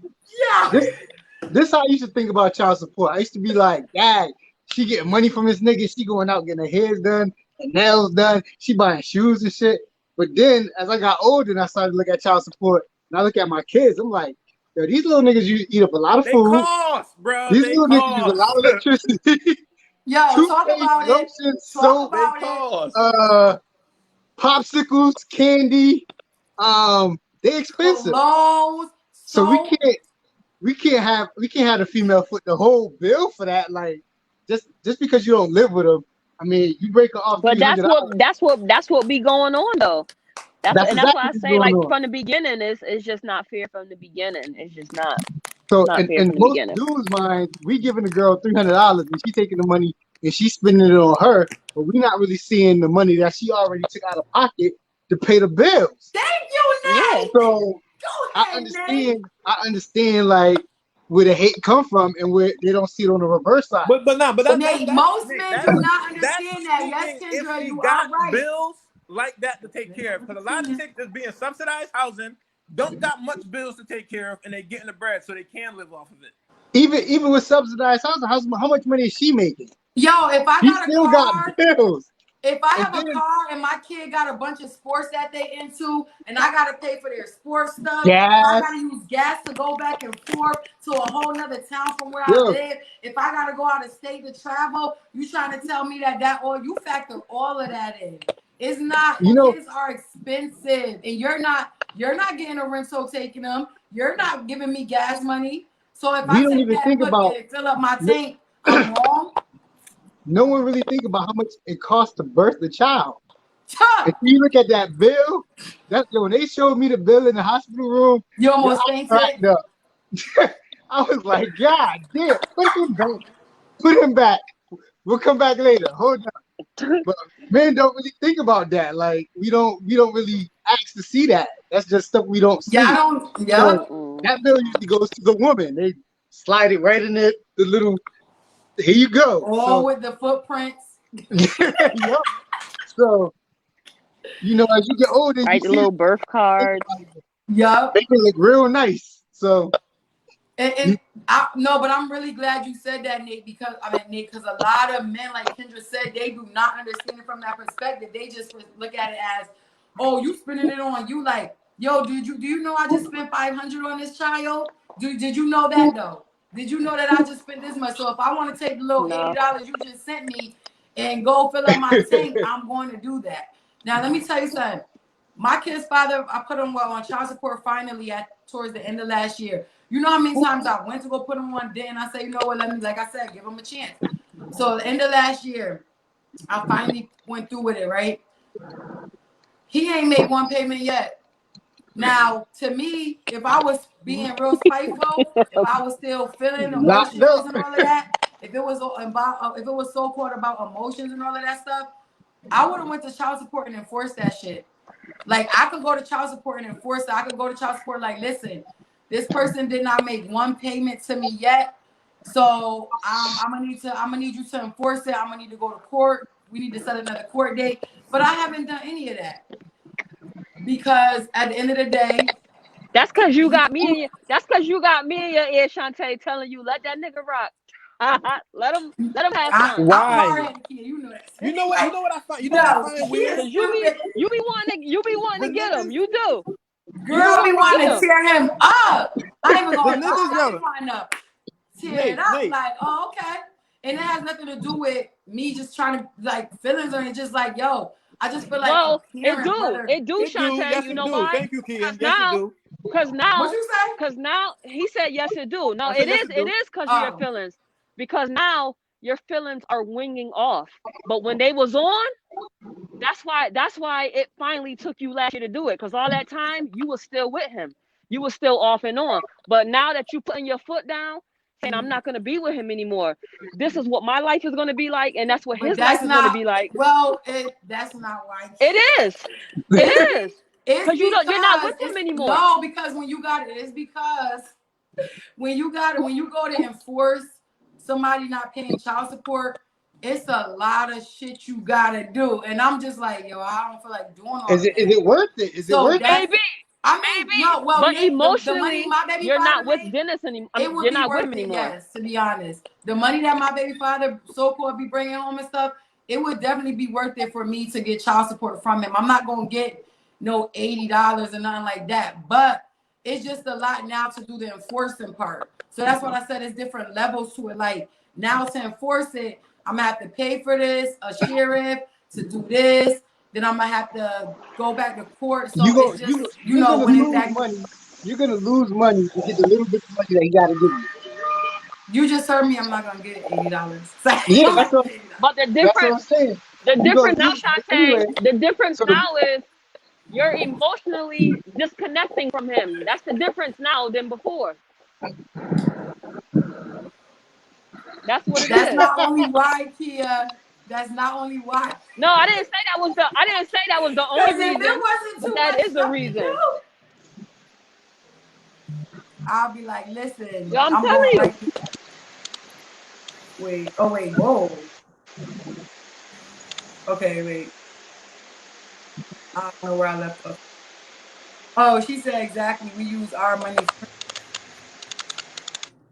This how I used to think about child support. I used to be like, Dad, she getting money from this nigga. She going out getting her hair done, her nails done. She buying shoes and shit. But then as I got older and I started to look at child support, and I look at my kids, I'm like, yo, these little niggas eat up a lot of food. Cost, bro. These little niggas use a lot of electricity. Yo, talk about it. Soap, popsicles, candy. They expensive. Colognes, so we can't have a female foot the whole bill for that. Like just because you don't live with them, I mean, you break her off. But that's what be going on though. That's why I say, like, from the beginning, it's just not fair from the beginning. It's just not. So in most dudes' minds, we giving the girl $300 and she taking the money and she's spending it on her, but we're not really seeing the money that she already took out of pocket to pay the bills. Thank you, Nate. Yeah. So I understand like where the hate come from and where they don't see it on the reverse side. But Nate, most men do not understand that. Yes, Kendra, you are right. Bills like that to take care of, because a lot of chicks that's being subsidized housing don't got much bills to take care of, and they getting the bread so they can live off of it. Even with subsidized housing, how much money is she making? Yo, if I got a car, got bills. If I have And a then- car and my kid got a bunch of sports that they into, and I gotta pay for their sports stuff, Gas. I gotta use gas to go back and forth to a whole nother town from where I Yo. live. If I gotta go out of state to travel, you trying to tell me that all you factor all of that in? It's not. You know- Kids are expensive, and you're not getting a rental taking them. You're not giving me gas money. So if We I don't take even that think and about- fill up my tank, I'm wrong. No one really think about how much it costs to birth the child. Tuh. If you look at that bill, when they showed me the bill in the hospital room, You almost I fainted. cracked up. I was like, God damn, put him back. Put him back. We'll come back later. Hold on. But men don't really think about that. Like we don't really ask to see that. That's just stuff we don't see. Yeah, I don't. Yeah. So that bill usually goes to the woman. They slide it right in the little. Here you go. All with the footprints. Yep. So, as you get older, Write you the see little birth cards. Yup. they can look real nice. So, No, but I'm really glad you said that, Nate, because a lot of men, like Kendra said, they do not understand it from that perspective. They just look at it as, oh, you spending it on you. Like, yo, do you know I just spent $500 on this child? Did you know that though? Did you know that I just spent this much? So if I want to take the little $80 you just sent me and go fill up my tank, I'm going to do that. Now let me tell you something. My kid's father, I put him on child support finally towards the end of last year. You know how many times I went to go put him on, then I say, you know what, like I said, give him a chance. So the end of last year, I finally went through with it, right? He ain't made one payment yet. Now, to me, if I was being real spiteful, if I was still feeling emotions and all of that, if it was so-called about emotions and all of that stuff, I would have went to child support and enforced that shit. Like, I could go to child support and enforce it. I could go to child support like, listen, this person did not make one payment to me yet, so I'm gonna need you to enforce it. I'm gonna need to go to court. We need to set another court date. But I haven't done any of that because at the end of the day, that's because you got me in your. That's because you got me in your ear, Shantae, telling you let that nigga rock. let him have fun. Why? You know that. You know what? You know what I find? You know what I find weird? Cause you be wanting to get him. You do. Girl, we want to tear him up. I ain't even gonna tear it up. Nate. Like, oh, okay. And it has nothing to do with me just trying to like feelings, or it's just like, yo, I just feel like it do, Shantae. Yes, you know do. why? Thank you, Kian. Yes, now, it do. Cause now, what you say? Cause now he said yes, it do. No, I said it yes, is. it do. It is cause of your feelings. Because now your feelings are winging off. But when they was on, that's why it finally took you last year to do it. Cause all that time you was still with him. You was still off and on. But now that you putting your foot down, saying I'm not gonna be with him anymore. This is what my life is gonna be like, and that's what his life is gonna be like. Well, that's not why. It is. It is. Because you're not with him anymore. No, because when you got it, it's because when you go to enforce somebody not paying child support, it's a lot of shit you gotta do. And I'm just like, yo, I don't feel like doing all Is it worth it? Is it worth it? Maybe. No, well, but Nate, emotionally, the money my baby you're father not with made, Dennis anymore. It would you're be not worth with him it, anymore. yes, to be honest. The money that my baby father so-called be bringing home and stuff, it would definitely be worth it for me to get child support from him. I'm not going to get no $80 or nothing like that, but it's just a lot now to do the enforcing part. So that's what I said, it's different levels to it. Like, now to enforce it, I'm going to have to pay for this, a sheriff, to do this. Then I'm going to have to go back to court. So it's just, you're gonna lose money. You're going to lose money to get the little bit of money that you got to give you. You just heard me. I'm not gonna get $80. Yeah, that's what, but the that's what I'm difference, saying. the difference now, Shantae, anyway. the difference So now is you're emotionally disconnecting from him. That's the difference now than before. That's what it is. That's not only why, Kia. That's not only why. No, I didn't say that was the only reason. If it wasn't too But that much is the reason. I'll be like, listen. Yo, I'm telling you. Like, wait. Oh wait. Whoa. Okay. Wait. I don't know where I left off. Oh, she said exactly. We use our money.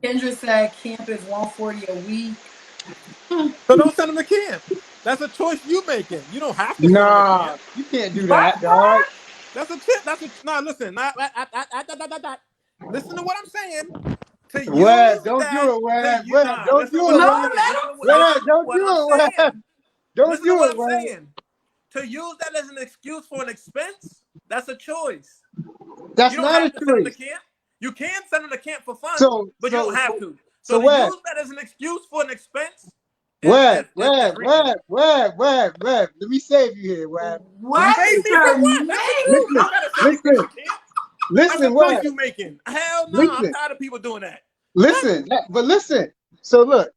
Kendra said camp is $140 a week. So don't send them to camp. That's a choice you making. You don't have to send them to Nah, camp. you can't do that, dog. That's a tip. Nah, listen. Listen to what I'm saying. To use Web, don't that. do it, Web. To, Web, nah, don't listen do what it, I'm No, Web. let saying. him Web, don't What do I'm it, Web. saying. Don't Listen do to what it, I'm Web. saying. To use that as an excuse for an expense, that's a choice. That's You don't not a have to send them to choice. camp. You can send them to camp for fun, So, but you don't have to. so So to Web, use that as an excuse for an expense Web, is reaching. Web. Let me save you here, Web. Let me What save is Save me you. from your what? That's the name? truth. You Listen, gotta send me listen, to camp. That's listen, a choice Web. you making. Hell no, I'm Listen, tired of people doing that. listen. But listen. So look,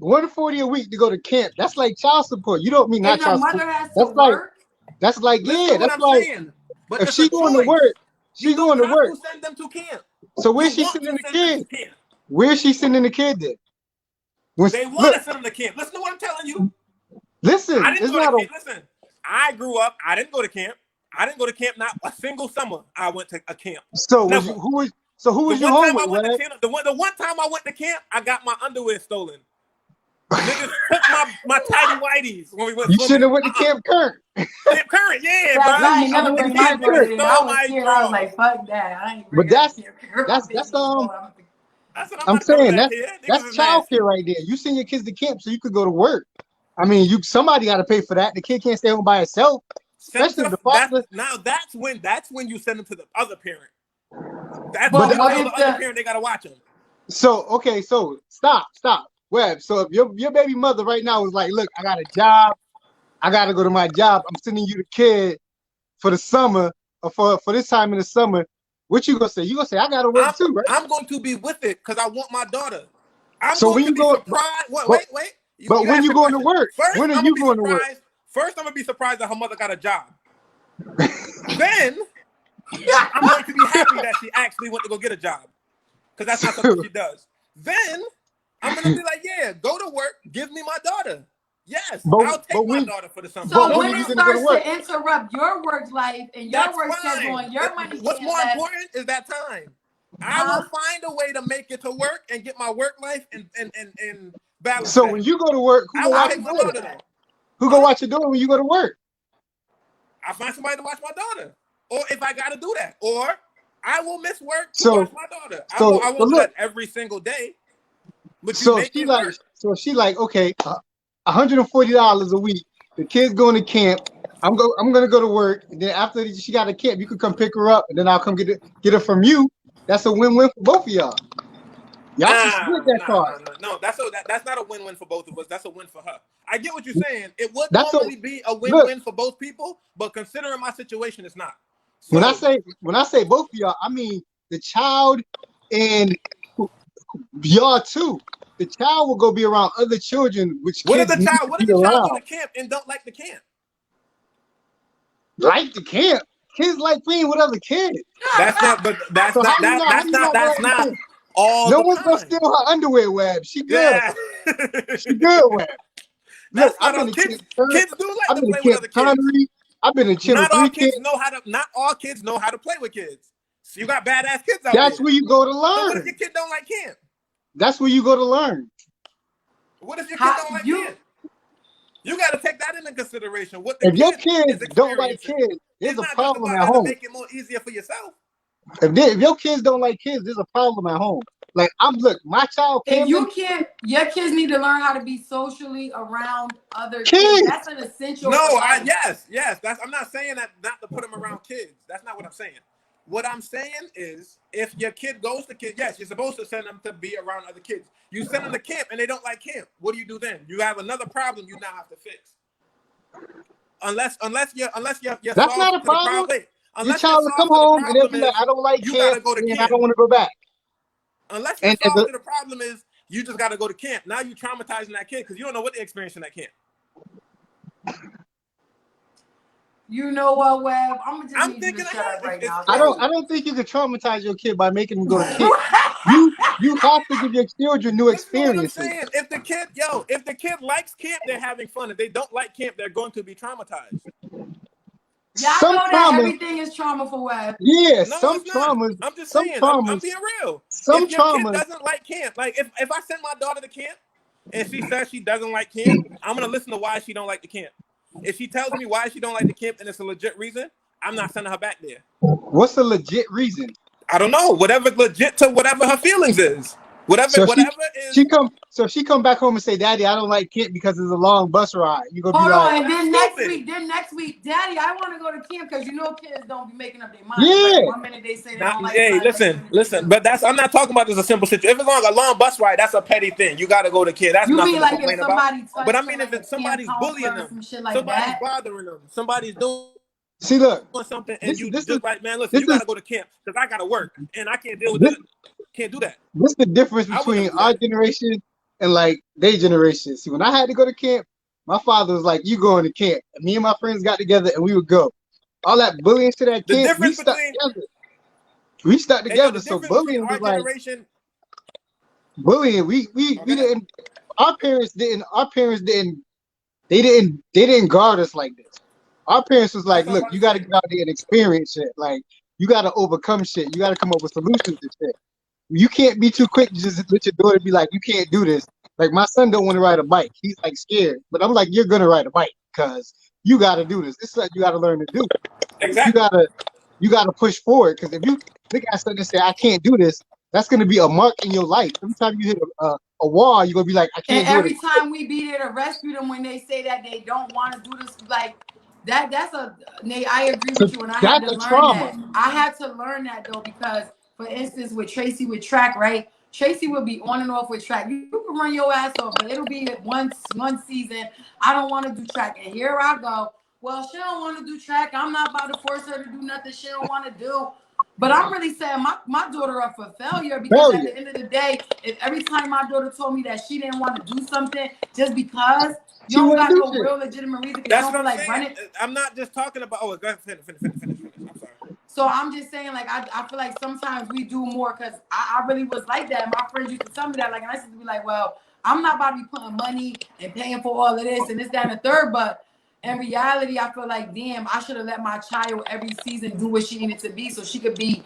$140 a week to go to camp. That's like child support. You don't mean not And the child support. mother has to That's like work. Listen yeah. to what That's I'm like saying. But if it's a she going to choice. work, You she going don't to have work. to send them to camp. So where's You she want sending to the send them kid? to camp. Where's she sending the kid then? They want Look, to send them to camp. Listen to what I'm telling you. listen. I didn't It's go to not a. camp. Listen, I grew up. I didn't go to camp. I didn't go to camp. Not a single summer I went to a camp. So was Never. you, who was so who The was you one home time I with, went to Web? camp, the one time I went to camp, I got my underwear stolen. Niggas took my tidy whities when we went You should swimming. have went to Camp Current. Camp Current, yeah, That's bro. I ain't You never should bring have my went to Niggas daughter Camp in. Current. I stole was my scared. I was drawers. like, fuck that. I ain't But bringing her to care. My that's business um. going. I said, I'm I'm not coming saying back here. that's Niggas is child nasty. care right there. You send your kids to camp so you could go to work. I mean, somebody got to pay for that. The kid can't stay home by itself, Send them especially to if the father. that's when you send them to the other parent. That's But when you what tell if the other the parent they gotta watch them. So okay, so stop, Web. So if your baby mother right now is like, look, I got a job, I got to go to my job. I'm sending you the kid for the summer or for this time in the summer. What you gonna say? You gonna say I got to work too, right? I'm going to be with it because I want my daughter. I'm So going when to you be go, surprised. but Wait. You when asked you the going to question. work? First, When are I'm you gonna be going to work? surprised. First, I'm gonna be surprised that her mother got a job. Then I'm going to be happy that she actually went to go get a job. Because that's not something she does. Then I'm gonna be like, yeah, go to work, give me my daughter. Yes, I'll take my daughter for the summer. so But when when are you it gonna go to starts work? to interrupt your work life and your That's work fine. schedule and your money What's being more less, important is that time. I will find a way to make it to work and get my work life and balance. So that. when you go to work, who I gonna will watch take your my daughter? daughter though. Who gonna watch your daughter when you go to work? I find somebody to watch my daughter, or if I gotta do that, or I will miss work to So watch my daughter. I won't do look. that every single day. But you So make it work. she like, okay, $140 a week. The kid's going to camp. I'm gonna go to work. And then after she got to camp, you can come pick her up, and then I'll come get her from you. That's a win-win for both of y'all. Y'all should split that cost. No. That's not a win-win for both of us. That's a win for her. I get what you're saying. It would That's normally be a win-win for both people, but considering my situation, it's not. So, when I say both of y'all, I mean the child and y'all too. The child will go be around other children, which what if kids the need child? to What be if the child go around. to camp and don't like the camp? Like the camp, kids like playing with other kids. That's not. But that's So not. how you not? How you not gonna That's like the not camp? all No the one's gonna time. steal her underwear, Web. She good. Yeah. She good, Web. Look, That's I've not been all to kids. Camp Kids do like I've to been play to with Camp other kids. Connery. I've been to Channel Not all 3 kids camp. know how to. Not all kids know how to play with kids. So you got badass kids out That's there. where you go to So what if learn. your kid don't like camp? That's where you go to learn. What if your kid don't like camp? You got to take that into consideration. What the If your kid kids is don't like experiencing. kids, there's It's a not just problem about at how to home. make it more easier for yourself. If your kids don't like kids, there's a problem at home. Like my child if came you can't, your kids need to learn how to be socially around other kids. kids. That's an essential. No, for life. yes. I'm not saying that not to put them around kids. That's not what I'm saying. What I'm saying is, if your kid goes to camp, yes, you're supposed to send them to be around other kids. You send them to camp and they don't like camp. What do you do then? You have another problem you now have to fix. Unless you're That's not solved a to the problem. problem. Wait, Your unless you're child will come solved to the home and they'll problem be like, is I don't like you camp gotta go to and I camp. don't want to go back. Unless you're And solved to the problem is you just gotta go to camp. Now you traumatizing that kid because you don't know what they experience in that camp. You know what, Web? I'm I'm need you thinking to shut ahead. up right It's now. I don't think you can traumatize your kid by making them go to camp. You have to give your children new Listen to what I'm experiences. saying. If the kid likes camp, they're having fun. If they don't like camp, they're going to be traumatized. Y'all know that everything is trauma for Web. Yeah, No, some it's not. traumas. I'm just Some saying. traumas. I'm being real. Some If your kid traumas. doesn't like camp, like if I send my daughter to camp and she says she doesn't like camp, I'm gonna listen to why she don't like the camp. If she tells me why she don't like the camp and it's a legit reason, I'm not sending her back there. What's the legit reason? I don't know. Whatever's legit to whatever her feelings is. Whatever is. She come back home and say, "Daddy, I don't like camp because it's a long bus ride." You gonna be Hold like, on, and then next week, Daddy, I want to go to camp because you know kids don't be making up their minds. Yeah. Like, 1 minute they say they don't like. Hey, listen. But I'm not talking about this a simple situation. If it's a long bus ride, that's a petty thing. You got to go to camp. That's nothing to complain about. But I mean, if somebody's bullying them, somebody's bothering them, somebody's doing. See, look, something, and this is like, man, listen, you gotta go to camp because I gotta work and I can't deal with that. Can't do that. What's the difference between our generation and like their generation? See, when I had to go to camp, my father was like, "You going to camp?" And me and my friends got together and we would go. All that bullying shit at camp, we stuck together. We stuck together. So bullying was like bullying. We didn't. Our parents didn't. They didn't guard us like this. Our parents was like, look, you got to get out there and experience shit. Like, you got to overcome shit. You got to come up with solutions to shit. You can't be too quick to just let your daughter be like, you can't do this. Like, my son don't want to ride a bike. He's like scared. But I'm like, you're going to ride a bike because you got to do this. This is what you got to learn to do. Exactly. You got to push forward because if you look at something and say, I can't do this, that's going to be a mark in your life. Every time you hit a wall, you're going to be like, I can't do it. And every time we be there to rescue them when they say that they don't want to do this, like, Nate, I agree with you, and I had to learn that. I had to learn that though because, for instance, with Tracy with track, right? Tracy will be on and off with track. You can run your ass off, but it'll be one season. I don't want to do track, and here I go. Well, she don't want to do track. I'm not about to force her to do nothing she don't want to do. But I'm really setting my daughter up for failure because at the end of the day, if every time my daughter told me that she didn't want to do something just because you don't got no real legitimate reason, that's what I'm saying. I'm not just talking about. Oh, go ahead, finish. I'm sorry. So I'm just saying, like, I feel like sometimes we do more because I really was like that. And my friends used to tell me that, like, and I used to be like, well, I'm not about to be putting money and paying for all of this and this, that, and the third, but in reality, I feel like, damn, I should have let my child every season do what she needed to be so she could be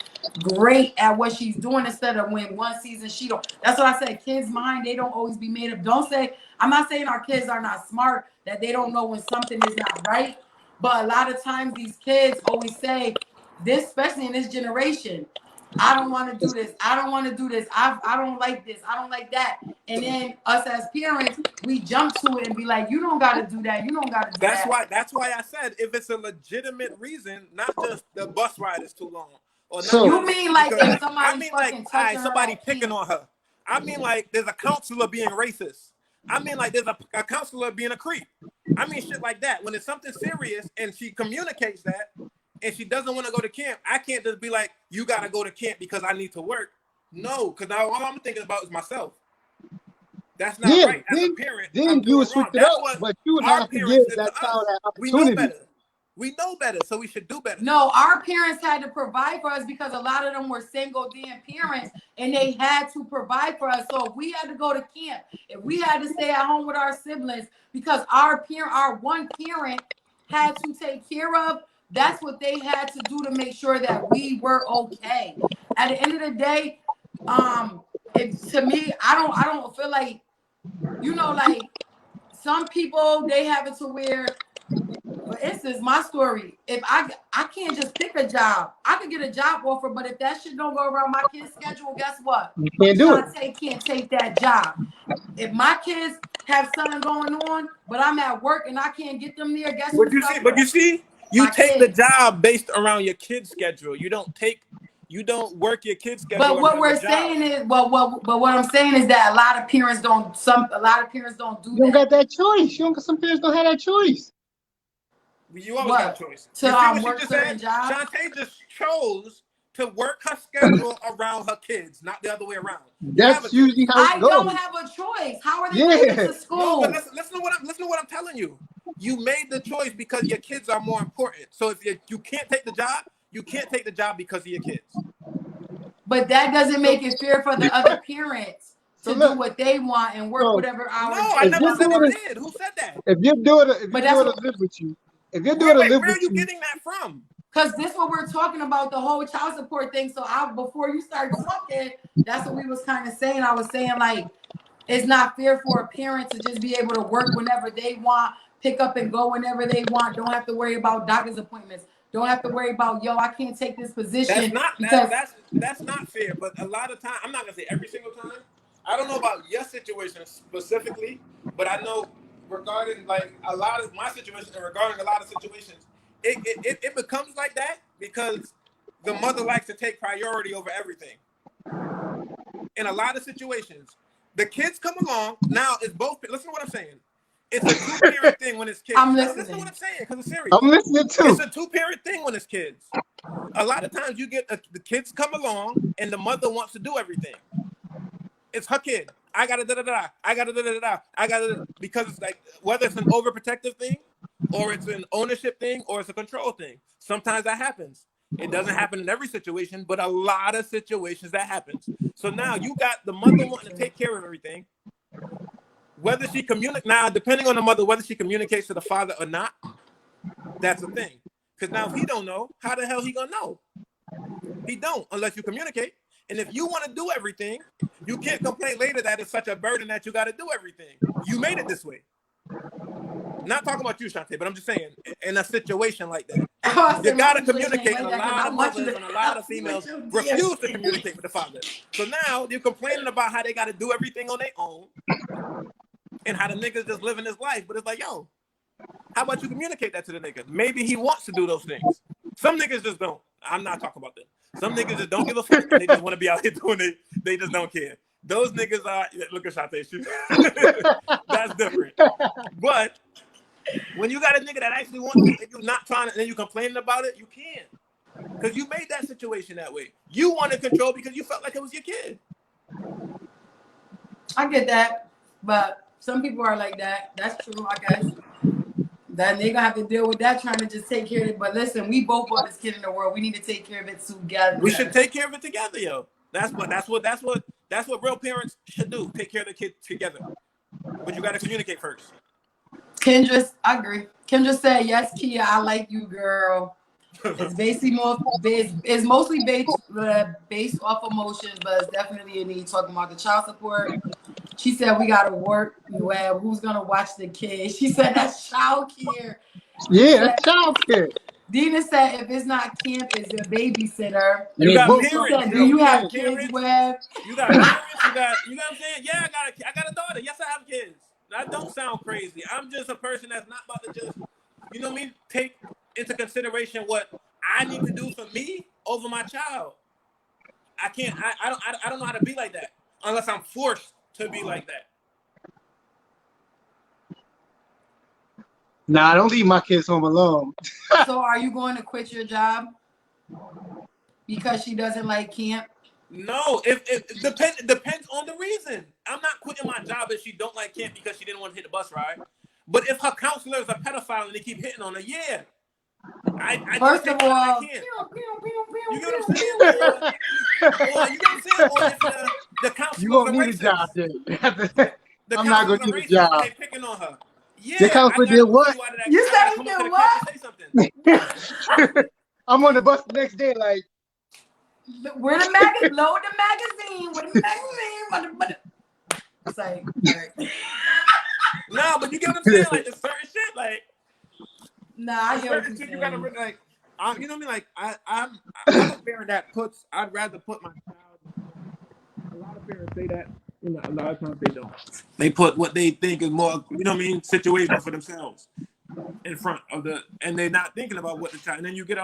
great at what she's doing instead of when one season she don't. That's what I said. Kids' mind, they don't always be made up. Don't say, I'm not saying our kids are not smart, that they don't know when something is not right. But a lot of times these kids always say, this, especially in this generation, I don't want to do this. I don't want to do this. I don't like this. I don't like that. And then us as parents, we jump to it and be like, you don't got to do that. You don't got to do that. That's why I said if it's a legitimate reason, not just the bus ride is too long. Or So you mean like if somebody somebody picking on her. I mean like there's a counselor being racist. I mean like there's a counselor being a creep. I mean shit like that. When it's something serious and she communicates that, and she doesn't want to go to camp, I can't just be like, you got to go to camp because I need to work. No, because now all I'm thinking about is myself. That's not right. As a parent, then you would switch it up, but you would have to give that child that opportunity. We know better, so we should do better. No, our parents had to provide for us because a lot of them were single damn parents and they had to provide for us. So if we had to go to camp, if we had to stay at home with our siblings because our one parent had to take care of, that's what they had to do to make sure that we were okay. At the end of the day, to me, I don't feel like, like some people, they have it to where, for instance, my story, if I can't just pick a job, I could get a job offer, but if that shit don't go around my kid's schedule, guess what? You can't do it. Can't take that job. If my kids have something going on, but I'm at work and I can't get them there, guess what? But you see, you take the job based around your kid's schedule. You don't work your kid's schedule. But what we're saying is, but what I'm saying is that a lot of parents don't do that. You don't got that choice. Some parents don't have that choice. You always got a choice. To work certain jobs. Shantae just chose to work her schedule around her kids, not the other way around. That's usually how it goes. I don't have a choice. How are they going to school? No, but listen to what I'm telling you. You made the choice because your kids are more important. So if you can't take the job, you can't take the job because of your kids. But that doesn't make it fair for the other parents to do what they want and work whatever hours. No, I never said they did. Who said that? If your daughter live with you, where are you getting that from? Because this is what we're talking about, the whole child support thing. So before you start talking, that's what we was kind of saying. I was saying, like, it's not fair for a parent to just be able to work whenever they want, pick up and go whenever they want. Don't have to worry about doctor's appointments. Don't have to worry about, yo, I can't take this position because That's not fair. But a lot of time, I'm not gonna say every single time. I don't know about your situation specifically, but I know regarding like a lot of my situation and regarding a lot of situations, it becomes like that because the mother likes to take priority over everything. In a lot of situations, the kids come along. Now it's both. Listen to what I'm saying. It's a two-parent thing when it's kids. I'm listening. Listen to what I'm saying because it's serious. I'm listening too. It's a two-parent thing when it's kids. A lot of times you get the kids come along and the mother wants to do everything. It's her kid. I gotta da da da. I gotta da da da. I gotta, because it's like whether it's an overprotective thing, or it's an ownership thing, or it's a control thing. Sometimes that happens. It doesn't happen in every situation, but a lot of situations that happens. So now you got the mother wanting to take care of everything. Whether she communicates now, depending on the mother, whether she communicates to the father or not, that's the thing. Because now if he don't know, how the hell he gonna know? He don't unless you communicate. And if you want to do everything, you can't complain later that it's such a burden that you got to do everything. You made it this way. Not talking about you, Shantae, but I'm just saying, in a situation like that, you got to communicate. And a lot of mothers and a lot of females refuse to communicate with the father. So now you're complaining about how they got to do everything on their own and how the niggas just living his life. But it's like, yo, how about you communicate that to the nigga? Maybe he wants to do those things. Some niggas just don't. I'm not talking about them. Some niggas just don't give a fuck. They just want to be out here doing it. They just don't care. Those niggas are, look at Shantae. That's different. But when you got a nigga that actually wants to, if you're not trying to, and then you complaining about it, you can't. Because you made that situation that way. You wanted control because you felt like it was your kid. I get that, but some people are like that. That's true, I guess. That they gonna have to deal with that, trying to just take care of it. But listen, we both brought this kid in the world. We need to take care of it together. We should take care of it together, yo. That's what real parents should do. Take care of the kid together. But you gotta communicate first. Kendra, I agree. Kendra said, yes, Kia, I like you, girl. It's basically it's mostly based off emotions, but it's definitely a need. Talking about the child support. She said we gotta work. Well, who's gonna watch the kids? She said that's child care. Yeah, that's child care. Dina said if it's not camp, it's a babysitter. You got both parents. Said, do you have kids, Web? You got parents. You know what I'm saying? Yeah, I got a daughter. Yes, I have kids. That don't sound crazy. I'm just a person that's not about to just, you know what I mean, take into consideration what I need to do for me over my child. I can't. I don't know how to be like that unless I'm forced to be like that. Nah, I don't leave my kids home alone. So are you going to quit your job because she doesn't like camp? No, it depends on the reason. I'm not quitting my job if she don't like camp because she didn't want to hit the bus ride. But if her counselor is a pedophile and they keep hitting on her, yeah. I First of all, you get what I'm saying? Or you get what I'm saying? Or if the counselor You won't need a job then. I'm not going to need a job. They picking on her. Yeah, the counselor did what? You said he did what? I'm on the bus the next day like, where the magazine? Load the magazine. Where the magazine? It's like, all right. No, but you get what I'm saying? Like, there's certain shit, like, nah, I get what you're saying. You gotta like, you know what I mean? Like, I'm a parent that I'd rather put my child. A lot of parents say that. You know, a lot of times they don't. They put what they think is more, you know what I mean, situational for themselves in front of and they're not thinking about what the child. And then you get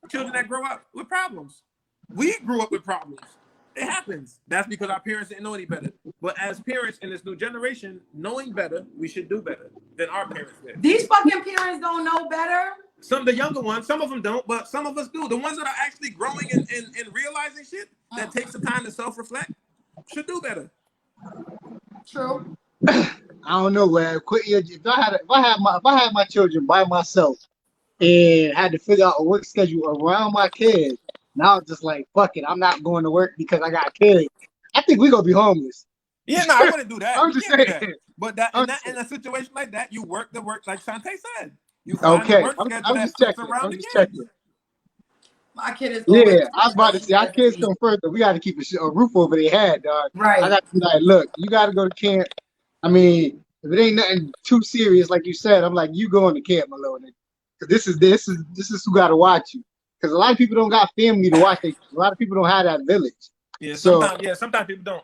children that grow up with problems. We grew up with problems. It happens. That's because our parents didn't know any better. But as parents in this new generation, knowing better, we should do better than our parents did. These fucking parents don't know better. Some of the younger ones, some of them don't, but some of us do. The ones that are actually growing and realizing shit that takes the time to self-reflect should do better. True. I don't know, where quit your. If I had my children by myself and had to figure out a work schedule around my kids, now it's just like, fuck it, I'm not going to work because I got kids. I think we're gonna be homeless. Yeah, no, I wouldn't do that. I'm just saying. But in a situation like that, you work the work like Shantae said. You find okay, the work I'm just checking. I'm just checking. My kid is always Yeah, I was about to say our kids come first, but we got to keep a roof over their head, dog. right. I got to be like, look, you got to go to camp. I mean, if it ain't nothing too serious, like you said, I'm like, you going to camp, my little nigga. Cause this is who got to watch you. Because a lot of people don't got family to watch. A lot of people don't have that village. Yeah, So sometimes people don't.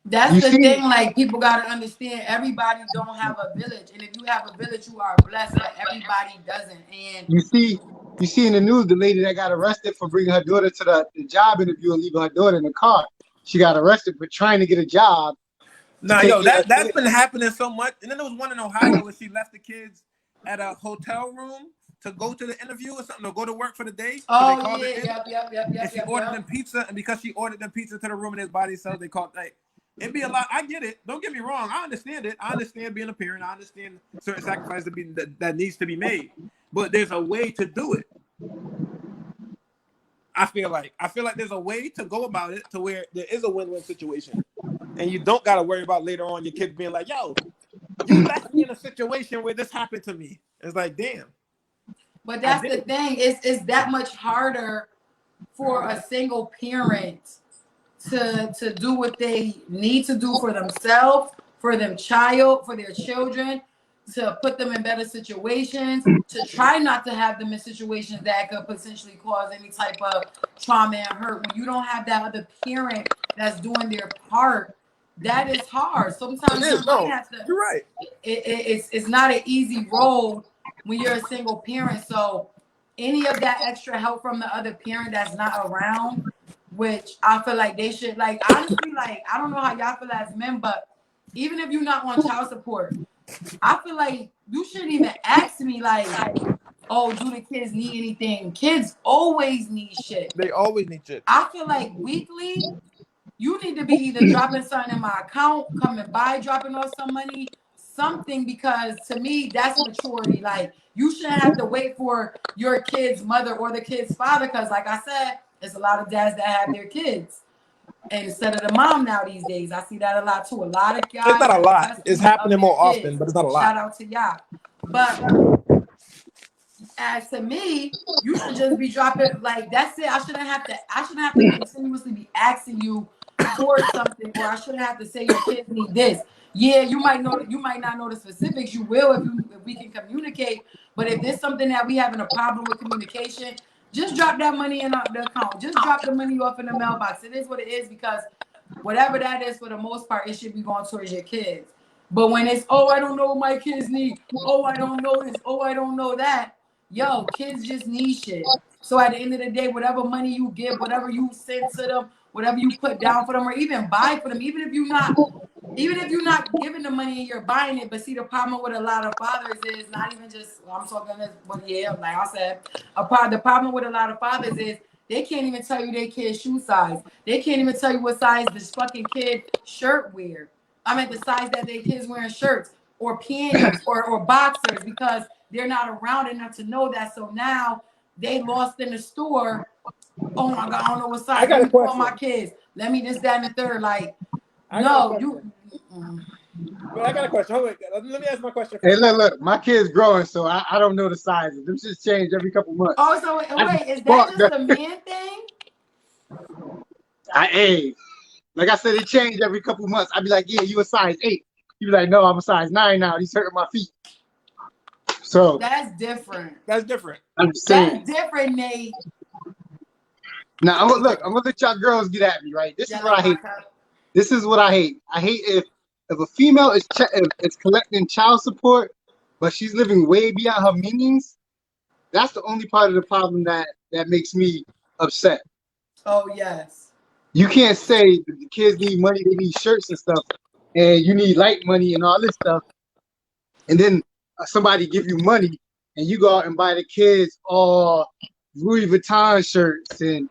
That's you the see, thing. Like people gotta understand, everybody don't have a village, and if you have a village, you are blessed. But everybody doesn't. And you see in the news the lady that got arrested for bringing her daughter to the job interview and leaving her daughter in the car. She got arrested for trying to get a job. Nah, yo, that's been happening so much. And then there was one in Ohio where she left the kids at a hotel room to go to the interview or something, or go to work for the day. oh they called yeah, it and she ordered them pizza, and because she ordered them pizza to the room in his body cells, they called like it'd be a lot. I get it. Don't get me wrong. I understand it. I understand being a parent. I understand certain sacrifices that needs to be made. But there's a way to do it. I feel like there's a way to go about it to where there is a win-win situation. And you don't got to worry about later on your kids being like, yo, you left me in a situation where this happened to me. It's like, damn. But that's the thing. It's that much harder for a single parent to do what they need to do for themselves, for their children, to put them in better situations, to try not to have them in situations that could potentially cause any type of trauma and hurt. When you don't have that other parent that's doing their part, that is hard. Sometimes you might have to. You're right. It's not an easy road when you're a single parent. So any of that extra help from the other parent that's not around, which I feel like they should, like, honestly, like, I don't know how y'all feel as men, but even if you're not on child support, I feel like you shouldn't even ask me, like, oh, do the kids need anything? Kids always need shit. They always need shit. I feel like weekly, you need to be either dropping something in my account, coming by, dropping off some money, something, because to me, that's maturity. Like, you shouldn't have to wait for your kid's mother or the kid's father, because like I said, there's a lot of dads that have their kids. And instead of the mom now these days, I see that a lot too. A lot of guys. It's not a lot. It's happening more often, but it's not a lot. Shout out to y'all. But as to me, you should just be dropping, like, that's it. I shouldn't have to continuously be asking you for something, or I shouldn't have to say your kids need this. Yeah, you might not know the specifics. You will if we can communicate. But if there's something that we having a problem with communication, just drop that money in the account. Just drop the money off in the mailbox. It is what it is, because whatever that is, for the most part, it should be going towards your kids. But when it's, oh, I don't know what my kids need. Oh, I don't know this. Oh, I don't know that. Yo, kids just need shit. So at the end of the day, whatever money you give, whatever you send to them, whatever you put down for them, or even buy for them, even if you're not giving the money and you're buying it. But see, the problem with a lot of fathers is not even just, I'm talking this, but yeah, like I said, the problem with a lot of fathers is they can't even tell you their kid's shoe size. They can't even tell you what size this fucking kid shirt wear. I mean, the size that their kids wearing shirts or panties or boxers, because they're not around enough to know that. So now they lost in the store. Oh my God, I don't know what size. Let me call my kids. Let me this, that, and the third. Like, no, you. Well, I got a question. Hold on. Let me ask my question. Hey, look, my kid's growing, so I don't know the sizes. Them just change every couple months. Oh, so wait, is that just a man thing? Hey, like I said, it changed every couple months. I'd be like, yeah, you a size 8. You'd be like, no, I'm a size 9 now. He's hurting my feet. So that's different. That's different. I'm just saying. That's different, Nate. Now, I'm gonna let y'all girls get at me, right? This is what I hate. This is what I hate. I hate if a female is collecting child support, but she's living way beyond her means. That's the only part of the problem that makes me upset. Oh yes. You can't say that the kids need money, they need shirts and stuff, and you need light money and all this stuff, and then somebody give you money and you go out and buy the kids all Louis Vuitton shirts and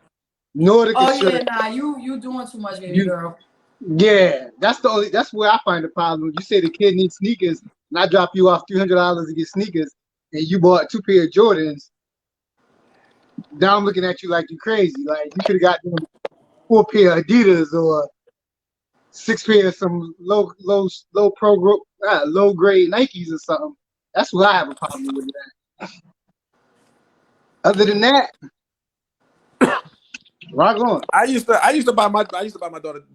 Nordic shirts. Oh yeah, nah, you doing too much, baby girl. Yeah, that's where I find the problem. You say the kid needs sneakers, and I drop you off $300 to get sneakers, and you bought 2 pair of Jordans. Now I'm looking at you like you're crazy. Like you could have got them 4 pair of Adidas or 6 pair of some low grade Nikes or something. That's what I have a problem with that. Other than that, Rock on. I used to buy my daughter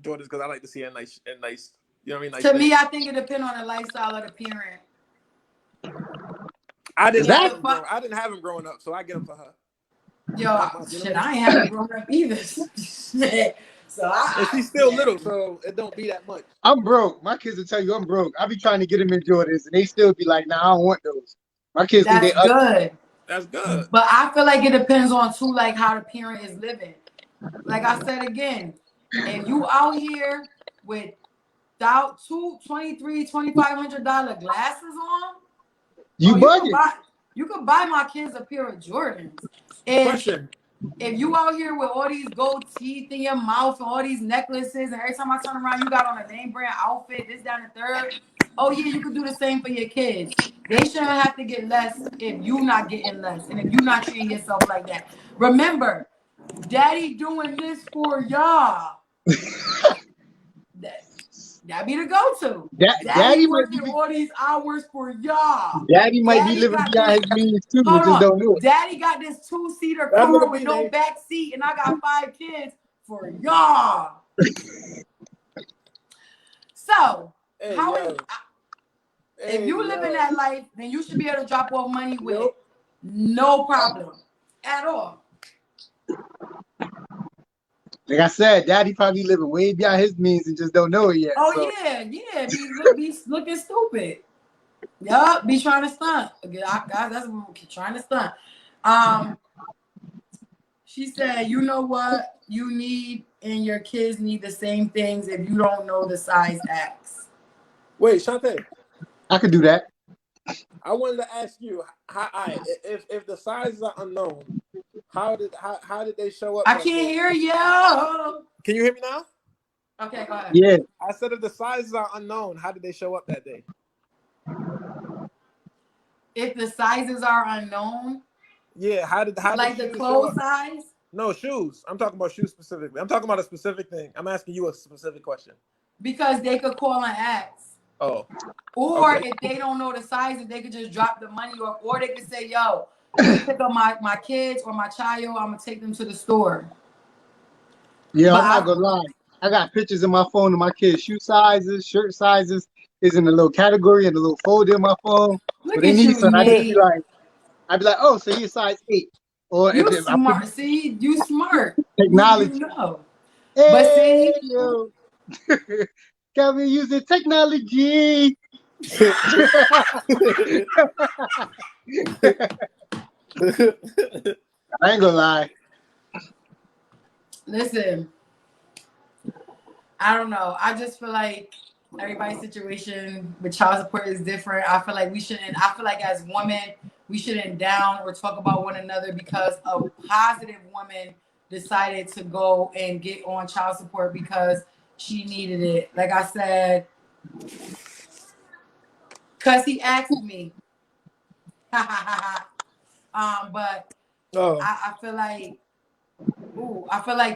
Jordans because I like to see her nice. You know what I mean? Nice To things. me, I think it depends on the lifestyle of the parent. I didn't Yeah, have him growing up, so I get them for her. Yo, shit, I ain't having grown up either. Shit. So And she's still little, so it don't be that much. I'm broke. My kids will tell you I'm broke. I be trying to get them in Jordans, and they still be like, "Nah, I don't want those." My kids think That's they ugly. good. That's good. But I feel like it depends on too, like how the parent is living. Like I said again, if you out here with $2,200, $2,500 glasses on, You budget. you could buy my kids a pair of Jordans. Question. If you out here with all these gold teeth in your mouth and all these necklaces, and every time I turn around, you got on a name brand outfit, this, down, and third. Oh yeah, you could do the same for your kids. They shouldn't have to get less if you not getting less, and if you not treating yourself like that. Remember, Daddy doing this for y'all. That be the go-to. Daddy working all these hours for y'all. Daddy might be living behind his means too, we just don't know it. Daddy got this 2-seater car with no back seat, and I got 5 kids for y'all. So, if you living that life, then you should be able to drop off money with no problem at all. Like I said, Daddy probably living way beyond his means and just don't know it yet. Oh so. yeah, be looking stupid. Yup, be trying to stunt. Guys, that's what we're trying to stunt. She said, you know what you need and your kids need the same things if you don't know the size X. Wait, Shantae. I could do that. I wanted to ask you, if the sizes are unknown, how did they show up? I can't hear you. Can you hear me now? Okay, go ahead. Yeah. I said if the sizes are unknown, how did they show up that day? If the sizes are unknown. Yeah, how like did the clothes size? No, shoes. I'm talking about shoes specifically. I'm talking about a specific thing. I'm asking you a specific question. Because they could call and ask. Oh. Or if they don't know the sizes, they could just drop the money off. Or they could say, yo, pick up my kids or my child, I'm gonna take them to the store. Yeah, I'm not gonna lie. I got pictures in my phone of my kids' shoe sizes, shirt sizes is in a little category and a little folder in my phone. Look they at need you, something. Nate. I'd be like, oh, so you're size 8. Or you smart. See, you smart. Technology. You know. Hey, but see, yo. Can we use the technology? I ain't gonna lie. Listen, I don't know. I just feel like everybody's situation with child support is different. I feel like as women, we shouldn't down or talk about one another because a positive woman decided to go and get on child support because she needed it. Like I said, because he asked me. But I feel like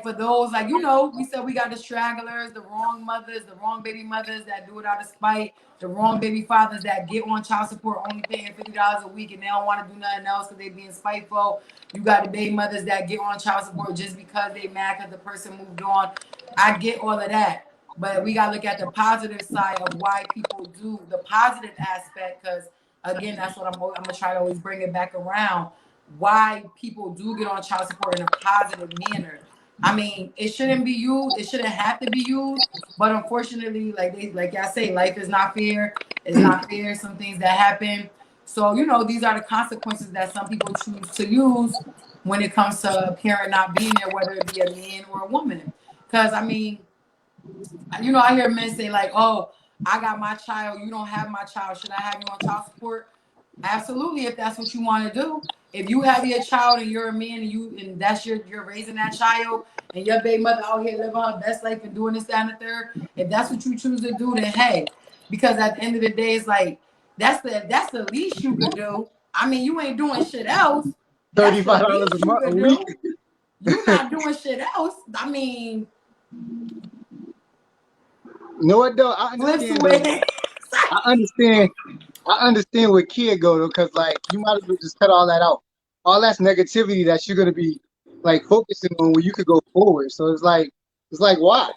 for those, like, we said we got the stragglers, the wrong mothers, the wrong baby mothers that do it out of spite, the wrong baby fathers that get on child support only paying $50 a week and they don't want to do nothing else because they being spiteful. You got the baby mothers that get on child support just because they mad because the person moved on. I get all of that. But we got to look at the positive side of why people do the positive aspect because, again, that's what I'm going to try to always bring it back around. Why people do get on child support in a positive manner. I mean, it shouldn't be used. It shouldn't have to be used. But unfortunately, like I say, life is not fair. It's not fair. Some things that happen. So, these are the consequences that some people choose to use when it comes to a parent not being there, whether it be a man or a woman. Because, I mean, I hear men say like, oh, I got my child. You don't have my child. Should I have you on child support? Absolutely, if that's what you want to do. If you have your child and you're a man and that's you're raising that child and your baby mother out here living her best life and doing this, that, and the third, if that's what you choose to do, then hey, because at the end of the day, it's like that's the least you could do. I mean, you ain't doing shit else. $35 a week. You're not doing shit else. I mean, no, I don't. I understand where kid go though, because like you might as well just cut all that out. All that's negativity that you're gonna be like focusing on where you could go forward. So it's like why?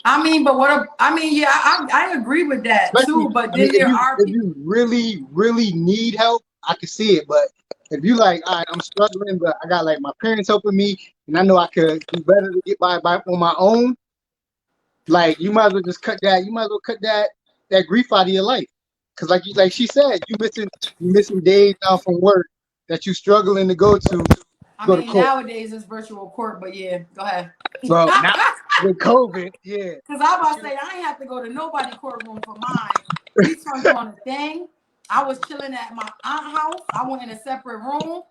I mean, but yeah, I agree with that Especially, too. But I mean, then there are if people. you really need help, I can see it. But if you like, all right, I'm struggling, but I got like my parents helping me, and I know I could do better to get by on my own. Like you might as well just cut that. You might as well cut that grief out of your life. Cause like she said, you missing days now from work that you struggling to go to court. Nowadays it's virtual court, but yeah, go ahead. Well, not with COVID, yeah. Because I was about to say, I ain't have to go to nobody courtroom for mine. We turned on a thing. I was chilling at my aunt's house. I went in a separate room.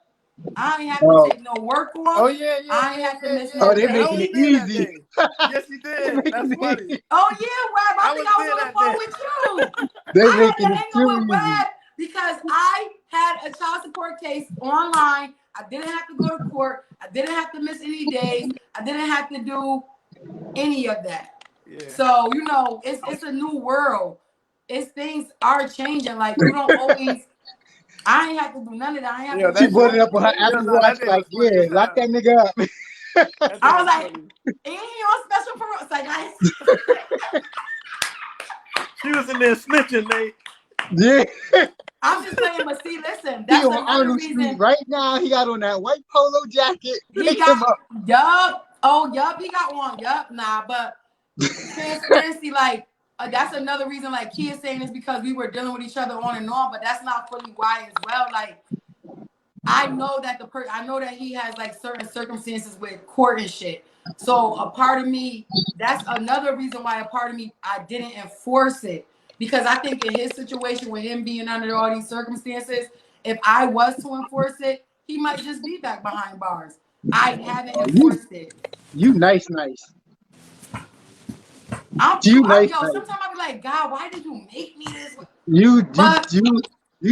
I ain't have to take no work off. Oh yeah. I ain't have to miss Oh, no they're days. making it easy. Yes, you did. That's funny. Oh yeah, Web. I think I was on the phone with you. They're I had making to it hang too up with easy. Web because I had a child support case online. I didn't have to go to court. I didn't have to miss any days. I didn't have to do any of that. Yeah. So it's a new world. Things are changing. Like you don't always. I ain't have to do none of that. I ain't have to. She brought it up on her Apple Watch, like, yeah, lock that nigga up. I was like, ain't he on special parole? It's like, she was in there snitching, Nate. Yeah. I'm just saying, but see, listen, that's another reason. Street right now, he got on that white polo jacket. He got, yup. Oh, yup, he got one. Yup, nah, but transparency, like, that's another reason, like, he is saying this because we were dealing with each other on and on, but that's not fully why as well. Like, I know that I know that he has like certain circumstances with court and shit. So a part of me, that's another reason why I didn't enforce it. Because I think in his situation with him being under all these circumstances, if I was to enforce it, he might just be back behind bars. I haven't enforced it. You nice. Sometimes I be like, God, why did you make me this way? You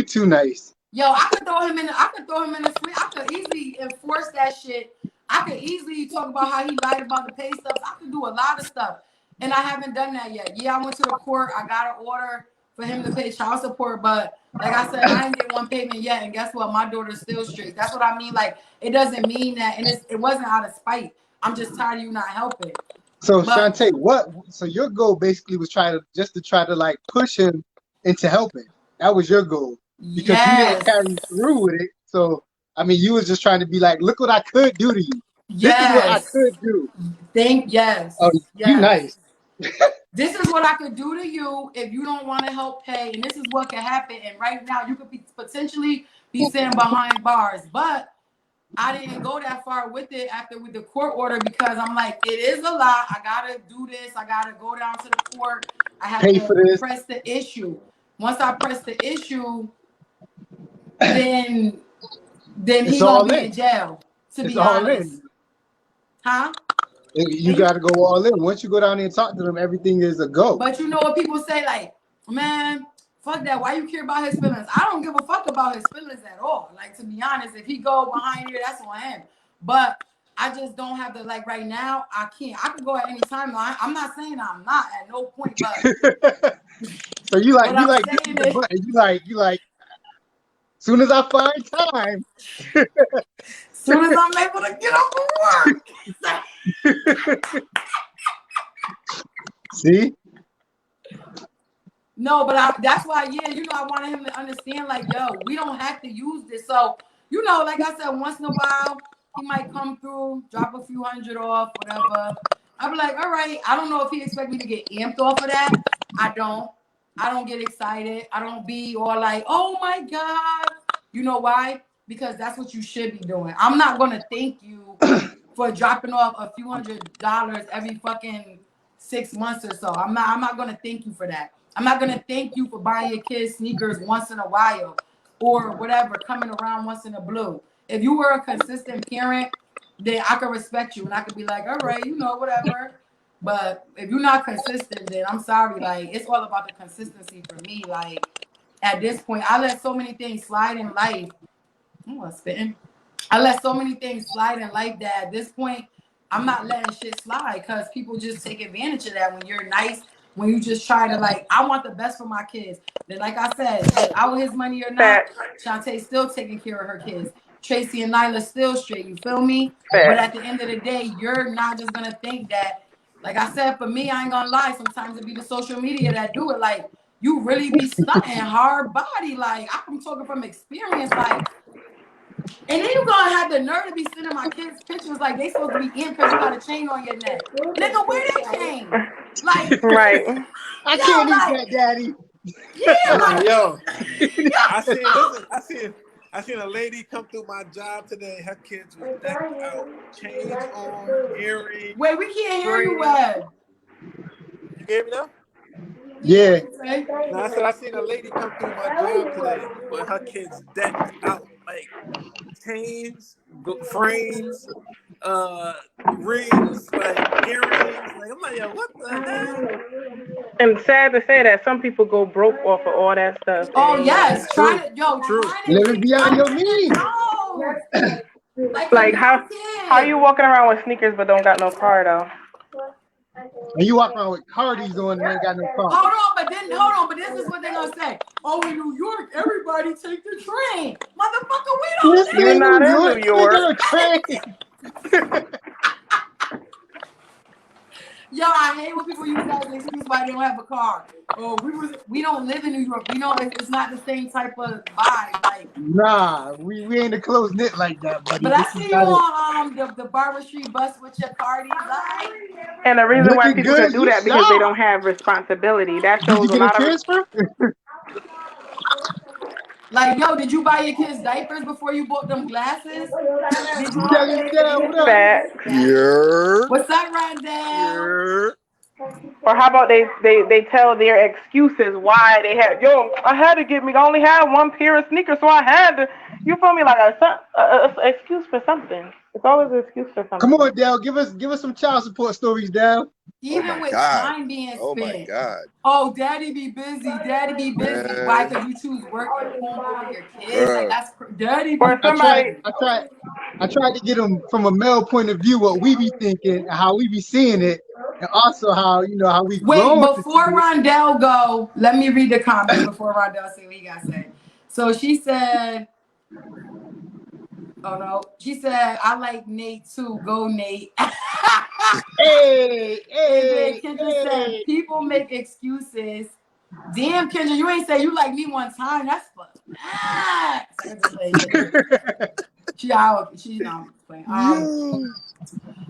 too nice. Yo, I could throw him in the swing. I could easily enforce that shit. I could easily talk about how he lied about the pay stubs. I could do a lot of stuff. And I haven't done that yet. Yeah, I went to the court. I got an order for him to pay child support. But like I said, I didn't get one payment yet. And guess what? My daughter's still straight. That's what I mean. Like, it doesn't mean that. And it wasn't out of spite. I'm just tired of you not helping. So, Shantae, so your goal basically was try to like push him into helping. That was your goal. Because you didn't carry through with it. So, I mean, you was just trying to be like, look what I could do to you. This is what I could do. Yes. Oh, yes. You nice. This is what I could do to you if you don't want to help pay. And this is what can happen. And right now, you could potentially be sitting behind bars. But I didn't go that far with it with the court order because I'm like, it is a lot. I got to do this. I got to go down to the court. I have to press the issue. Once I press the issue, then he's gonna be in jail. To be honest, huh? You got to go all in. Once you go down there and talk to them, everything is a go. But you know what people say, like, man, fuck that. Why you care about his feelings? I don't give a fuck about his feelings at all. Like, to be honest, if he go behind here, that's on him. But I just don't have to, like, right now. I can't. I could go at any time. I'm not saying I'm not at no point, but. So you like soon as I find time. Soon as I'm able to get off of work. See? No, but that's why, I wanted him to understand, like, yo, we don't have to use this. So, like I said, once in a while, he might come through, drop a few hundred off, whatever. I'll be like, all right. I don't know if he expect me to get amped off of that. I don't get excited. I don't be all like, oh my God. You know why? Because that's what you should be doing. I'm not going to thank you for dropping off a few $100s every fucking 6 months or so. I'm not going to thank you for that. I'm not going to thank you for buying your kids sneakers once in a while or whatever, coming around once in a blue. If you were a consistent parent, then I could respect you and I could be like, all right, whatever. But if you're not consistent, then I'm sorry. Like, it's all about the consistency for me. Like, at this point, I let so many things slide in life. I let so many things slide in life that at this point, I'm not letting shit slide because people just take advantage of that when you're nice when you just try to like, I want the best for my kids. Then, like I said, without his money or not, Shantae still taking care of her kids. Tracy and Nyla still straight. You feel me? But at the end of the day, you're not just gonna think that. Like I said, for me, I ain't gonna lie. Sometimes it be the social media that do it. Like you really be stunting hard body. Like I'm talking from experience. Like. And then you gonna have the nerve to be sending my kids pictures like they supposed to be in because you got a chain on your neck. Nigga, where that chain? Like, Right. I can't eat that, Daddy. Yeah, like, Yo, I seen a lady come through my job today. Her kids was decked out, chains on, earrings. Wait, we can't hear you well. You gave me that? Yeah. No, I said I seen a lady come through my job today with her kids decked out like chains, frames, rings, like earrings. Like I'm like, yo, what the hell? And sad to say that some people go broke off of all that stuff. Oh yes, True. try to Living beyond your means. Like how you walking around with sneakers but don't got no car though? And you walk around with Cardis on and ain't got no car. Hold on, but this is what they're gonna say. Oh, in New York, everybody take the train. Motherfucker, we don't You're not in New York. Yo, I hate when people use that as an excuse why they don't have a car. Oh, we don't live in New York. We know it's not the same type of vibe. Like, nah, we ain't a close knit like that, buddy. but I see you on the Barber Street bus with your Cardi. Like, and the reason why people can do good, that because they don't have responsibility. That did you shows get a lot a transfer? like, yo, did you buy your kids diapers before you bought them glasses? Did you What's up, Rondell? Or how about they tell their excuses why they had, I had to I only had one pair of sneakers, so I had to, you feel me, like a excuse for something. It's always an excuse for something. Come on, Dale, give us some child support stories, Dale. Even with time being spent. Oh my God. Oh, daddy be busy. Daddy be busy. Man. Why? Because you choose work at home over your kids. Like that's daddy. Or somebody. I tried to get them from a male point of view, what we be thinking, how we be seeing it, and also how how we. Wait, before Rondell go, let me read the comments before Rondell say what he got to say. So she said. Oh no, she said, I like Nate too. Go Nate. Hey. Kendra said, people make excuses. Damn, Kendra, you ain't say you like me one time. That's fucked. She's not playing.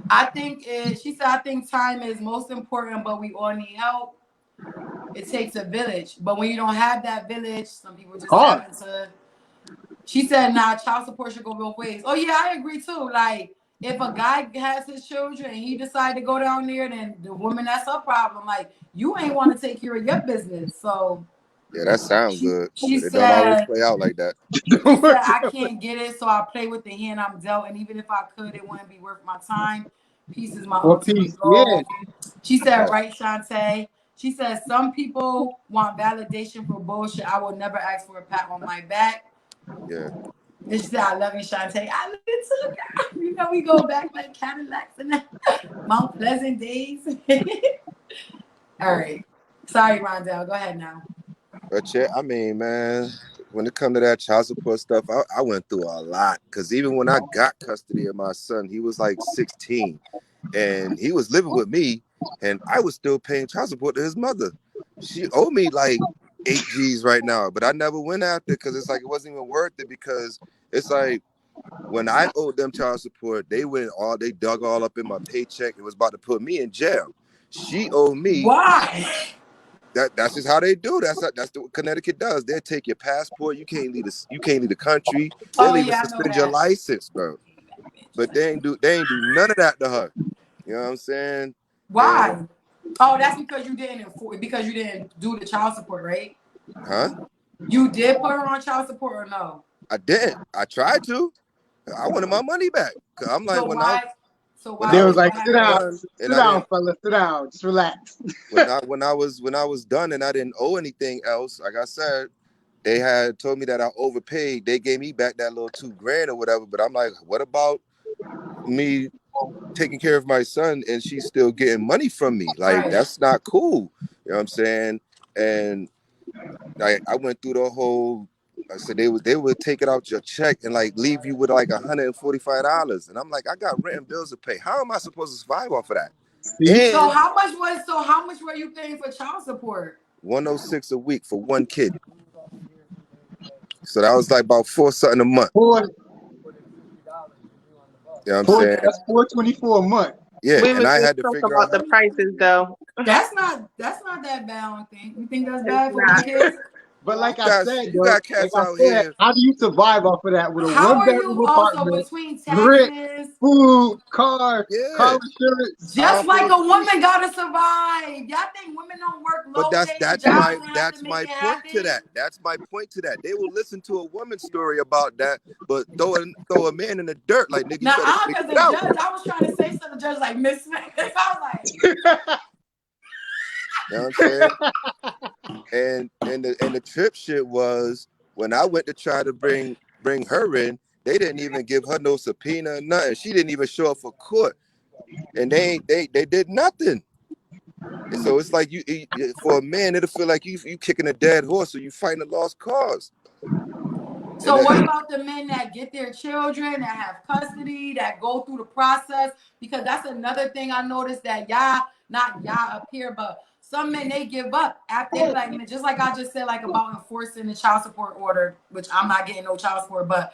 I think she said, I think time is most important, but we all need help. It takes a village. But when you don't have that village, some people just happen to. She said, nah, child support should go both ways. Oh, yeah, I agree, too. Like, if a guy has his children and he decide to go down there, then the woman, that's her problem. Like, you ain't want to take care of your business. So. Yeah, that sounds good. She said, don't always play out like that. She said, I can't get it, so I play with the hand I'm dealt. And even if I could, it wouldn't be worth my time. Peace is my ultimate goal. Yeah. She said, right, Shantae. She said, some people want validation for bullshit. I will never ask for a pat on my back. Yeah. And she said, I love you, Shantae. I love you too. You know, we go back like Cadillacs and Mount Pleasant days. All right. Sorry, Rondell. Go ahead now. But yeah, I mean, man, when it comes to that child support stuff, I went through a lot. Because even when I got custody of my son, he was like 16. And he was living with me. And I was still paying child support to his mother. She owed me like 8 G's right now, but I never went after it because it's like it wasn't even worth it because it's like when I owed them child support, they dug all up in my paycheck. It was about to put me in jail. She owed me. Why? That's just how they do. That's what Connecticut does. They'll take your passport. You can't leave the country. They'll even suspend your license, bro. But they ain't do none of that to her. You know what I'm saying? Why? And, oh, that's because you didn't do the child support, right? Huh? You did put her on child support or no? I did. I tried to. I wanted my money back. Cause I'm like, they was like, sit down, fella, sit down, just relax. when I was done and I didn't owe anything else, like I said, they had told me that I overpaid. They gave me back that little $2,000 or whatever. But I'm like, what about me taking care of my son and she's still getting money from me? Like, that's not cool. You know what I'm saying? And I went through the whole. I said they would take it out your check and like leave you with like $145, and I'm like, I got rent and bills to pay. How am I supposed to survive off of that? See? So And how much were you paying for child support? $106 a week for one kid. So that was like about $4 something a month. Four, You know what I'm saying? that's $424 a month. Yeah, We and was I just had to talking figure about out. the prices though. That's not that bad, I don't think. You think that's It's bad for not. one kid? But like I Guys, said, you though, got like cats I out said, here. how do you survive off of that with a How are one-bedroom you also apartment, between rent, taxes? food, car Yeah, insurance? Just like a woman gotta survive. Y'all think women don't work but low-paying jobs and have that's to make my it point to happen? that. That's my point to that. They will listen to a woman's story about that, but throw a man in the dirt like nigga. You Now, better figure because it the out. judge, I was trying to say something, the judge like Miss Smith. I was like, You know what I'm saying? And the trip shit was when I went to try to bring her in, they didn't even give her no subpoena or nothing. She didn't even show up for court, and they did nothing. And so it's like you for a man, it'll feel like you kicking a dead horse or you fighting a lost cause. so what about the men that get their children, that have custody, that go through the process? Because that's another thing I noticed that not y'all up here, but some men, they give up after they like, just like I just said, like about enforcing the child support order, which I'm not getting no child support, but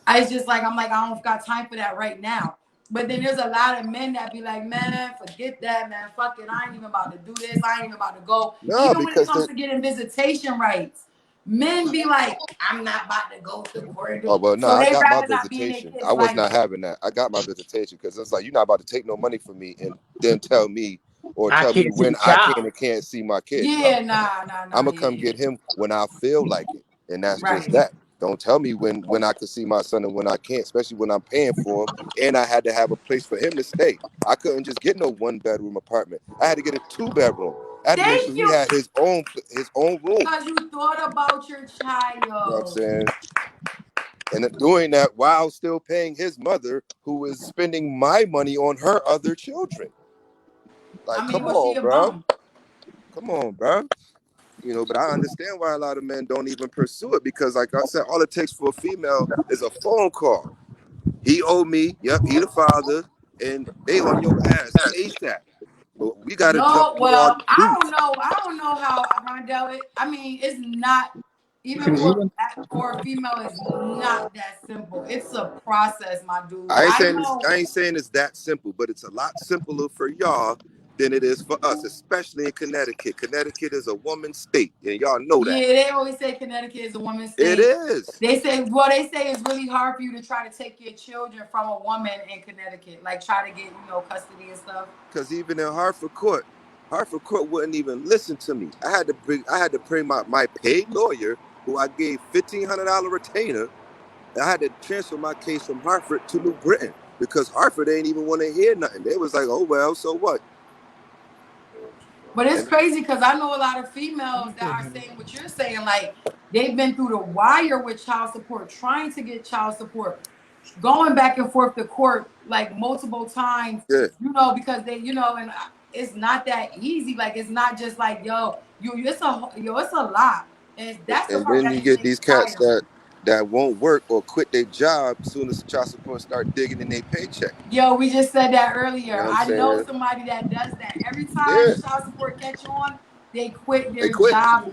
it's just like, I'm like, I don't got time for that right now. But then there's a lot of men that be like, man, forget that, man. Fuck it. I ain't even about to do this. I ain't even about to go. No, Even when it because comes to getting visitation rights, men be like, I'm not about to go to court. oh well, no, So I they got my rather not be in their visitation. kids' I was life. not having that. I got my visitation because it's like you're not about to take no money from me and then tell me or I tell me can't see when the I child. can and can't see my kid. Yeah, No. nah. I'm gonna come get him when I feel like it, and that's just Right. that. Don't tell me when I can see my son and when I can't, especially when I'm paying for him, and I had to have a place for him to stay. I couldn't just get no 1-bedroom apartment. I had to get a 2-bedroom. I had to make sure Thank he you. had his own room. Because you thought about your child. You know what I'm saying? And doing that while still paying his mother, who is spending my money on her other children. Like, I mean, come was she on, a bro. bum? Come on, bro. You know, but I understand why a lot of men don't even pursue it because, like I said, all it takes for a female is a phone call. He owe me. Yep, he the father, and they on your ass ASAP. But we got to jump No, through all well, these I hoops. don't know how Rondell. I mean, it's not even for a female. It's not that simple. It's a process, my dude. I I know. ain't saying it's that simple, but it's a lot simpler for y'all than it is for us, especially in Connecticut. Connecticut is a woman's state, and y'all know that. Yeah, they always say Connecticut is a woman's It state. is. They say it's really hard for you to try to take your children from a woman in Connecticut, like try to get custody and stuff. Because even in Hartford Court wouldn't even listen to me. I had to bring my paid lawyer, who I gave $1,500 retainer. I had to transfer my case from Hartford to New Britain because Hartford ain't even want to hear nothing. They was like, oh well, so what? But it's crazy because I know a lot of females that are saying what you're saying, like they've been through the wire with child support, trying to get child support, going back and forth to court like multiple times, Yeah. Because they, and it's not that easy. Like it's not just like, it's a lot. And that's the And part then that you makes get it these cats tiring. that won't work or quit their job as soon as the child support start digging in their paycheck. We just said that earlier. You know what I'm I know saying? somebody that does that. Every time Yeah. child support catch on, they quit They their quit. job,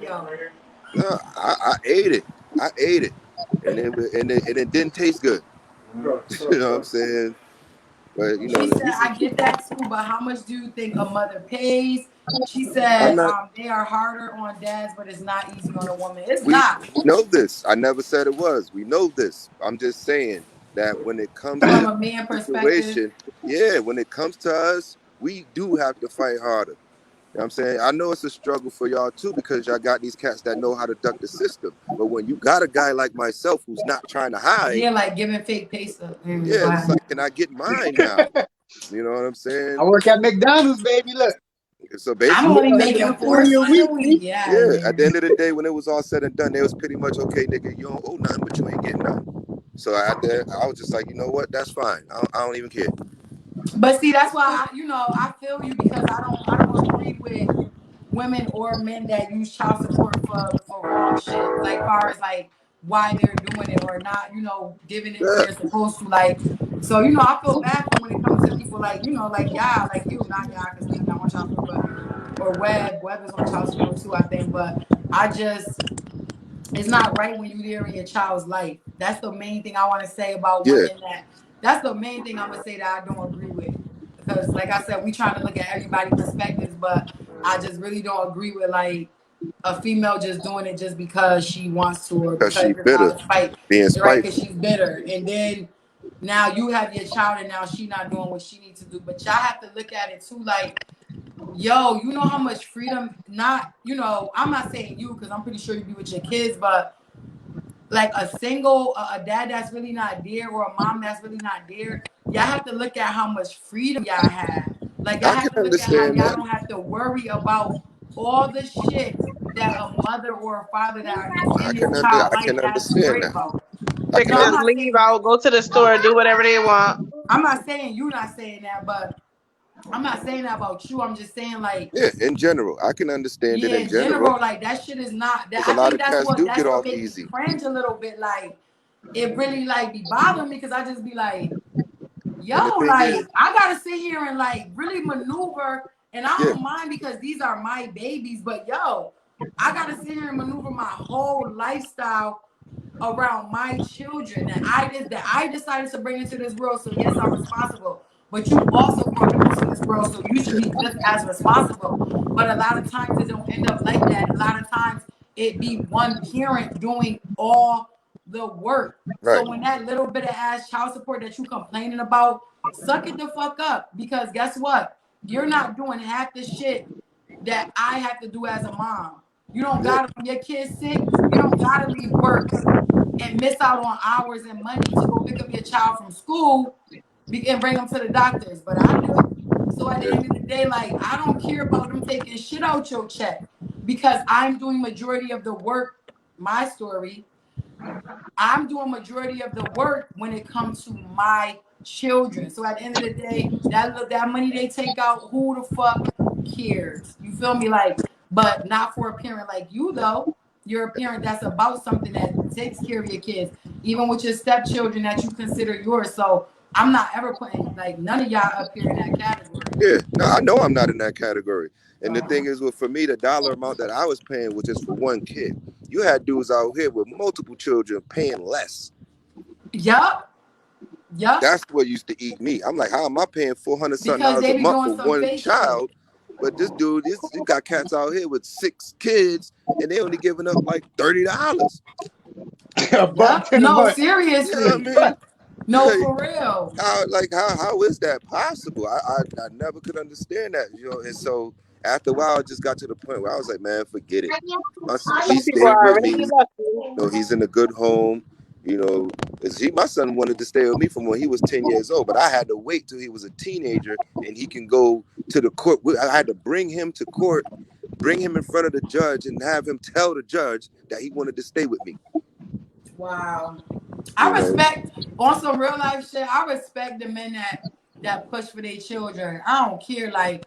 No, I ate it. And it didn't taste good. You know what I'm saying? But She said, I get that too, but how much do you think a mother pays? She said, they are harder on dads, but it's not easy on a woman. It's we not. know this. I never said it was. We know this. I'm just saying that when it comes to From this a man perspective. situation, when it comes to us, we do have to fight harder. You know what I'm saying? I know it's a struggle for y'all too because y'all got these cats that know how to duck the system. But when you got a guy like myself who's not trying to hide, Yeah, like giving fake pay stuff. yeah, it's like, can I get mine now? You know what I'm saying? I work at McDonald's, baby. Look, So I'm basically, only making $4 a week. yeah. At the end of the day, when it was all said and done, they was pretty much okay, nigga. You don't owe nothing, but you ain't getting nothing. So I was just like, you know what? That's fine. I don't even care. But see, that's why I feel you because I don't agree with women or men that use child support for wrong shit, like far as like why they're doing it or not, you know, giving it when Yeah. they're supposed to. Like, so you know, I feel bad for when it comes to people like, you know, like y'all, like you, not y'all, because we not on child support, but or Webb is on child support too, I think. But I just, it's not right when you there in your child's life. That's the main thing I want to say about Yeah. women. That's the main thing I'm gonna say that I don't agree with. Because like I said, we trying to look at everybody's perspectives, but I just really don't agree with like a female just doing it just because she wants to or Because she because it's not bitter, a fight, being right? Because spiteful. she's bitter, and then now you have your child, and now she not doing what she needs to do. But y'all have to look at it too, like, yo, you know how much freedom? Not, you know, I'm not saying you because I'm pretty sure you be with your kids, but like a single a dad that's really not there or a mom that's really not there, y'all have to look at how much freedom y'all have. Like y'all I can have to look at how understand y'all that. don't have to worry about all the shit that a mother or a father that is in this child I life can has to understand worry that. about. I They can No, could I'm just not understand. leave saying out, go to the store, do whatever they want. I'm not saying you not saying that, but I'm not saying that about you. I'm just saying like, Yeah, in general, I can understand it yeah, in in general. general, like that shit is not that. Because a I lot think of cats do that's get what off make me easy. cringe a little bit. Like it really like be bothering me because I just be like, yo, And the thing is, like I gotta sit here and like really maneuver, and I yeah, don't mind because these are my babies, but yo, I gotta sit here and maneuver my whole lifestyle around my children that I decided to bring into this world. So yes, I'm responsible. But you also brought them into this world, so you should yeah, be just as responsible. But a lot of times it don't end up like that. A lot of times it be one parent doing all the work. right. So when that little bit of ass child support that you complaining about, suck it the fuck up. Because guess what? You're not doing half the shit that I have to do as a mom. You don't Yeah, gotta when your kid's sick, you don't gotta leave work and miss out on hours and money to go pick up your child from school and bring them to the doctors. But I do. So at the yeah, end of the day, like I don't care about them taking shit out your check because I'm doing majority of the work. My story, I'm doing majority of the work when it comes to my children. So at the end of the day, that money they take out, who the fuck cares? You feel me? Like, but not for a parent like you though. You're a parent that's about something that takes care of your kids, even with your stepchildren that you consider yours. So I'm not ever putting like none of y'all up here in that category. yeah. No, I know I'm not in that category. And the thing So, is, well, for me, the dollar amount that I was paying was just for one kid. You had dudes out here with multiple children paying less. yup, yup. That's what used to eat me. I'm like, how am I paying 400 something Because dollars they a be month doing for some one fake shit. child? But this dude, you got cats out here with 6 kids, and they only giving up like $30. A buck Yup. 10 a No, month. You know what I seriously. mean? No, for real. How is that possible? I never could understand that, you know. And so after a while, I just got to the point where I was like, man, forget it. He Some people stayed are with already me. lucky. You know, he's in a good home. You know, my son wanted to stay with me from when he was 10 years old, but I had to wait till he was a teenager and he can go to the court. I had to bring him to court, bring him in front of the judge, and have him tell the judge that he wanted to stay with me. Wow. You I know, respect on some real life shit. I respect the men that push for their children. I don't care. Like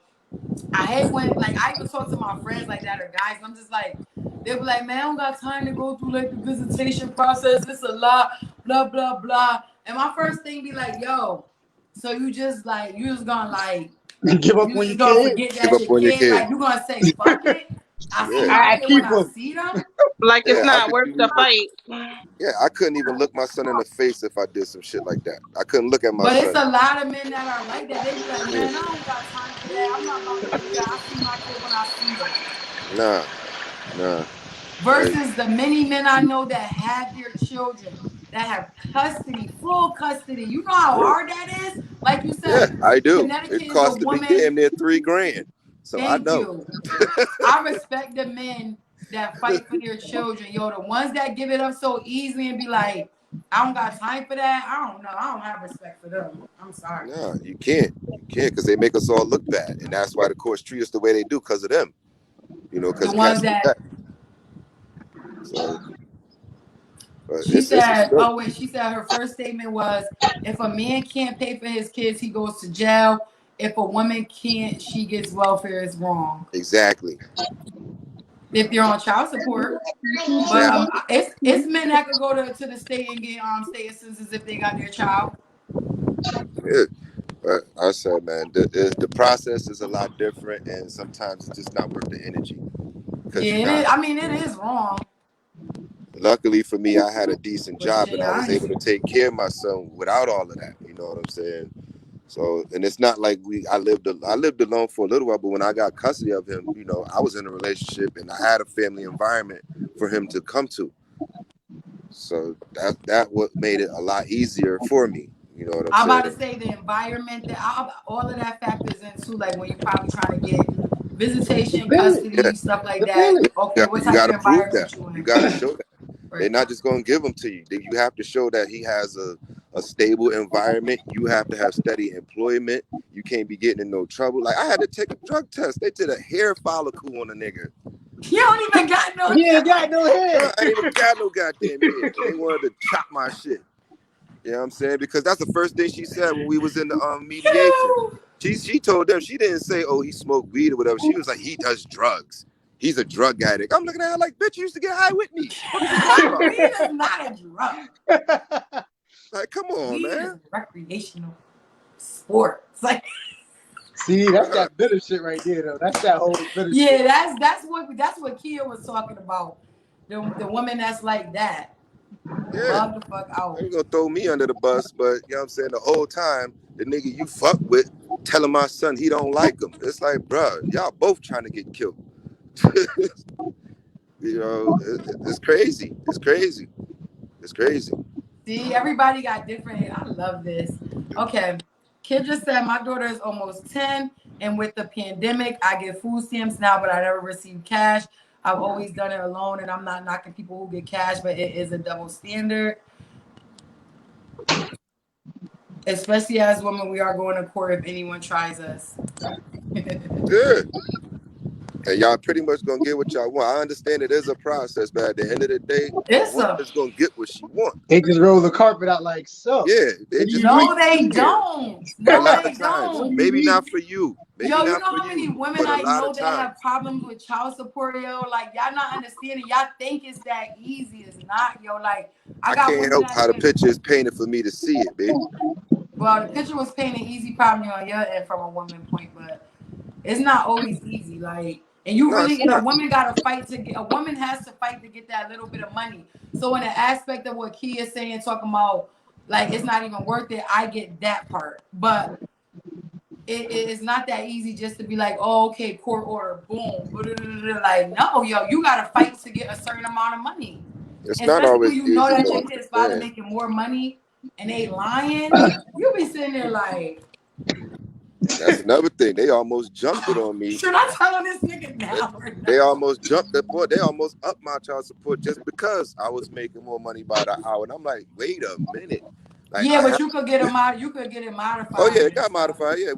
I hate when like I even talk to my friends like that or guys. And I'm just like they'll be like, man, I don't got time to go through like the visitation process. It's a lot, blah blah blah. And my first thing be like, yo, so you just gonna like Give up you on your just gonna kid. forget give that up your on your kid kid. like you gonna say fuck it. I see Yeah, my I kid when keep I them. see them. Like it's yeah. I not could worth the even, fight. yeah, I couldn't even look my son in the face if I did some shit like that. I couldn't look at my But it's son. a lot of men that are like that. They be like, Yeah, man, I don't got time for that. I'm not about to do that. I see my kid when I see him. nah, nah. Like, Versus the many men I know that have their children, that have custody, full custody. You know how yeah, hard that is? Like you yeah, said, I do. Connecticut It is a cost me woman. damn near $3,000. So I Thank know. you. I respect the men that fight for their children. Yo, the ones that give it up so easily and be like, I don't got time for that. I don't know. I don't have respect for them. I'm sorry. No, you can't. You can't because they make us all look bad. And that's why the courts treat us the way they do because of them. You know, The because ones cats do that that. So, but she it's a said, struggle. oh wait, she said her first statement was if a man can't pay for his kids, he goes to jail. if a woman can't, she gets welfare is wrong. Exactly. If you're on child support, but it's men that could go to the state and get state assistance if they got their child. Yeah. But I said, man, the process is a lot different, and sometimes it's just not worth the energy. Yeah, it is wrong. Luckily for me, I had a decent But job, shit, and I was able to take care of my son without all of that. You know what I'm saying? So, and it's not like I lived alone for a little while, but when I got custody of him, you know, I was in a relationship and I had a family environment for him to come to. So that what made it a lot easier for me. You know what I'm saying? I'm about to say the environment that all of that factors into, like when you're probably trying to get visitation, custody, stuff like that. Okay, what type of environment you in? You got to show that. Right. They're not just going to give them to you. You have to show that he has a stable environment. You have to have steady employment. You can't be getting in no trouble. Like, I had to take a drug test. They did a hair follicle on a nigga. You don't even got no You ain't got no hair. I ain't even got no goddamn hair. They wanted to chop my shit. You know what I'm saying? Because that's the first thing she said when we was in the mediation. She told them, she didn't say, oh, he smoked weed or whatever. She was like, he does drugs. He's a drug addict. I'm looking at her like, bitch, you used to get high with me. Weed is not a drug. Like, come on, weed man. Is recreational sport. It's like, see, that's that bitter shit right there, though. That's that whole bitter shit. Yeah, that's what Kia was talking about. The woman that's like that. Yeah. Bug the fuck out. Ain't gonna throw me under the bus, but you know what I'm saying? The whole time, the nigga you fuck with telling my son he don't like him. It's like, bro, y'all both trying to get killed. You know, it's crazy. It's crazy. It's crazy. See, everybody got different. I love this. Okay. Kid just said my daughter is almost 10, and with the pandemic, I get food stamps now, but I never receive cash. I've always done it alone, and I'm not knocking people who get cash, but it is a double standard. Especially as women, we are going to court if anyone tries us. Yeah. And y'all pretty much gonna get what y'all want. I understand it is a process, but at the end of the day, it's gonna get what she want. They just roll the carpet out like so. Yeah, they just no, they don't. No, they don't. Maybe not for you. Maybe yo, not you know for how many you, women I know that have problems with child support, yo? Like, y'all not understanding. Y'all think it's that easy. It's not, yo. Like, I can't help how the picture is painted for me to see it, baby. Well, the picture was painted easy probably on your end from a woman point, but it's not always easy. Like, and you really, and a woman got to fight a woman has to fight to get that little bit of money. So in the aspect of what Kia is saying, talking about, like, it's not even worth it, I get that part. But it's not that easy just to be like, oh, okay, court order, boom. Like, no, yo, you got to fight to get a certain amount of money. It's not always easy. You know that your kid's father making more money and they lying, you be sitting there like... That's another thing. They almost jumped it on me. Should I tell this nigga now? They almost jumped the boy. They almost upped my child support just because I was making more money by the hour. And I'm like, wait a minute. Like, yeah, but you could get it modified. Oh yeah, it got modified. Yeah,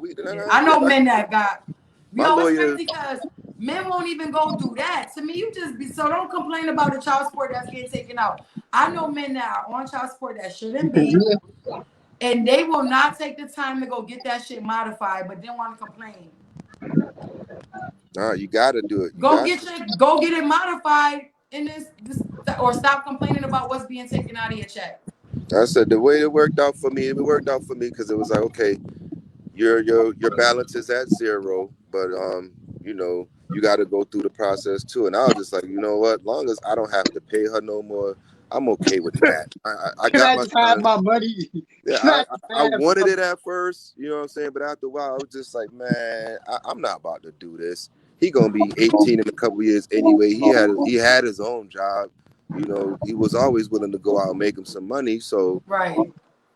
I know men that got. Yo, it's crazy because men won't even go through that. To me, you just be so don't complain about the child support that's getting taken out. I know men that are on child support that shouldn't be. And they will not take the time to go get that shit modified, but then want to complain. No, you gotta do it. Go get it modified in this, or stop complaining about what's being taken out of your check. I said the way it worked out for me because it was like, okay, your balance is at 0, but you know, you got to go through the process too. And I was just like, you know what? Long as I don't have to pay her no more, I'm okay with that. I got my money. Yeah, I wanted it at first, you know what I'm saying? But after a while, I was just like, man, I'm not about to do this. He gonna be 18 in a couple of years anyway. He had his own job. You know, he was always willing to go out and make him some money. So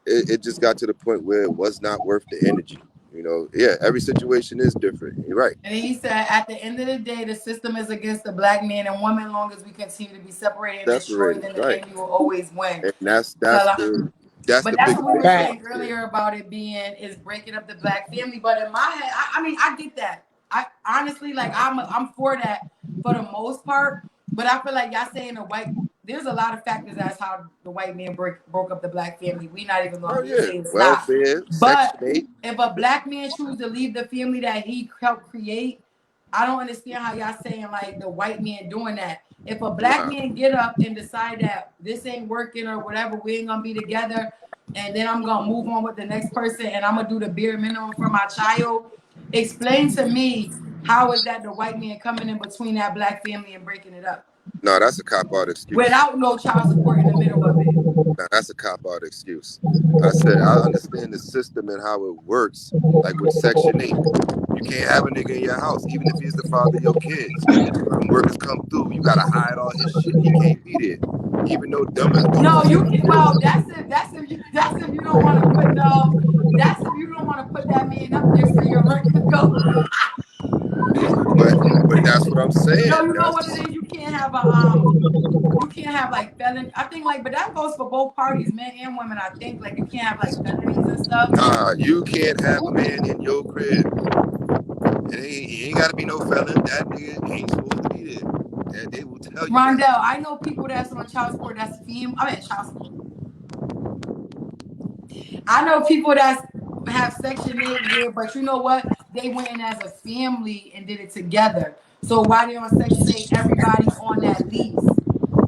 it just got to the point where it was not worth the energy. You know, yeah, every situation is different. You're right. And he said, at the end of the day, the system is against the black man and woman. Long as we continue to be separated and destroyed, then the enemy will always win. And that's what we were saying thing. earlier about it being is breaking up the black family. But in my head, I mean, I get that. I honestly, like, I'm for that for the most part. But I feel like y'all saying there's a lot of factors that's how the white man broke up the black family. We not even Oh going to yeah, say it's not. welfare, But Section 8. if a black man chooses to leave the family that he helped create, I don't understand how y'all saying like the white man doing that. If a black man get up and decide that this ain't working or whatever, we ain't gonna be together, and then I'm gonna move on with the next person and I'm gonna do the bare minimum for my child, explain to me how is that the white man coming in between that black family and breaking it up? No, that's a cop-out excuse. Without no child support in the middle of it. Now, that's a cop-out excuse. I said I understand the system and how it works. Like with Section 8, you can't have a nigga in your house, even if he's the father of your kids. When workers come through, you gotta hide all his shit. He can't be there, even though dumb as No, you can. Well, that's if you don't want to put that's if you don't want to put that man up there so your rent could go. But that's what I'm saying. No, you know what it is. You can't have like felon. I think like, but that goes for both parties, men and women. I think like you can't have like felonies and stuff. Nah, you can't have a man in your crib. He ain't gotta be no felon. That nigga ain't supposed to be there. And they will tell you. Rondell, I know people that's on child support. That's child support. I know people that have Section 8 here, but you know what? They went in as a family and did it together. So why they on Section 8, everybody's on that lease.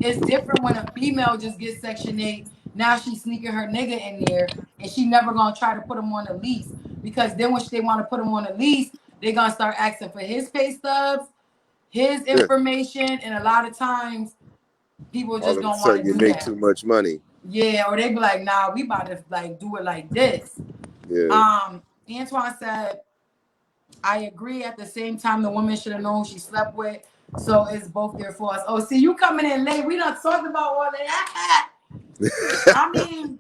It's different when a female just gets Section 8. Now she's sneaking her nigga in there, and she never gonna try to put him on the lease, because then when they want to put him on the lease, they're gonna start asking for his pay stubs, his information, and a lot of times people just don't want to do that. You make too much money. Yeah, or they be like, nah, we about to like do it like this. Yeah. Antoine said, I agree. At the same time, the woman should have known who she slept with. So it's both their faults. Oh, see, you coming in late. We done talked about all of that. I mean,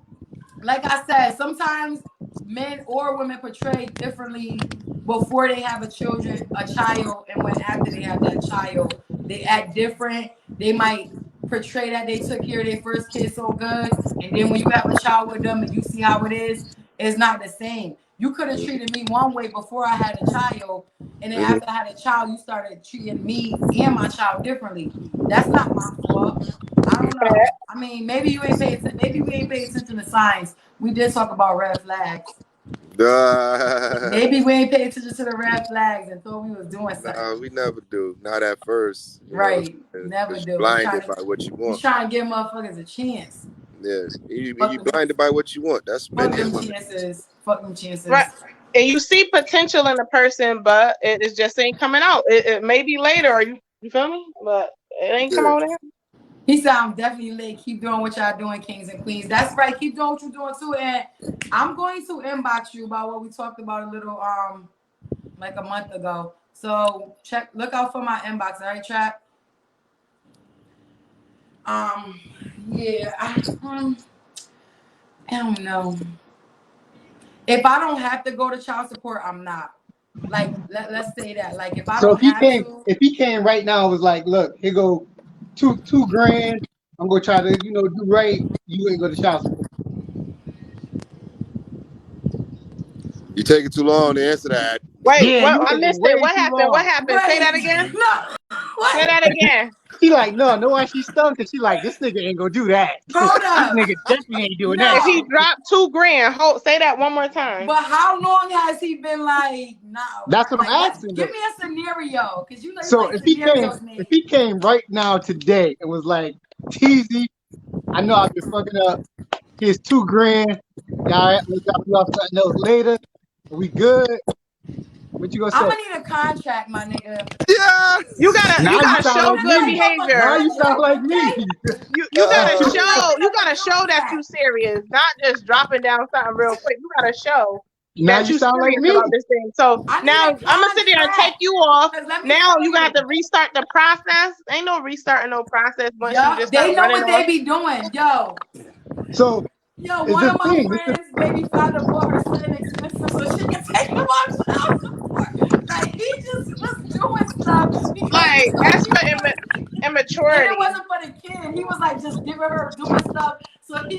like I said, sometimes men or women portray differently before they have a child, and when after they have that child, they act different. They might portray that they took care of their first kid so good, and then when you have a child with them and you see how it is, it's not the same. You could have treated me one way before I had a child, and then after I had a child, you started treating me and my child differently. That's not my fault. I don't know. I mean, maybe you ain't paid. Maybe we ain't paid attention to signs. We did talk about red flags. Maybe we ain't paid attention to the red flags and thought we was doing something. No, we never do. Not at first. Right. Never do. Blinded by what you want. You're trying to give motherfuckers a chance. Yes. You blinded by what you want. That's men and women. Fuck them chances. Right. And you see potential in a person, but it just ain't coming out. It may be later, or you feel me? But it ain't come out there. He said, I'm definitely late. Keep doing what y'all doing, kings and queens. That's right. Keep doing what you're doing too. And I'm going to inbox you about what we talked about a little like a month ago. So look out for my inbox, all right, Trap? Yeah, I don't know. If I don't have to go to child support, I'm not. Like, let's say that. Like, if I don't have to. If he came right now, it was like, look, here go two grand. I'm gonna try to, do right. You ain't go to child support. You taking too long to answer that. Wait, I missed it. What happened? What happened? Wait. Say that again. No. What? Say that again. She like, no, why she stunned? Cause she like, this nigga ain't gonna do that. Hold up. This nigga definitely ain't doing that. If he dropped $2 grand, say that one more time. But how long has he been like, no? That's what I'm asking. Give me a scenario, because you know. So if he came right now today and was like, Teezy, I know I've been fucking up. Here's $2 grand. All right, we'll drop you off something else later. Are we good? What you gonna say? I'm gonna need a contract, my nigga. Yeah. You gotta show like good me. behavior. Now you sound like me. You gotta show that you serious, not just dropping down something real quick. You gotta show Now that you sound like me. about this thing. So now I'm gonna sit there and take you off. Now you got to restart the process. Ain't no restarting no process once you just they know what they off. be doing, yo. So one of my friends, baby father bought her something expensive so she can take him on child support. Like, he just was doing stuff. Like, that's for immaturity. And it wasn't for the kid. He was like just giving her doing stuff. So he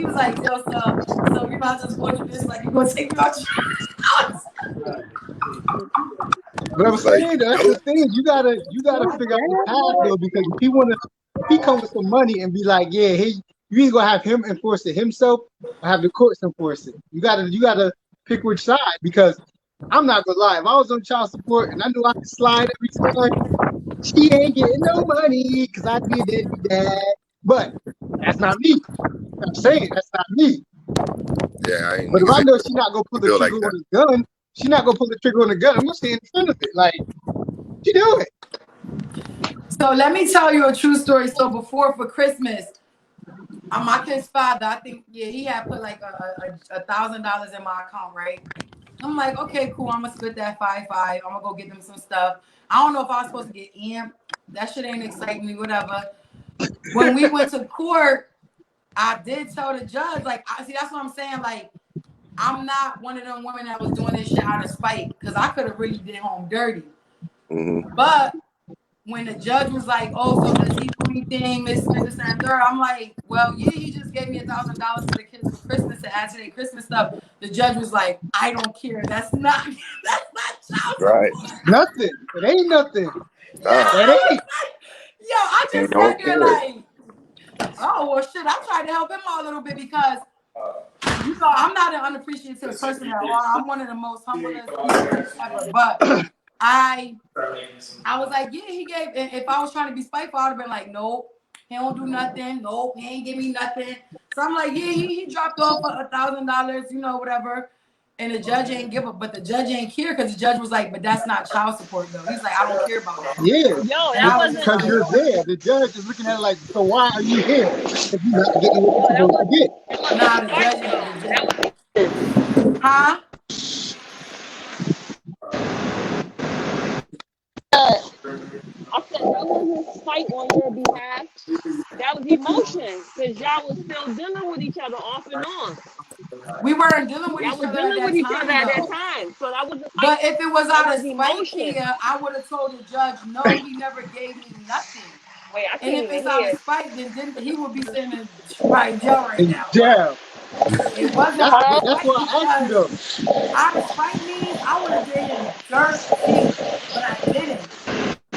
was like, yo, so we about to just want you this, like, you gonna take me out your house. But I'm saying that's the thing. You gotta figure out the path though, because if he come with some money and be like, yeah, you either gonna have him enforce it himself or have the courts enforce it. You gotta pick which side, because I'm not gonna lie. If I was on child support and I knew I could slide every time, she ain't getting no money because I'd be a deadbeat dad. But that's not me. I'm saying that's not me. Yeah, I ain't But if niggas I ain't know she's not gonna pull the feel trigger like on that. the gun, she's not gonna pull the trigger on the gun. I'm gonna stay in front of it. Like, she do it. So let me tell you a true story. So before for Christmas, my kid's father, I think, yeah, he had put like $1,000 in my account, right? I'm like, okay, cool. I'm gonna split that 5-5. I'm gonna go get them some stuff. I don't know if I was supposed to get amped. That shit ain't exciting me, whatever. When we went to court, I did tell the judge, like, see, that's what I'm saying. Like, I'm not one of them women that was doing this shit out of spite, because I could have really did home dirty. Mm-hmm. But when the judge was like, "Oh, so does he do anything, this and third?" I'm like, "Well, yeah, he just gave me $1,000 for the kids for Christmas to add to their Christmas stuff." The judge was like, "I don't care. That's not child Right. support." Nothing. It ain't nothing. Nah, That ain't. Yo, I ain't just no sat there care. like, "Oh well, shit." I'm trying to help him out a little bit because, you know, I'm not an unappreciative person at all. I'm one of the most humblest people ever. But I was like, yeah, he gave. If I was trying to be spiteful, I'd have been like, nope, he don't do nothing. Nope, he ain't give me nothing. So I'm like, yeah, he dropped off $1,000, you know, whatever. And the judge ain't give up, but the judge ain't care because the judge was like, but that's not child support though. He's like, I don't care about that. Yeah. Yo, And that I was just wasn't. Because like, you're there. The judge is looking at it like, so why are you here if you're not getting what Yo, you're supposed to get? that wasn't nah, the spite judge ain't. though. That was. Huh? I said that wasn't spite on your behalf. That was emotion, because y'all was still dealing with each other off and on. We weren't dealing with Y'all each was other at dealing with that each other time at that though. time. So that wasn't spite. But if it was That out was of spite, emotion. Kia, I would have told the judge, no, he never gave me nothing. Wait, I And can't if even it's out of hear. spite, then he would be sitting in right jail right And now. But damn. it wasn't That's out of Hello? but that's spite why I asked you because though. out of spite means I would have did him dirty, but I didn't.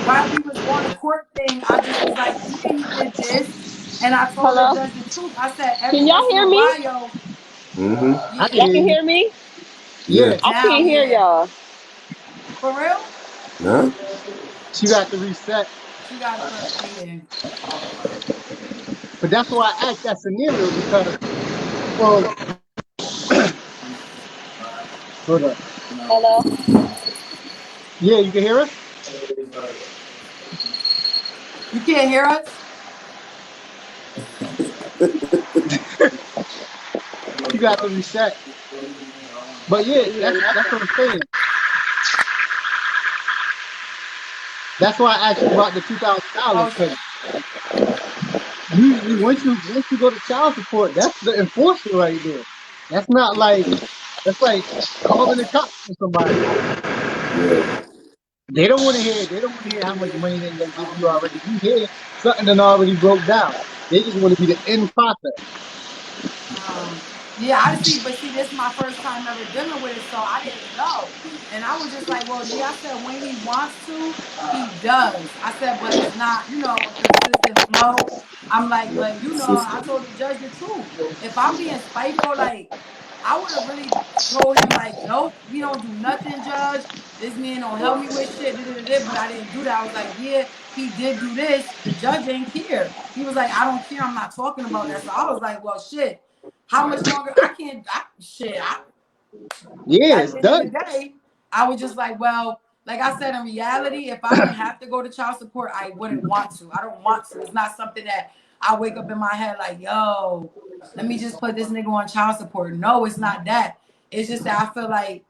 While we was on the court thing, I just was like, yeah, he did this. And I told the Hello? judge the truth. I said every Can y'all once in hear a me? while, Mm-hmm. I yeah, can Y'all hear can you. hear me? Yeah. Yeah. I now, can't hear yeah. y'all. For real? Nah. She got to reset. She got to put, yeah. But that's why I asked that scenario because, well, hold up. Hello? Yeah, you can hear us? You can't hear us? She got to reset. But I yeah, can't hear that's nothing. what I'm saying. That's why I asked you about the $2,000 Oh, because usually once you go to child support, that's the enforcer right there. That's not like that's like calling the cops for somebody. Yeah. They don't want to hear. They don't want to hear how much money they gonna give you already. You hear something that already broke down. They just want to be the end process. yeah, I see, but see, this is my first time ever dealing with it, so I didn't know. And I was just like, well, yeah, I said when he wants to, he does. I said, but it's not, you know, a consistent flow. I'm like, No but you know, I consistency. told the judge the truth. If I'm being spiteful, like I would have really told him, like, nope, he don't do nothing, judge. This man don't help me with shit, but I didn't do that. I was like, yeah, he did do this. The judge ain't care. He was like, I don't care. I'm not talking about that. So I was like, well, shit. How much longer? I can't. Yeah, At it's the end of done. the day, I was just like, well, like I said, in reality, if I didn't have to go to child support, I wouldn't want to. I don't want to. It's not something that I wake up in my head like, yo, let me just put this nigga on child support. No, it's not that. It's just that I feel like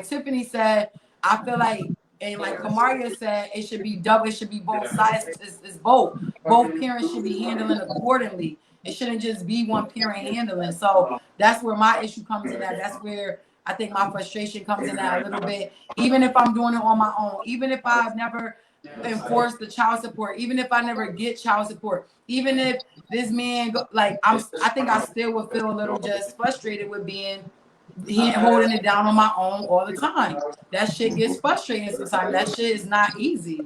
Tiffany said, I feel like, and like Kamaria said, it should be double. It should be both sides. It's both. Both parents should be handling accordingly. It shouldn't just be one parent handling. So that's where my issue comes in at. That's where I think my frustration comes in at a little bit. Even if I'm doing it on my own, even if I've never enforced the child support, even if I never get child support, even if this man I think I still would feel a little just frustrated with being he ain't holding it down on my own all the time. That shit gets frustrating sometimes. That shit is not easy.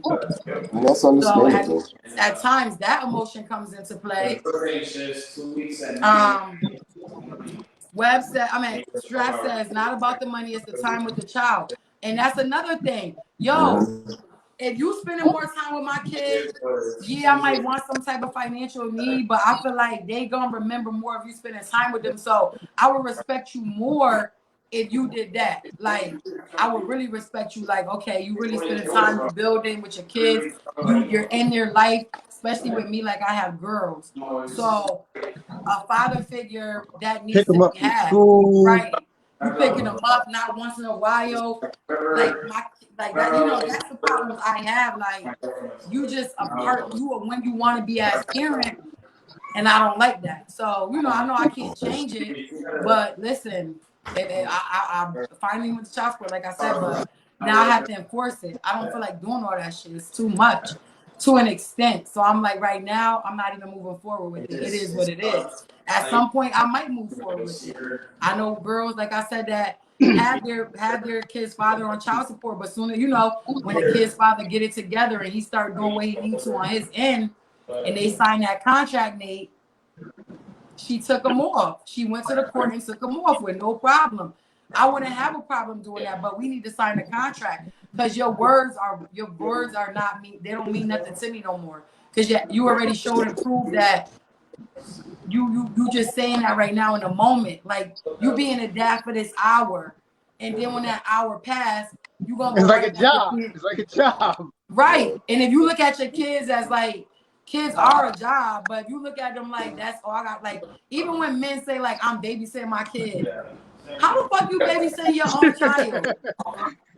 And that's So understandable. at times that emotion comes into play. Web said, Stress says, it's not about the money, it's the time with the child. And that's another thing. Yo, if you spending more time with my kids, yeah, I might want some type of financial need, but I feel like they gonna remember more if you spending time with them. So I would respect you more if you did that. Like, I would really respect you. Like, okay, you really spending time, you building with your kids, you're in their life, especially with me. Like, I have girls, so a father figure that needs Pick to them up be from had, school. right? You picking them up not once in a while, like that. You know, that's the problems I have. Like, you just a part you are when you want to be as parent, and I don't like that. So you know I can't change it, but listen, I finally went to child support, like I said, but now I have to enforce it. I don't feel like doing all that shit. It's too much to an extent. So I'm like, right now, I'm not even moving forward with it. It is what it is. At some point, I might move forward with it. I know girls, like I said, that had their kid's father on child support, but sooner, you know, when the kid's father get it together and he start doing what he needs to on his end, and they sign that contract, Nate, she took him off. She went to the court and took him off with no problem. I wouldn't have a problem doing that, but we need to sign a contract because your words are not mean. They don't mean nothing to me no more. Because you already showed and proved that you just saying that right now in the moment. Like, you being a dad for this hour, and then when that hour passed, you gonna go It's like right a back to job. kids. It's like a job. Right. And if you look at your kids as like, kids are a job, but if you look at them like that's all I got, like, even when men say like I'm babysitting my kid, how the fuck you babysitting your own child?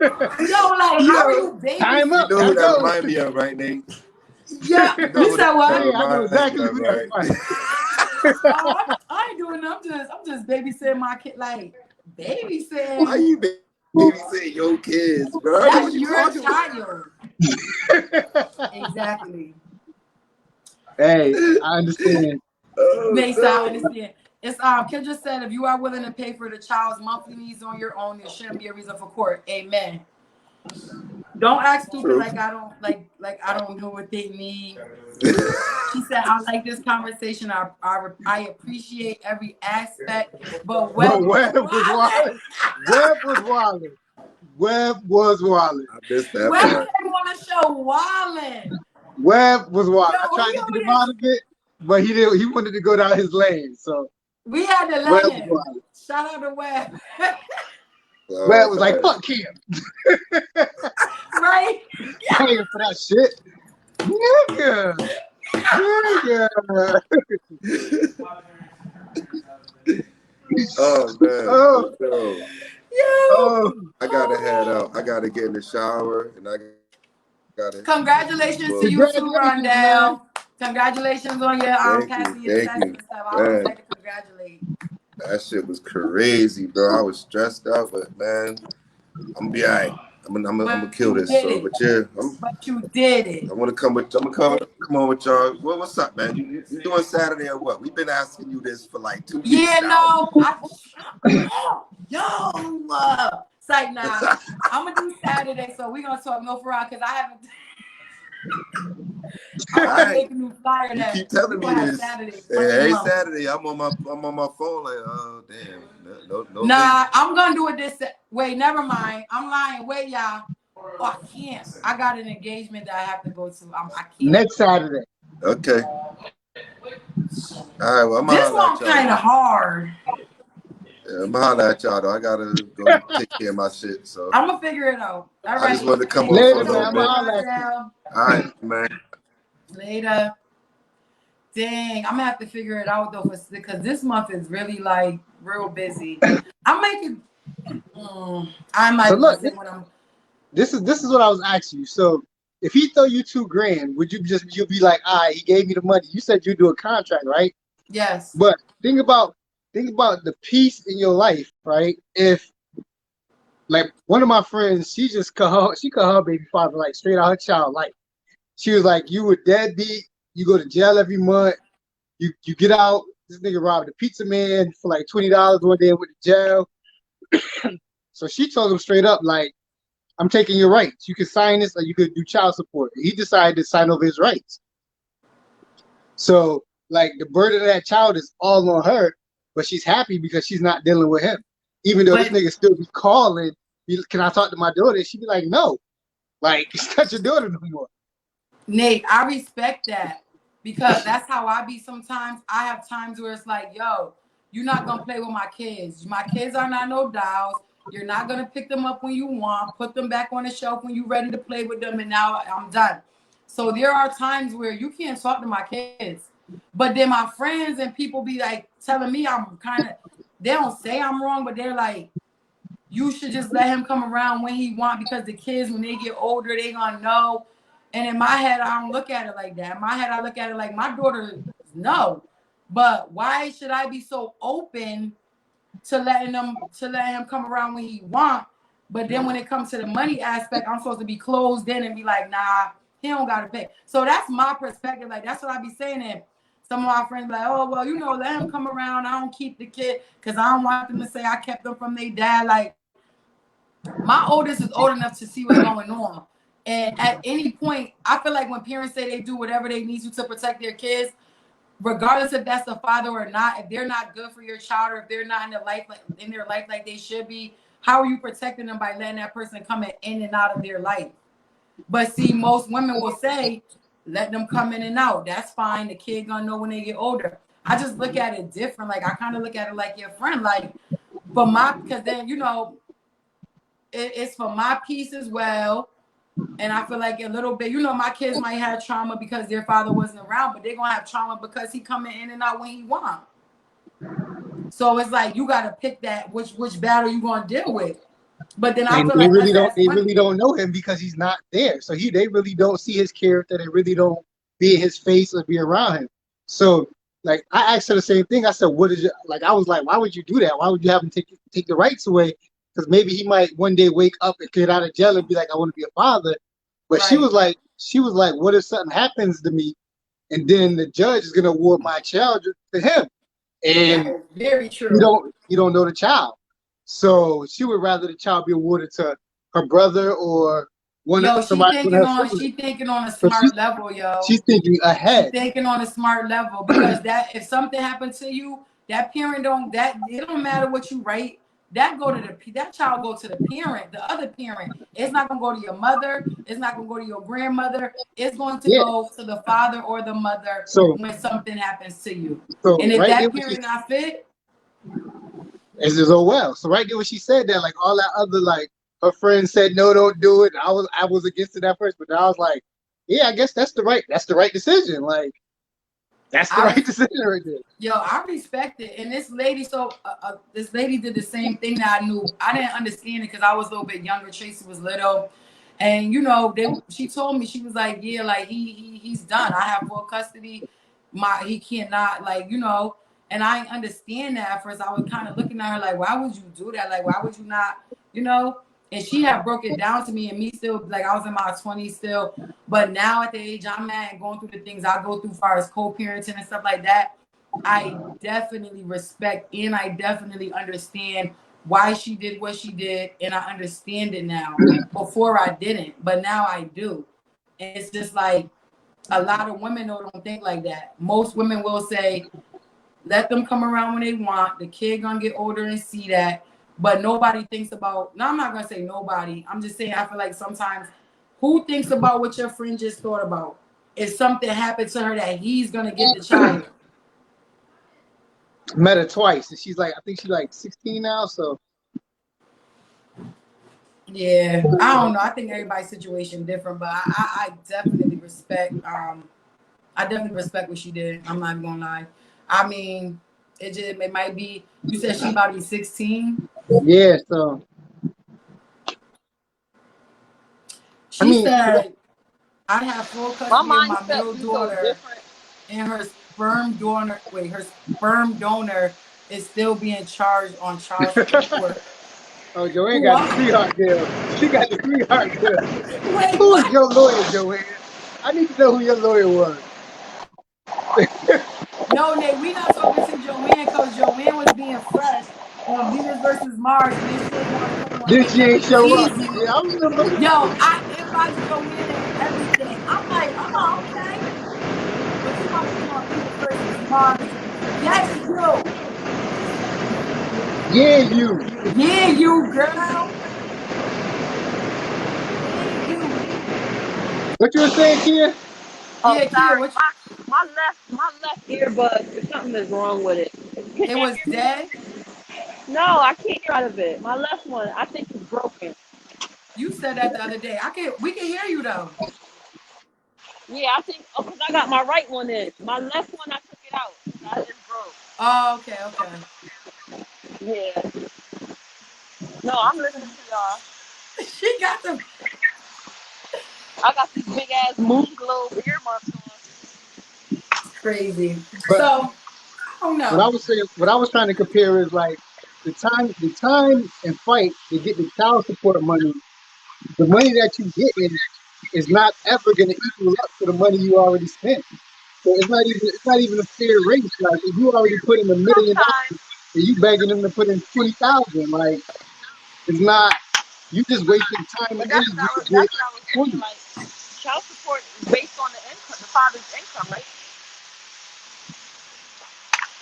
Yo, like, how are you Time babysitting? up. You know who Gotta that go. remind me of, right, Nate? Yeah, You know you who said that what? Hey, I know reminds exactly me who of, that's right? like. Oh, I ain't doing nothing. I'm just babysitting my kid. Like, babysitting. Why you babysitting your kids, bro? What That's you your talking about? child. Exactly. Hey, I understand. Makes I Oh, no. understand. It's Kendra said, if you are willing to pay for the child's monthly needs on your own, there shouldn't be a reason for court. Amen. Don't act stupid. True. Like I don't know what they need. She said, I like this conversation. I appreciate every aspect, but Bro, Web Web was wilding. Web was wilding. Web was wilding. I missed that Web part. came on the show wilding. Webb was wild. I Yo, tried he to over get him there. out of it, but he didn't. He wanted to go down his lane. So We had to Webb let was him. wild. Shout out to Web. Webb was like, man. "Fuck him, Right? paying for that shit, nigga, nigga." Oh man. Oh, Yo, oh, I gotta head out. I gotta get in the shower and I gotta. Congratulations to you too, congratulations, man. Rondell. Congratulations on your passing your test and stuff. I always Man, like to congratulate. that shit was crazy, bro. I was stressed out, but man, I'm gonna be all right. I'm gonna kill this. So, but yeah, But you did it. I'm gonna come on with y'all. Well, what's up, man? You doing Saturday or what? We've been asking you this for like 2 weeks Yeah, now. It's like, nah, I'm gonna do Saturday, so we're gonna talk no for real, because I haven't. I'm gonna make a new flyer. You keep telling me this. Hey, Saturday, I'm on my phone like, oh damn, no. Nah, I'm gonna do it this. Wait, never mind. I'm lying. Wait, y'all. Oh, I can't. I got an engagement that I have to go to. I can't. Next Saturday. Okay. All right. Well, this one kind of hard. Yeah, I'm holler at y'all though. I gotta go take care of my shit. So I'm gonna figure it out. All right. I just wanted to come on Later, for a little man. bit. All right, man. Later. Dang, I'm gonna have to figure it out though, because this month is really like real busy. I'm making. I might. So look, when I'm. this is what I was asking you. So if he throw you $2,000, would you be like, all right, he gave me the money? You said you do a contract, right? Yes. But think about the peace in your life, right? If like one of my friends, she cut her baby father like straight out her child life. She was like, you were deadbeat, you go to jail every month, you get out, this nigga robbed a pizza man for like $20 one day and went to jail. So she told him straight up, like, I'm taking your rights. You can sign this or you could do child support. He decided to sign over his rights. So, like, the burden of that child is all on her, but she's happy because she's not dealing with him. Even though this But nigga still be calling, can I talk to my daughter? She'd be like, no. Like, it's not your daughter no more. Nate, I respect that because that's how I be sometimes. I have times where it's like, yo, you're not gonna play with my kids. My kids are not no dolls. You're not gonna pick them up when you want, put them back on the shelf when you're ready to play with them, and now I'm done. So there are times where you can't talk to my kids. But then my friends and people be like telling me I'm kind of, they don't say I'm wrong, but they're like, you should just let him come around when he want because the kids, when they get older, they gonna know. And in my head, I don't look at it like that. In my head, I look at it like my daughter, no. But why should I be so open to letting him come around when he want? But then when it comes to the money aspect, I'm supposed to be closed in and be like, nah, he don't gotta pay. So that's my perspective. Like that's what I be saying. And some of my friends be like, oh well, let him come around. I don't keep the kid because I don't want them to say I kept them from their dad. Like my oldest is old enough to see what's going on. And at any point, I feel like when parents say they do whatever they need to protect their kids, regardless if that's the father or not, if they're not good for your child or if they're not in their life like they should be, how are you protecting them by letting that person come in and out of their life? But see, most women will say, let them come in and out. That's fine. The kid gonna know when they get older. I just look at it different. Like I kind of look at it like your friend, like because then it's for my peace as well. And I feel like a little bit, my kids might have trauma because their father wasn't around, but they're gonna have trauma because he coming in and out when he want. So it's like you gotta pick that which battle you gonna deal with. But then I feel they like really don't know him because he's not there. So they really don't see his character. They really don't be in his face or be around him. So like I asked her the same thing. I said, "What is it?" Like I was like, "Why would you do that? Why would you have him take the rights away?" Because maybe he might one day wake up and get out of jail and be like, "I want to be a father." But right. she was like, "What if something happens to me, and then the judge is gonna award my child to him?" And yeah, very true. You don't know the child, so she would rather the child be awarded to her brother or somebody. She thinking on a smart level, yo. She's thinking ahead. She's thinking on a smart level because that if something happened to you, that parent it don't matter what you write. That child go to the parent, the other parent. It's not gonna go to your mother. It's not gonna go to your grandmother. It's going to go to the father or the mother when something happens to you. And if that parent not fit, it's just well. So right there when she said that, like all that other like her friends said no, don't do it. I was against it at first, but I was like, yeah, I guess that's the right decision. Like that's the right decision right there. Yo, I respect it. And this lady, this lady did the same thing that I knew. I didn't understand it because I was a little bit younger. Tracy was little. And, she told me, she was like, yeah, like he's done. I have full custody. He cannot, and I didn't understand that at first. I was kind of looking at her like, why would you do that? Like, why would you not, And she had broke it down to me and me still, like I was in my 20s still. But now at the age I'm at and going through the things I go through as far as co-parenting and stuff like that, I definitely respect and I definitely understand why she did what she did. And I understand it now. Before I didn't, but now I do. And it's just like a lot of women don't think like that. Most women will say, let them come around when they want. The kid gonna get older and see that. But nobody thinks about, no, I'm not going to say nobody. I'm just saying I feel like sometimes who thinks about what your friend just thought about? If something happened to her that he's going to get the child. Met her twice. And she's like, I think she's like 16 now. So. Yeah, I don't know. I think everybody's situation different, but I definitely respect. I definitely respect what she did. I'm not going to lie. I mean, it might be, you said she about to be 16. Yeah, so she said I have full custody of my middle daughter, and her sperm donor is still being charged on child support. Oh, Joanne got the sweetheart deal. She got the sweetheart deal. Who is your lawyer, Joanne? I need to know who your lawyer was. No, Nate, we not talking to Joanne because Joanne was being fresh. Venus versus Mars, and then she ain't want to come on Then she ain't show up. Teezy. Yeah, I remember. Yo, I inboxed Joanna and everything. I'm like, oh, okay. But you want to be on Venus versus Mars. Yes, you. Yeah, you. Yeah, you, girl. Yeah, you. What you were saying, Kia? Oh, Yeah, Kia, sorry. what My left earbud, something is wrong with it. Can it y'all was hear me? dead? No, I can't hear out of it. My left one, I think it's broken. You said that the other day. We can hear you though. Yeah, I think, oh, because I got my right one in. My left one, I took it out. I just broke. Oh, okay. Yeah. No, I'm listening to y'all. She got them. I got these big ass moon globe earmuffs on. Crazy. But So, I don't what I know. was saying, what I was trying to compare is like the time and fight to get the child support money. The money that you getting is not ever going to equal up to the money you already spent. So it's not even a fair race. Like if you already put in $1 million Sometimes, and you begging them to put in 20,000, like it's not. You just wasting time but and energy to get that's what I was 20. saying. Like, child support is based on the income, the father's income, right?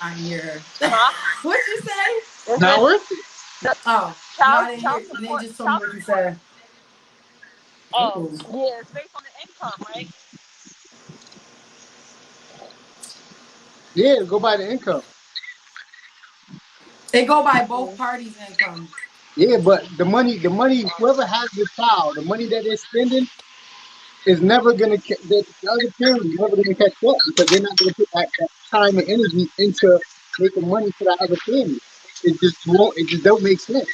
I hear her. Huh? What you say? Is Not it worth it. the Oh, no, I didn't hear. child And then support? just told me what you said. Oh, Ooh. yeah, it's based on the income, right? Yeah, go by the income. They go by both parties' income. Yeah, but the money, whoever has the child, the money that they're spending is never gonna the other parent is never gonna catch up because they're not gonna put that time and energy into making money for that other family. It just won't. It just don't make sense.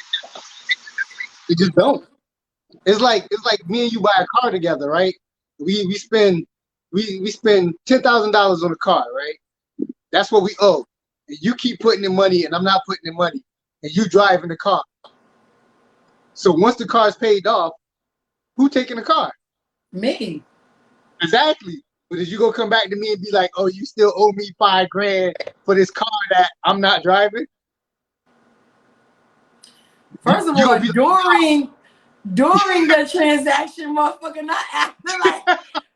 It just don't. It's like me and you buy a car together, right? We spend we spend $10,000 on a car, right? That's what we owe. And you keep putting in money, and I'm not putting in money, and you driving the car. So once the car is paid off, who taking the car? Me. Exactly. But is you gonna come back to me and be like, "Oh, you still owe me $5,000 for this car that I'm not driving"? First of You all, gonna be during the transaction, motherfucker, not after. Like,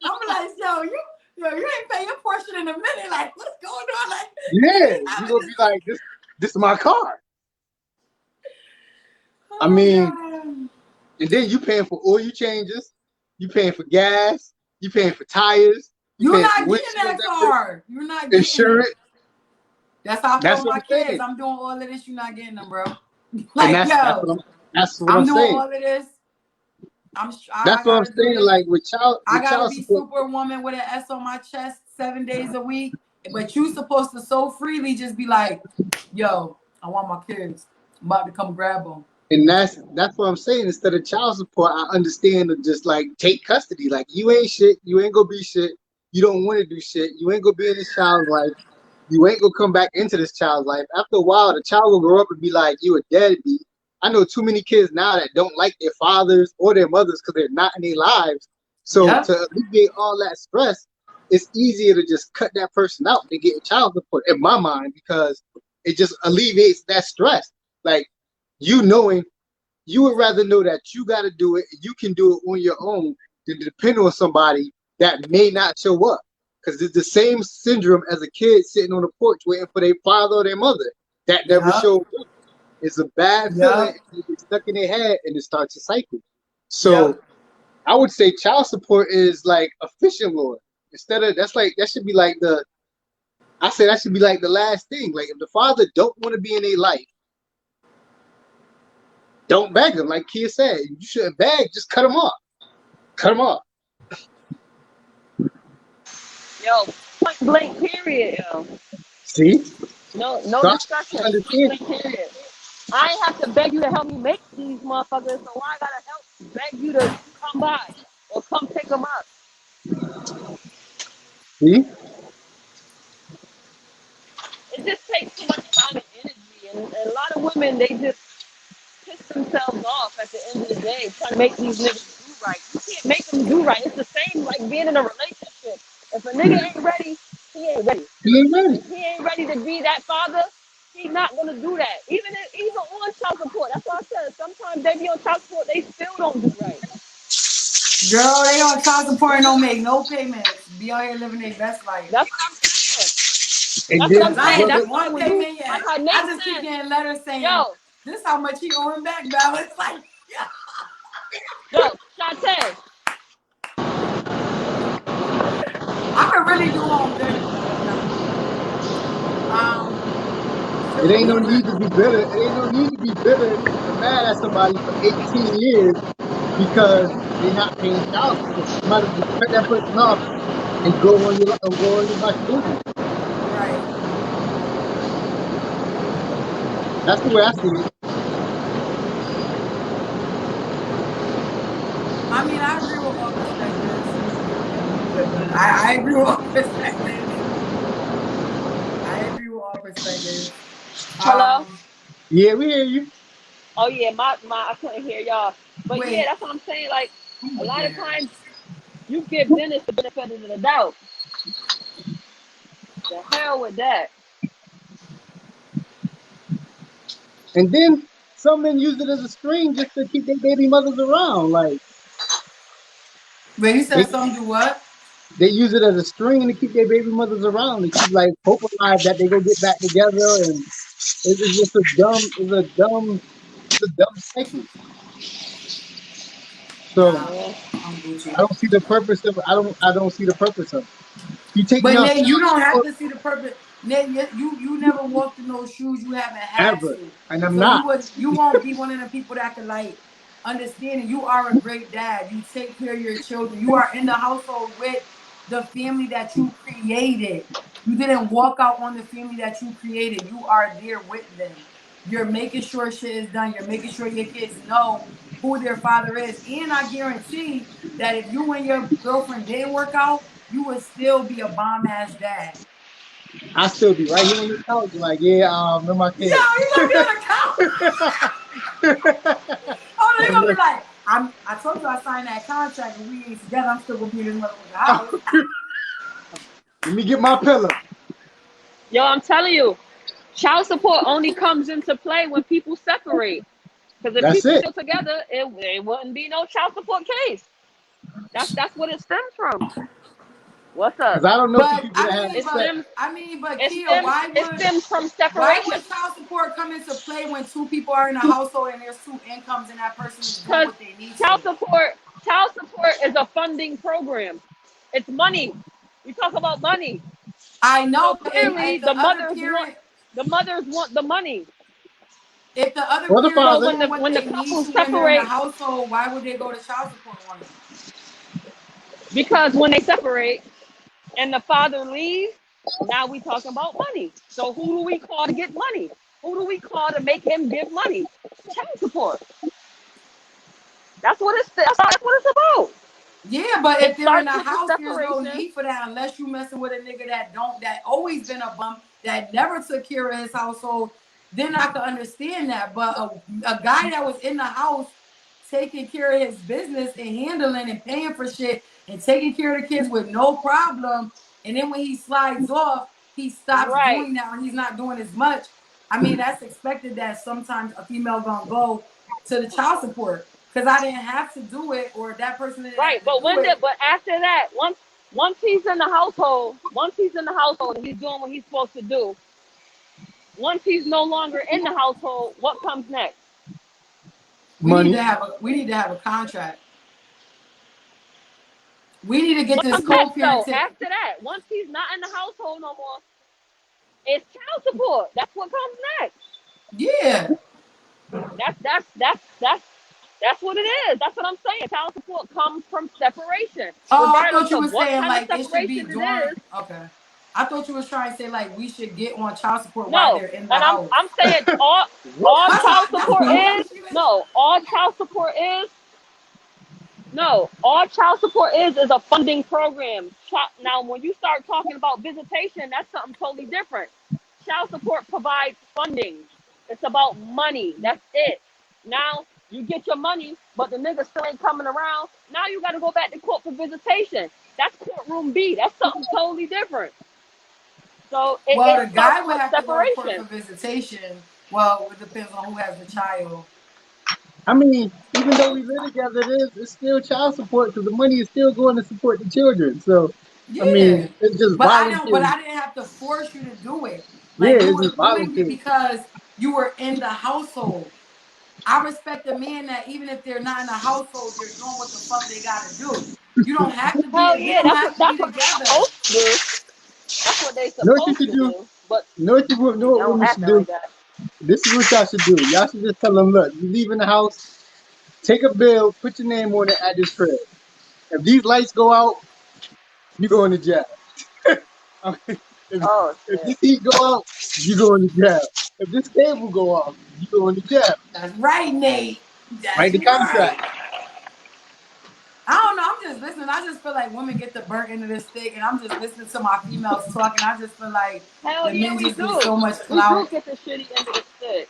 I'm like, yo, you ain't pay your portion in a minute. Like, what's going on? Like, yeah, you gonna be like, "This is my car." I mean, God. and then you paying for oil changes, you paying for gas, you paying for tires, you You're paying for not getting windshield that car. You're not getting it. insurance. That's how I That's told what my I'm kids. saying, I'm doing all of this. You're not getting them, bro. and Like, yo, that's what I'm I'm doing saying. all of this. I That's what I'm gotta do saying. this. Like I with gotta child be support. superwoman with an S on my chest 7 days a week. But you supposed to so freely just be like, yo, I want my kids. I'm about to come grab them. And that's what I'm saying. Instead of child support, I understand to just like take custody. Like you ain't shit. You ain't gonna be shit. You don't want to do shit. You ain't gonna be in this child's life. You ain't gonna come back into this child's life. After a while, the child will grow up and be like, "You a deadbeat." I know too many kids now that don't like their fathers or their mothers because they're not in their lives. So Yep. to alleviate all that stress, it's easier to just cut that person out than get child support, in my mind, because it just alleviates that stress. Like you knowing you would rather know that you got to do it and you can do it on your own than to depend on somebody that may not show up. Because it's the same syndrome as a kid sitting on the porch waiting for their father or their mother that never Yep. showed up. It's a bad feeling. Yep. It gets stuck in their head and it starts a cycle. So Yep. I would say child support is like a fishing lure. Instead of that should be like that should be like the last thing. Like if the father don't want to be in their life, don't beg them. Like Kia said, you shouldn't beg. Just cut them off. Cut them off. Yo, point blank period, yo. See? No So I discussion. Point understand. blank period. I ain't have to beg you to help me make these motherfuckers, so why I gotta beg you to come by or come pick them up? See? It just takes too much time and energy, and a lot of women, they just piss themselves off at the end of the day trying to make these niggas do right. You can't make them do right. It's the same like being in a relationship. If a nigga ain't ready, he ain't ready. He ain't ready. If he ain't ready to be that father, he He's not gonna do that. Even on child support. That's why I said sometimes they be on child support, they still don't do right. Girl, they on child support and don't make no payments. Be out here living their best life. That's what I'm saying. And That's what then I'm Cause I saying. ain't That's get brother, why one when you, payment like yet. how I Nate just keep said, getting letters saying yo, this how much he owing back balance. Like, yo, Shantae, I could really do home dirty though. it So ain't no we need to be bitter. It ain't no need to be bitter or mad at somebody for 18 years because they're not paying child support. You might as well just cut that person off and go on your watch movie. right. That's the way I see it. I mean, I agree with all perspectives. I agree with all perspectives. I agree with all perspectives. hello. Yeah, we hear you. Oh yeah, my I couldn't hear y'all. But yeah, Wait, that's what I'm saying. Like I'm a with lot of there. times you give Dennis the benefit of the doubt. The hell with that. And then some men use it as a string just to keep their baby mothers around. Like Wait, you they said something do what? they use it as a string to keep their baby mothers around. They keep like hope alive that they go get back together, and it's just it's a dumb cycle. So Nah, Yeah. I'm Gucci. I don't see the purpose of I don't see the purpose of it. You taking But out Nate, you child don't have support to see the purpose. Nate, you never walked in those shoes. You haven't had ever, to. and I'm So not. you won't be one of the people that can like understand it. You are a great dad. You take care of your children. You are in the household with the family that you created. You didn't walk out on the family that you created. You are there with them. You're making sure shit is done. You're making sure your kids know who their father is. And I guarantee that if you and your girlfriend didn't work out, you would still be a bomb ass dad. I still be right here on your couch, like yeah, remember my Yo, kid. you gonna be on the couch. Oh, no, you gonna be like, I told you I signed that contract and we ain't together. I'm still gonna be in this motherfucking house. Let me get my pillow. Yo, I'm telling you, child support only comes into play when people separate. Because if That's people it. still together, it wouldn't be no child support case. That's what it stems from. What's up? Because I don't know some But people that have It that. stems it Kia, stems it stems from why separation. would child support come into play when two people are in a household and there's two incomes and that person is doing Because what they need to? child support is a funding program. It's money. We talk about money. I So know, but clearly if the other parent, the mothers want the money. if the other Or the parent So is father. doing what when the they need couple to when they're in the separate, household, why would they go to child support on them? because when they separate and the father leaves, now we talking about money. So who do we call to get money? Who do we call to make him give money? Child support. That's what it's about. Yeah, but if It they're in starts a with the house, there's no separation. need for that unless you messing with a nigga that always been a bum, that never took care of his household. Then I could understand that. But a guy that was in the house taking care of his business and handling and paying for shit and taking care of the kids with no problem, and then when he slides off, he stops Right, doing that or he's not doing as much. I mean, that's expected that sometimes a female gonna go to the child support because I didn't have to do it or that person didn't right. have to do it. But after that, once he's in the household and he's doing what he's supposed to do, once he's no longer in the household, what comes next? Money. We need to have a contract. We need to get What this comes next though? co-parenting. After that, once he's not in the household no more, it's child support. That's what comes next. Yeah. That's what it is. That's what I'm saying. Child support comes from separation, Oh, I regardless thought you of were what saying kind of like it should be separation it during. is. Okay. I thought you was trying to say like we should get on child support while No, they're in the and house. I'm saying all child That's support what I is thought she was. no. All child support is no. All child support is a funding program. Now, when you start talking about visitation, that's something totally different. Child support provides funding. It's about money. That's it. Now you get your money, but the nigga still ain't coming around. Now you got to go back to court for visitation. That's courtroom B. That's something totally different. So Well, it the starts guy would with have to go to court for separation. visitation. Well, it depends on who has the child. I mean, even though we live together, it's still child support because the money is still going to support the children. So, I Yeah, mean, it's just but I don't. But voluntary. I didn't have to force you to do it. Yeah, Like you it's were just doing it voluntary. because you were in the household. I respect the men that even if they're not in the household, they're doing what the fuck they gotta do. You don't have to be. Hell We yeah, don't have to be that's what they're together. supposed to do. That's what they're You know what you supposed should to do? do. But You know what know they what don't women should happen do? like that. This is what y'all should do. Y'all should just tell them, look, you leave in the house, take a bill, put your name on it at this crib. If these lights go out, you go into jail. I mean, Oh if shit. this heat go out, you go into jail. If this cable go off, you go into jail. That's right, Nate. Write That's the contract. right. I don't know. I'm just listening. I just feel like women get the burnt end of the stick, and I'm just listening to my females talk, and I just feel like Hell the yeah, men we just get do. so much We do clout. get the shitty end of the stick.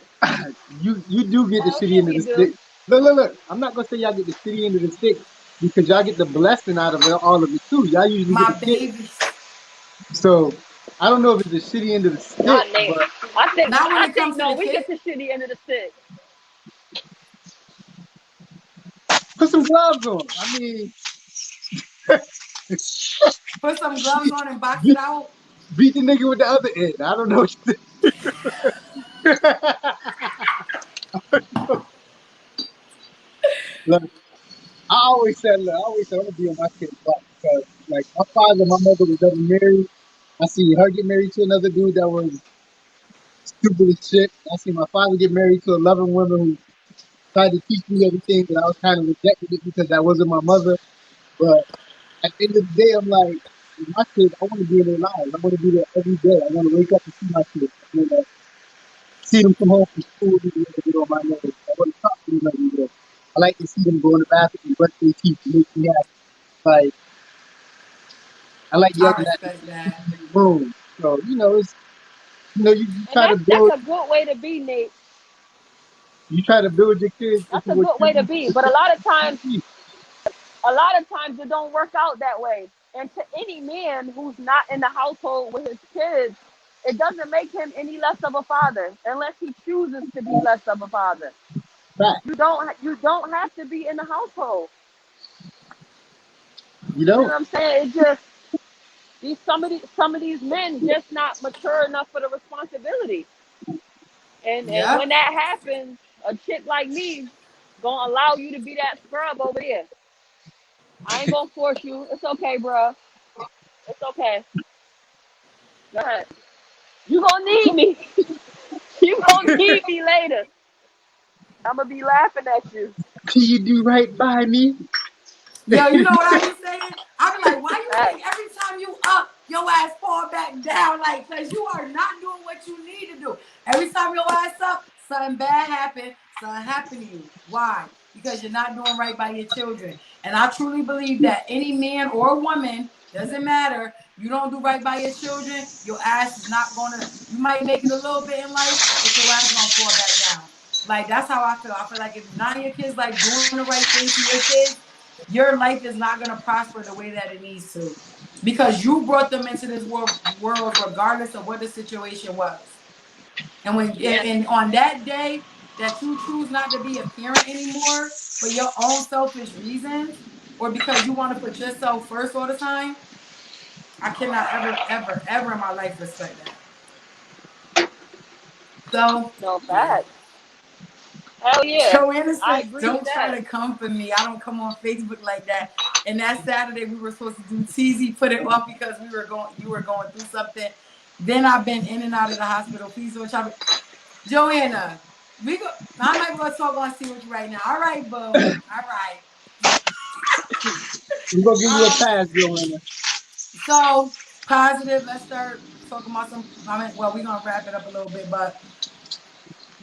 You do get the Hell shitty yeah, end of we the do. stick. Look. I'm not gonna say y'all get the shitty end of the stick because y'all get the blessing out of it, all of it too. Y'all usually get My the kids. babies. So I don't know if it's the shitty end of the stick, Not Nate. but Not when I it think comes to no, the we kid. get the shitty end of the stick. put some gloves on. I mean, Put some gloves on and box it beat, out. beat the nigga with the other end. I don't know. Look, I always said I'm gonna be on my kid's block because like my father and my mother was never married. I see her get married to another dude that was stupid as shit. I see my father get married to a loving woman who tried to teach me everything, but I was kind of rejecting it because that wasn't my mother. But at the end of the day, I'm like, with my kids, I want to be in their lives. I want to be there every day. I want to wake up and see my kids. I want to see them come home from school and be able to get on my nerves. I want to talk to them every day. I like to see them go in the bathroom and brush their teeth and make me happy. Like, I like I yelling at them respect that. in the room. So, it's, you And try to that's build, a good way to be, Nate. your kids That's into a what good you way to want be. them But to be. a lot of times it don't work out that way. And to any man who's not in the household with his kids, it doesn't make him any less of a father unless he chooses to be less of a father. Fact. You don't have to be in the household. You You know don't. what I'm saying? It just some of these men just not mature enough for the responsibility. And when Yep. that happens, a chick like me gonna allow you to be that scrub over there. I ain't gonna force you. It's okay, bro. It's okay. Go ahead. You gonna need me. You gonna need me later. I'm gonna be laughing at you. Can you do right by me? Yo, you know what I be saying? I be like, why you Hey, think every time you up, your ass fall back down? Like, cause you are not doing what you need to do. Every time your ass up, something bad happen, something happen to you. Why? Because you're not doing right by your children. And I truly believe that any man or woman, doesn't matter, you don't do right by your children, your ass is not gonna, you might make it a little bit in life, but your ass is gonna fall back down. Like that's how I feel. I feel like if none of your kids like doing the right thing to your kids, your life is not going to prosper the way that it needs to because you brought them into this world regardless of what the situation was. And when yeah. and on that day that you choose not to be a parent anymore for your own selfish reasons or because you want to put yourself first all the time, I cannot ever in my life respect that. So No yeah. facts. Hell yeah. Joanna I said, agree with "Don't try that. to come for me. I don't come on Facebook like that." And that Saturday we were supposed to do Teezy, put it off because you were going through something. Then I've been in and out of the hospital. Please don't try to. Joanna, we go. I might go talk on see with you right now. All right, boo. All right. We're gonna give you a Um. pass, Joanna. So positive. Let's start talking about some. Well, we're gonna wrap it up a little bit, but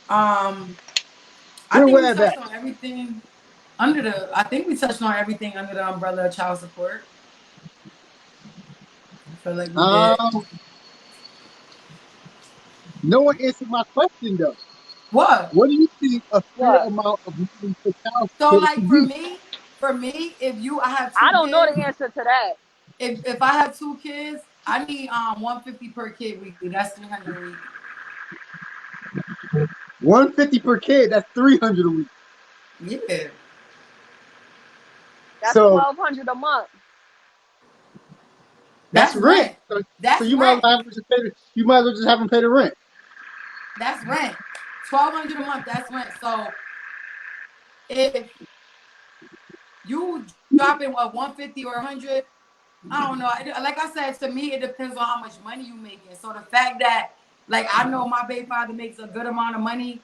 um, I Where think we we're touched at? on everything I think we touched on everything under the umbrella of child support. I feel like we did. Um, no one answered my question though. What? What do you think a fair What? amount of money for child So support like should be? for me, if I have I two don't know kids, the answer to that. if I have two kids, I need 150 per kid weekly. That's 300 a week. 150 per kid. That's 300 a week. Yeah. That's So 1,200 a month. that's rent. That's So you might as rent. well have them just pay you might as well just have them pay the rent. That's rent. 1,200 a month. That's rent. So if you dropping what 150 or 100, I don't know. Like I said, to me, it depends on how much money you making. So the fact that, like, I know my baby father makes a good amount of money,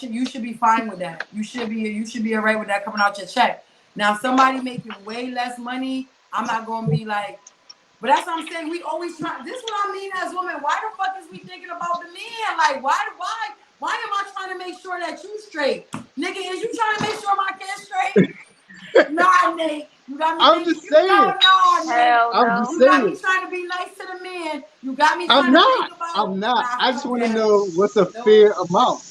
you should be fine with that. You should be alright with that coming out your check. Now, somebody making way less money, I'm not gonna be like, but that's what I'm saying. We always try. This is what I mean as women. Why the fuck is we thinking about the man? Like, why am I trying to make sure that you straight, nigga? Is you trying to make sure my kid's straight? Nah, Nate. You got me. I'm just saying. No, Hell Nate. I'm no. just You got saying. me trying to be nice to the man. You got me I'm trying to think not. about. I'm not. Nah, I just fuck want to that. know what's a No. fair amount.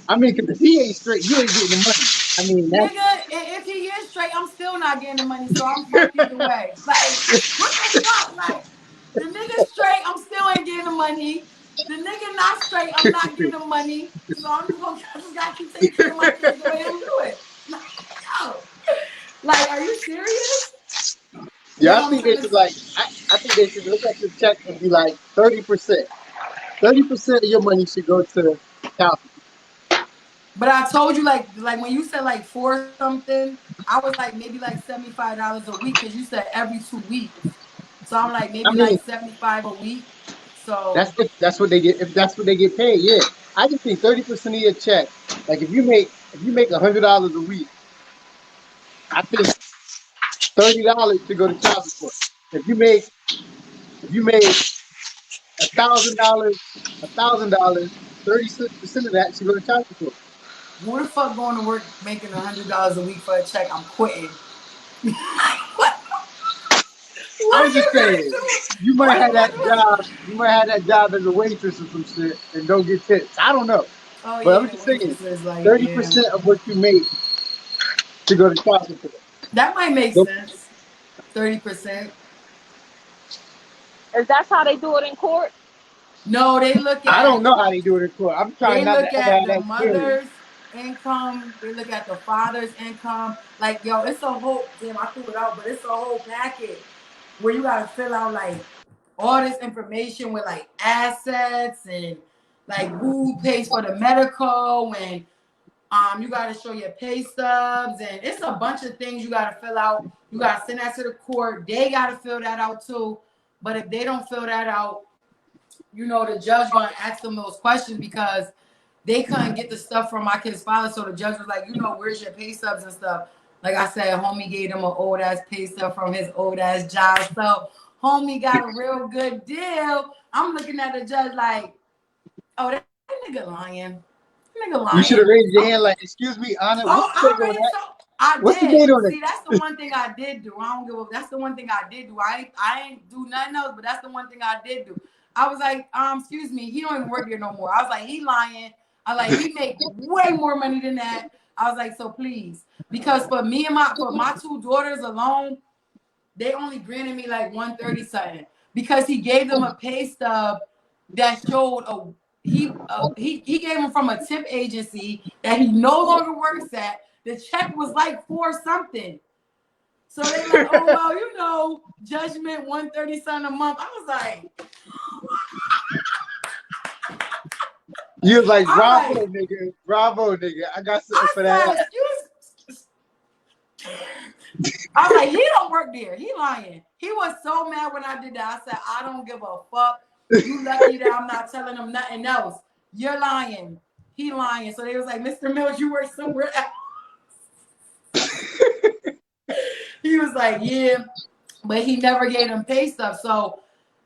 I mean, because if he ain't straight, you ain't getting the money. I mean, that's Nigga, if he is straight, I'm still not getting the money, so I'm fucked either way. Like, what the fuck? Like, the nigga straight, I'm still ain't getting the money. The nigga not straight, I'm not getting the money. So I just gotta keep taking care of my kids the way I'm doing. Like, yo. Like, are you serious? yeah. Yo, I I'm think they trying should to. like. I think they should look at the check and be like 30%. 30% of your money should go to child. But I told you, like when you said like four something, I was like maybe like $75 a week because you said every 2 weeks. So I'm like I maybe mean, like 75 a week. So that's what they get. If that's what they get paid, yeah. I just think 30% of your check. Like if you make $100 a week, I think $30 to go to child support. If you make $1,000, $1,000, 36% of that should go to child support. who the fuck going to work making $100 a week for a check? I'm quitting. what? What I'm are just you gonna saying, do? you might have that job. You might have that job as a waitress or some shit, and don't get tips. I don't know, Oh but I'm yeah, the just saying, waitresses like 30% of what you make to go to child support. that might make Nope. sense. 30%. Is that how they do it in court? No, they look I don't at know how they do it in court. I'm trying They not to look ever at have the that experience. mother's income. They look at the father's income. Like, yo, it's a whole, damn, I threw it out, but it's a whole packet where you got to fill out like all this information with like assets and like who pays for the medical and you got to show your pay stubs and it's a bunch of things you got to fill out. You got to send that to the court. They got to fill that out too. But if they don't fill that out, you know, the judge gonna ask them those questions because they couldn't get the stuff from my kid's father. So the judge was like, you know, where's your pay stubs and stuff? Like I said, homie gave him an old ass pay stub from his old ass job. So homie got a real good deal. I'm looking at the judge like, oh, that nigga lying. That nigga You should have lying. raised your hand like, "Excuse me, Anna, what's Oh, the date I on already that? saw. I What's the did. date on it?" See, that's the one thing I did do. I don't give a. That's the one thing I did do. I ain't do nothing else, but that's the one thing I did do. I was like, excuse me, he don't even work here no more. I was like, he lying. I like he make way more money than that. I was like, so please, because for my two daughters alone, they only granted me like 130 something because he gave them a pay stub that showed he gave them from a tip agency that he no longer works at. The check was like for something. So they like, oh well, you know, judgment 130 something a month. I was like, You was like, I'm "Bravo, nigga, bravo, nigga. I got something for I that." said, excuse. I was like, he don't work there. He lying. He was so mad when I did that. I said, I don't give a fuck. You lucky that I'm not telling him nothing else. You're lying. He lying. So they was like, Mr. Mills, you work somewhere else. He was like, yeah, but he never gave them pay stuff. So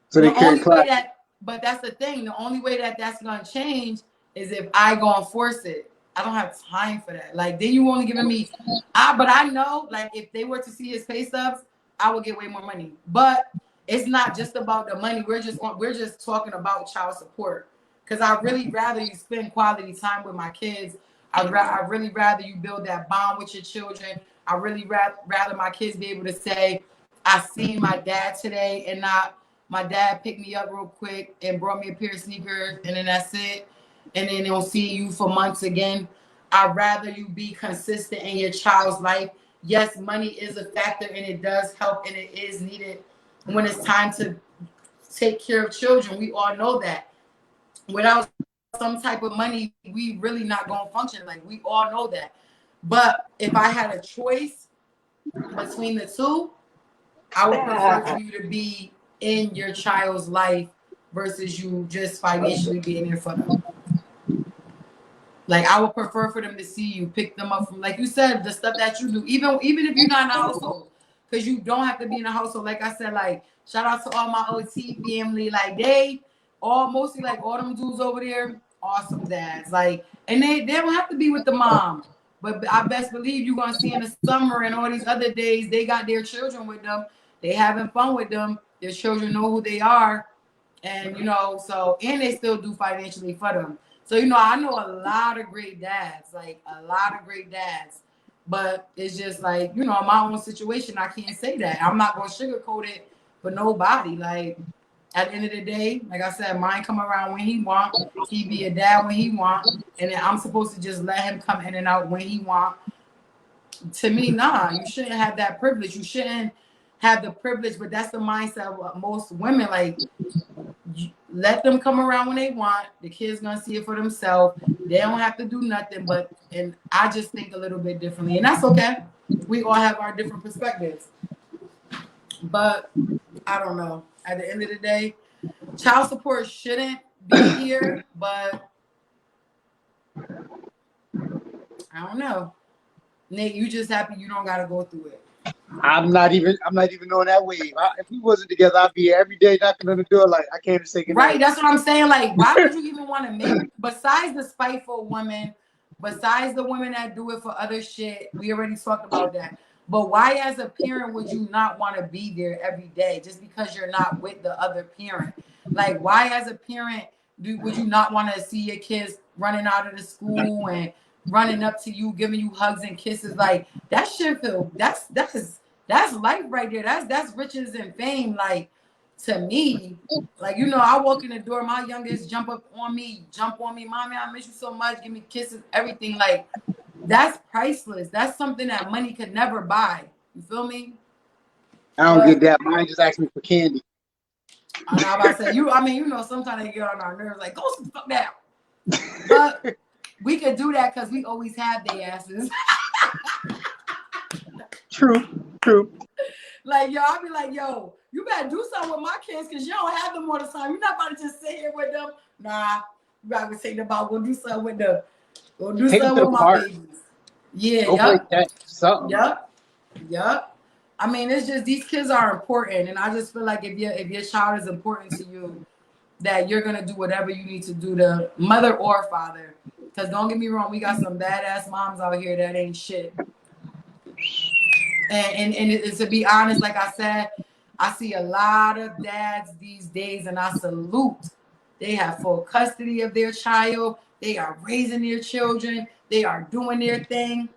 So they the couldn't only way clap. that, but that's the thing. The only way that that's gonna change is if I go and force it. I don't have time for that. Like then you only giving me, but I know like if they were to see his pay stubs, I would get way more money. But it's not just about the money. We're just talking about child support because I really rather you spend quality time with my kids. I really rather you build that bond with your children. I really rather my kids be able to say, I seen my dad today and not my dad picked me up real quick and brought me a pair of sneakers, and then that's it. And then they'll see you for months again. I'd rather you be consistent in your child's life. Yes, money is a factor and it does help and it is needed when it's time to take care of children. We all know that. Without some type of money, we really not going to function. Like, we all know that. But if I had a choice between the two, I would prefer for you to be in your child's life versus you just financially being there for them. Like, I would prefer for them to see you, pick them up from, like you said, the stuff that you do, even if you're not in a household, because you don't have to be in a household. Like I said, like, shout out to all my OT family. Like, they all, mostly like all them dudes over there, awesome dads. Like, and they don't have to be with the mom. But I best believe you're going to see in the summer and all these other days, they got their children with them. They having fun with them. Their children know who they are. And, you know, so, and they still do financially for them. So, you know, I know a lot of great dads, like a lot of great dads. But it's just like, you know, in my own situation, I can't say that. I'm not going to sugarcoat it for nobody. Like, at the end of the day, like I said, mine come around when he want. He be a dad when he want. And then I'm supposed to just let him come in and out when he want. To me, nah, you shouldn't have that privilege. You shouldn't have the privilege, but that's the mindset of most women. Like, let them come around when they want. The kids gonna see it for themselves. They don't have to do nothing. But, and I just think a little bit differently, and that's okay. We all have our different perspectives. But I don't know. At the end of the day, child support shouldn't be here. But I don't know. Nate, you just happy you don't gotta go through it. I'm not even on that wave. If we wasn't together, I'd be here every day knocking on the door like, I came to say goodnight. Right, that's what I'm saying. Like, why would you even want to make, besides the spiteful women, besides the women that do it for other shit, we already talked about that. But why, as a parent, would you not want to be there every day just because you're not with the other parent? Like, why, as a parent, would you not want to see your kids running out of the school and running up to you, giving you hugs and kisses? Like, that shit feel, that's life right there. That's riches and fame. Like, to me, like, you know, I walk in the door, my youngest jump on me, mommy, I miss you so much, give me kisses, everything. Like, that's priceless. That's something that money could never buy. You feel me? I don't get that. Mine just asked me for candy. I'm about to say, you know, sometimes they get on our nerves, like, go some fuck down. But we could do that because we always have their asses. True. Like, yo, I'll be like, yo, you better do something with my kids because you don't have them all the time. You're not about to just sit here with them. Nah, you gotta take them out. Go do something with them. Go do something with my babies. Yeah, Yup. I mean, it's just, these kids are important. And I just feel like if your child is important to you, that you're gonna do whatever you need to do, to mother or father. Because don't get me wrong, we got some badass moms out here that ain't shit. And to be honest, like I said, I see a lot of dads these days, and I salute. They have full custody of their child. They are raising their children. They are doing their thing.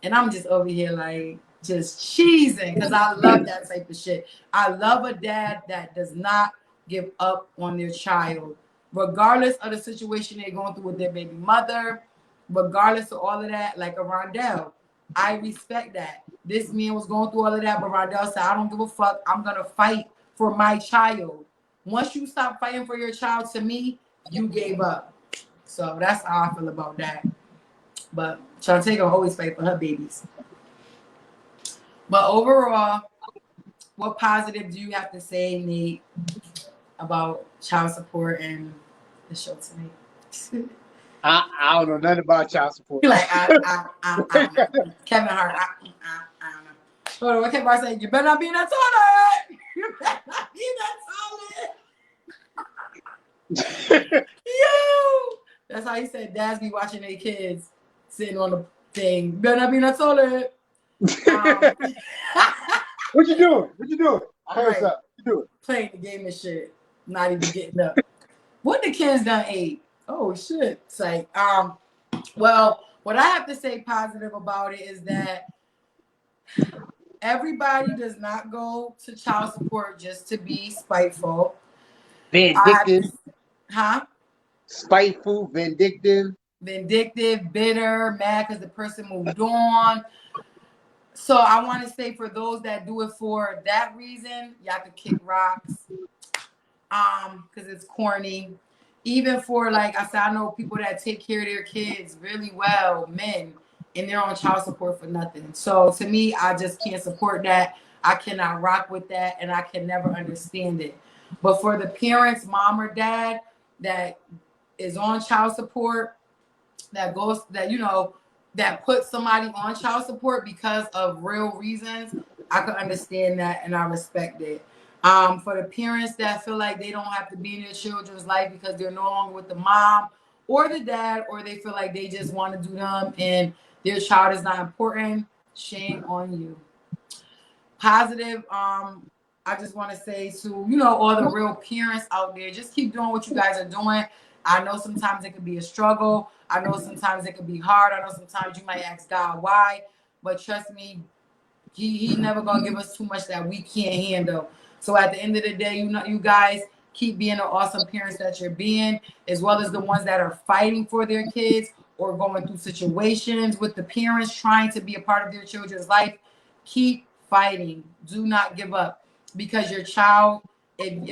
And I'm just over here like just cheesing because I love that type of shit. I love a dad that does not give up on their child, regardless of the situation they're going through with their baby mother, regardless of all of that. Like a Rondell, I respect that. This man was going through all of that, but Rondell said, I don't give a fuck. I'm going to fight for my child. Once you stop fighting for your child, to me, you gave up. So that's how I feel about that. But Shantae gonna always fight for her babies. But overall, what positive do you have to say, Nate, about child support and the show tonight? I don't know nothing about child support. Like, I don't know. Kevin Hart, I don't know. Hold on, what Kevin Hart saying? You better not be in that toilet. You better not be in that toilet. Yo, that's how he said dads be watching their kids sitting on the thing. You better not be in that toilet. What you doing? I heard something. What you doing? Playing the game and shit. Not even getting up. What the kids done ate? Oh shit. It's like, well, what I have to say positive about it is that everybody does not go to child support just to be spiteful. Vindictive, Huh? spiteful, vindictive. Vindictive, bitter, mad because the person moved on. So I want to say for those that do it for that reason, y'all could kick rocks. Because it's corny. Even for, like I said, I know people that take care of their kids really well, men, and they're on child support for nothing. So to me, I just can't support that. I cannot rock with that, and I can never understand it. But for the parents, mom or dad, that is on child support, that goes that that puts somebody on child support because of real reasons, I can understand that and I respect it. For the parents that feel like they don't have to be in their children's life because they're no longer with the mom or the dad, or they feel like they just want to do them and their child is not important, shame on you. Positive, I just want to say to all the real parents out there, just keep doing what you guys are doing. I know sometimes it could be a struggle. I know sometimes it could be hard. I know sometimes you might ask God why, but trust me, He's never gonna give us too much that we can't handle. So at the end of the day, you guys keep being the awesome parents that you're being, as well as the ones that are fighting for their kids or going through situations with the parents trying to be a part of their children's life. Keep fighting. Do not give up, because your child, if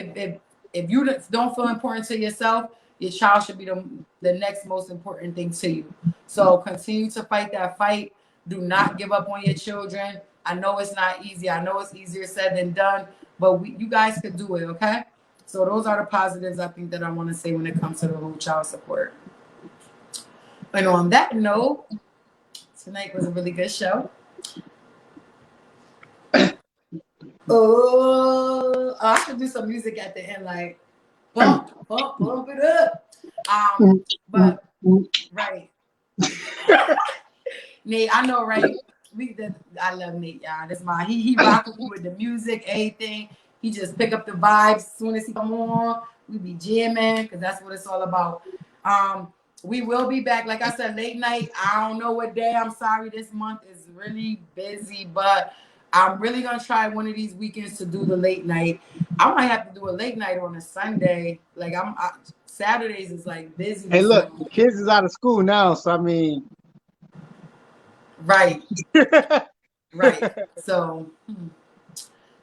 you don't feel important to yourself, your child should be the next most important thing to you. So continue to fight that fight. Do not give up on your children. I know it's not easy. I know it's easier said than done, but you guys could do it, okay? So those are the positives I think that I want to say when it comes to the whole child support. And on that note, tonight was a really good show. I should do some music at the end, like bump it up. But right, Nate, I know, right? I love Nate, y'all. That's he rock with me with the music, everything. He just pick up the vibes as soon as he come on. We be jamming because that's what it's all about. We will be back, like I said, late night. I don't know what day. I'm sorry, this month is really busy, but I'm really gonna try one of these weekends to do the late night. I might have to do a late night on a Sunday. Like Saturdays is like busy. Hey, look, the kids is out of school now, so I mean, right, right. So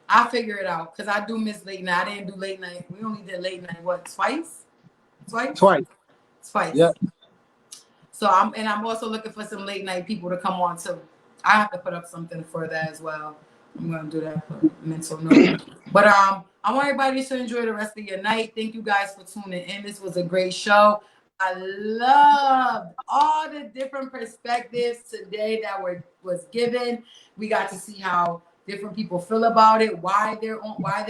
I'll figure it out because I do miss late night. I didn't do late night. We only did late night twice. Yep. So I'm also looking for some late night people to come on too. I have to put up something for that as well. I'm gonna do that for mental note. But I want everybody to enjoy the rest of your night. Thank you guys for tuning in. This was a great show. I loved all the different perspectives today that was given. We got to see how different people feel about it, why they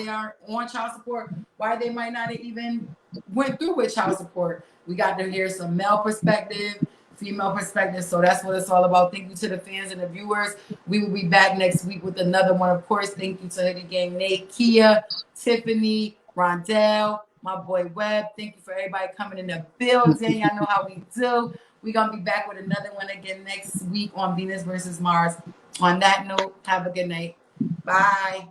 are on child support, why they might not have even went through with child support. We got to hear some male perspective, female perspective. So that's what it's all about. Thank you to the fans and the viewers. We will be back next week with another one. Of course, thank you to Hoodie Gang Nate, Kia, Tiffany, Rondell, my boy Webb. Thank you for everybody coming in the building. Y'all know how we do. We're going to be back with another one again next week on Venus versus Mars. On that note, have a good night. Bye.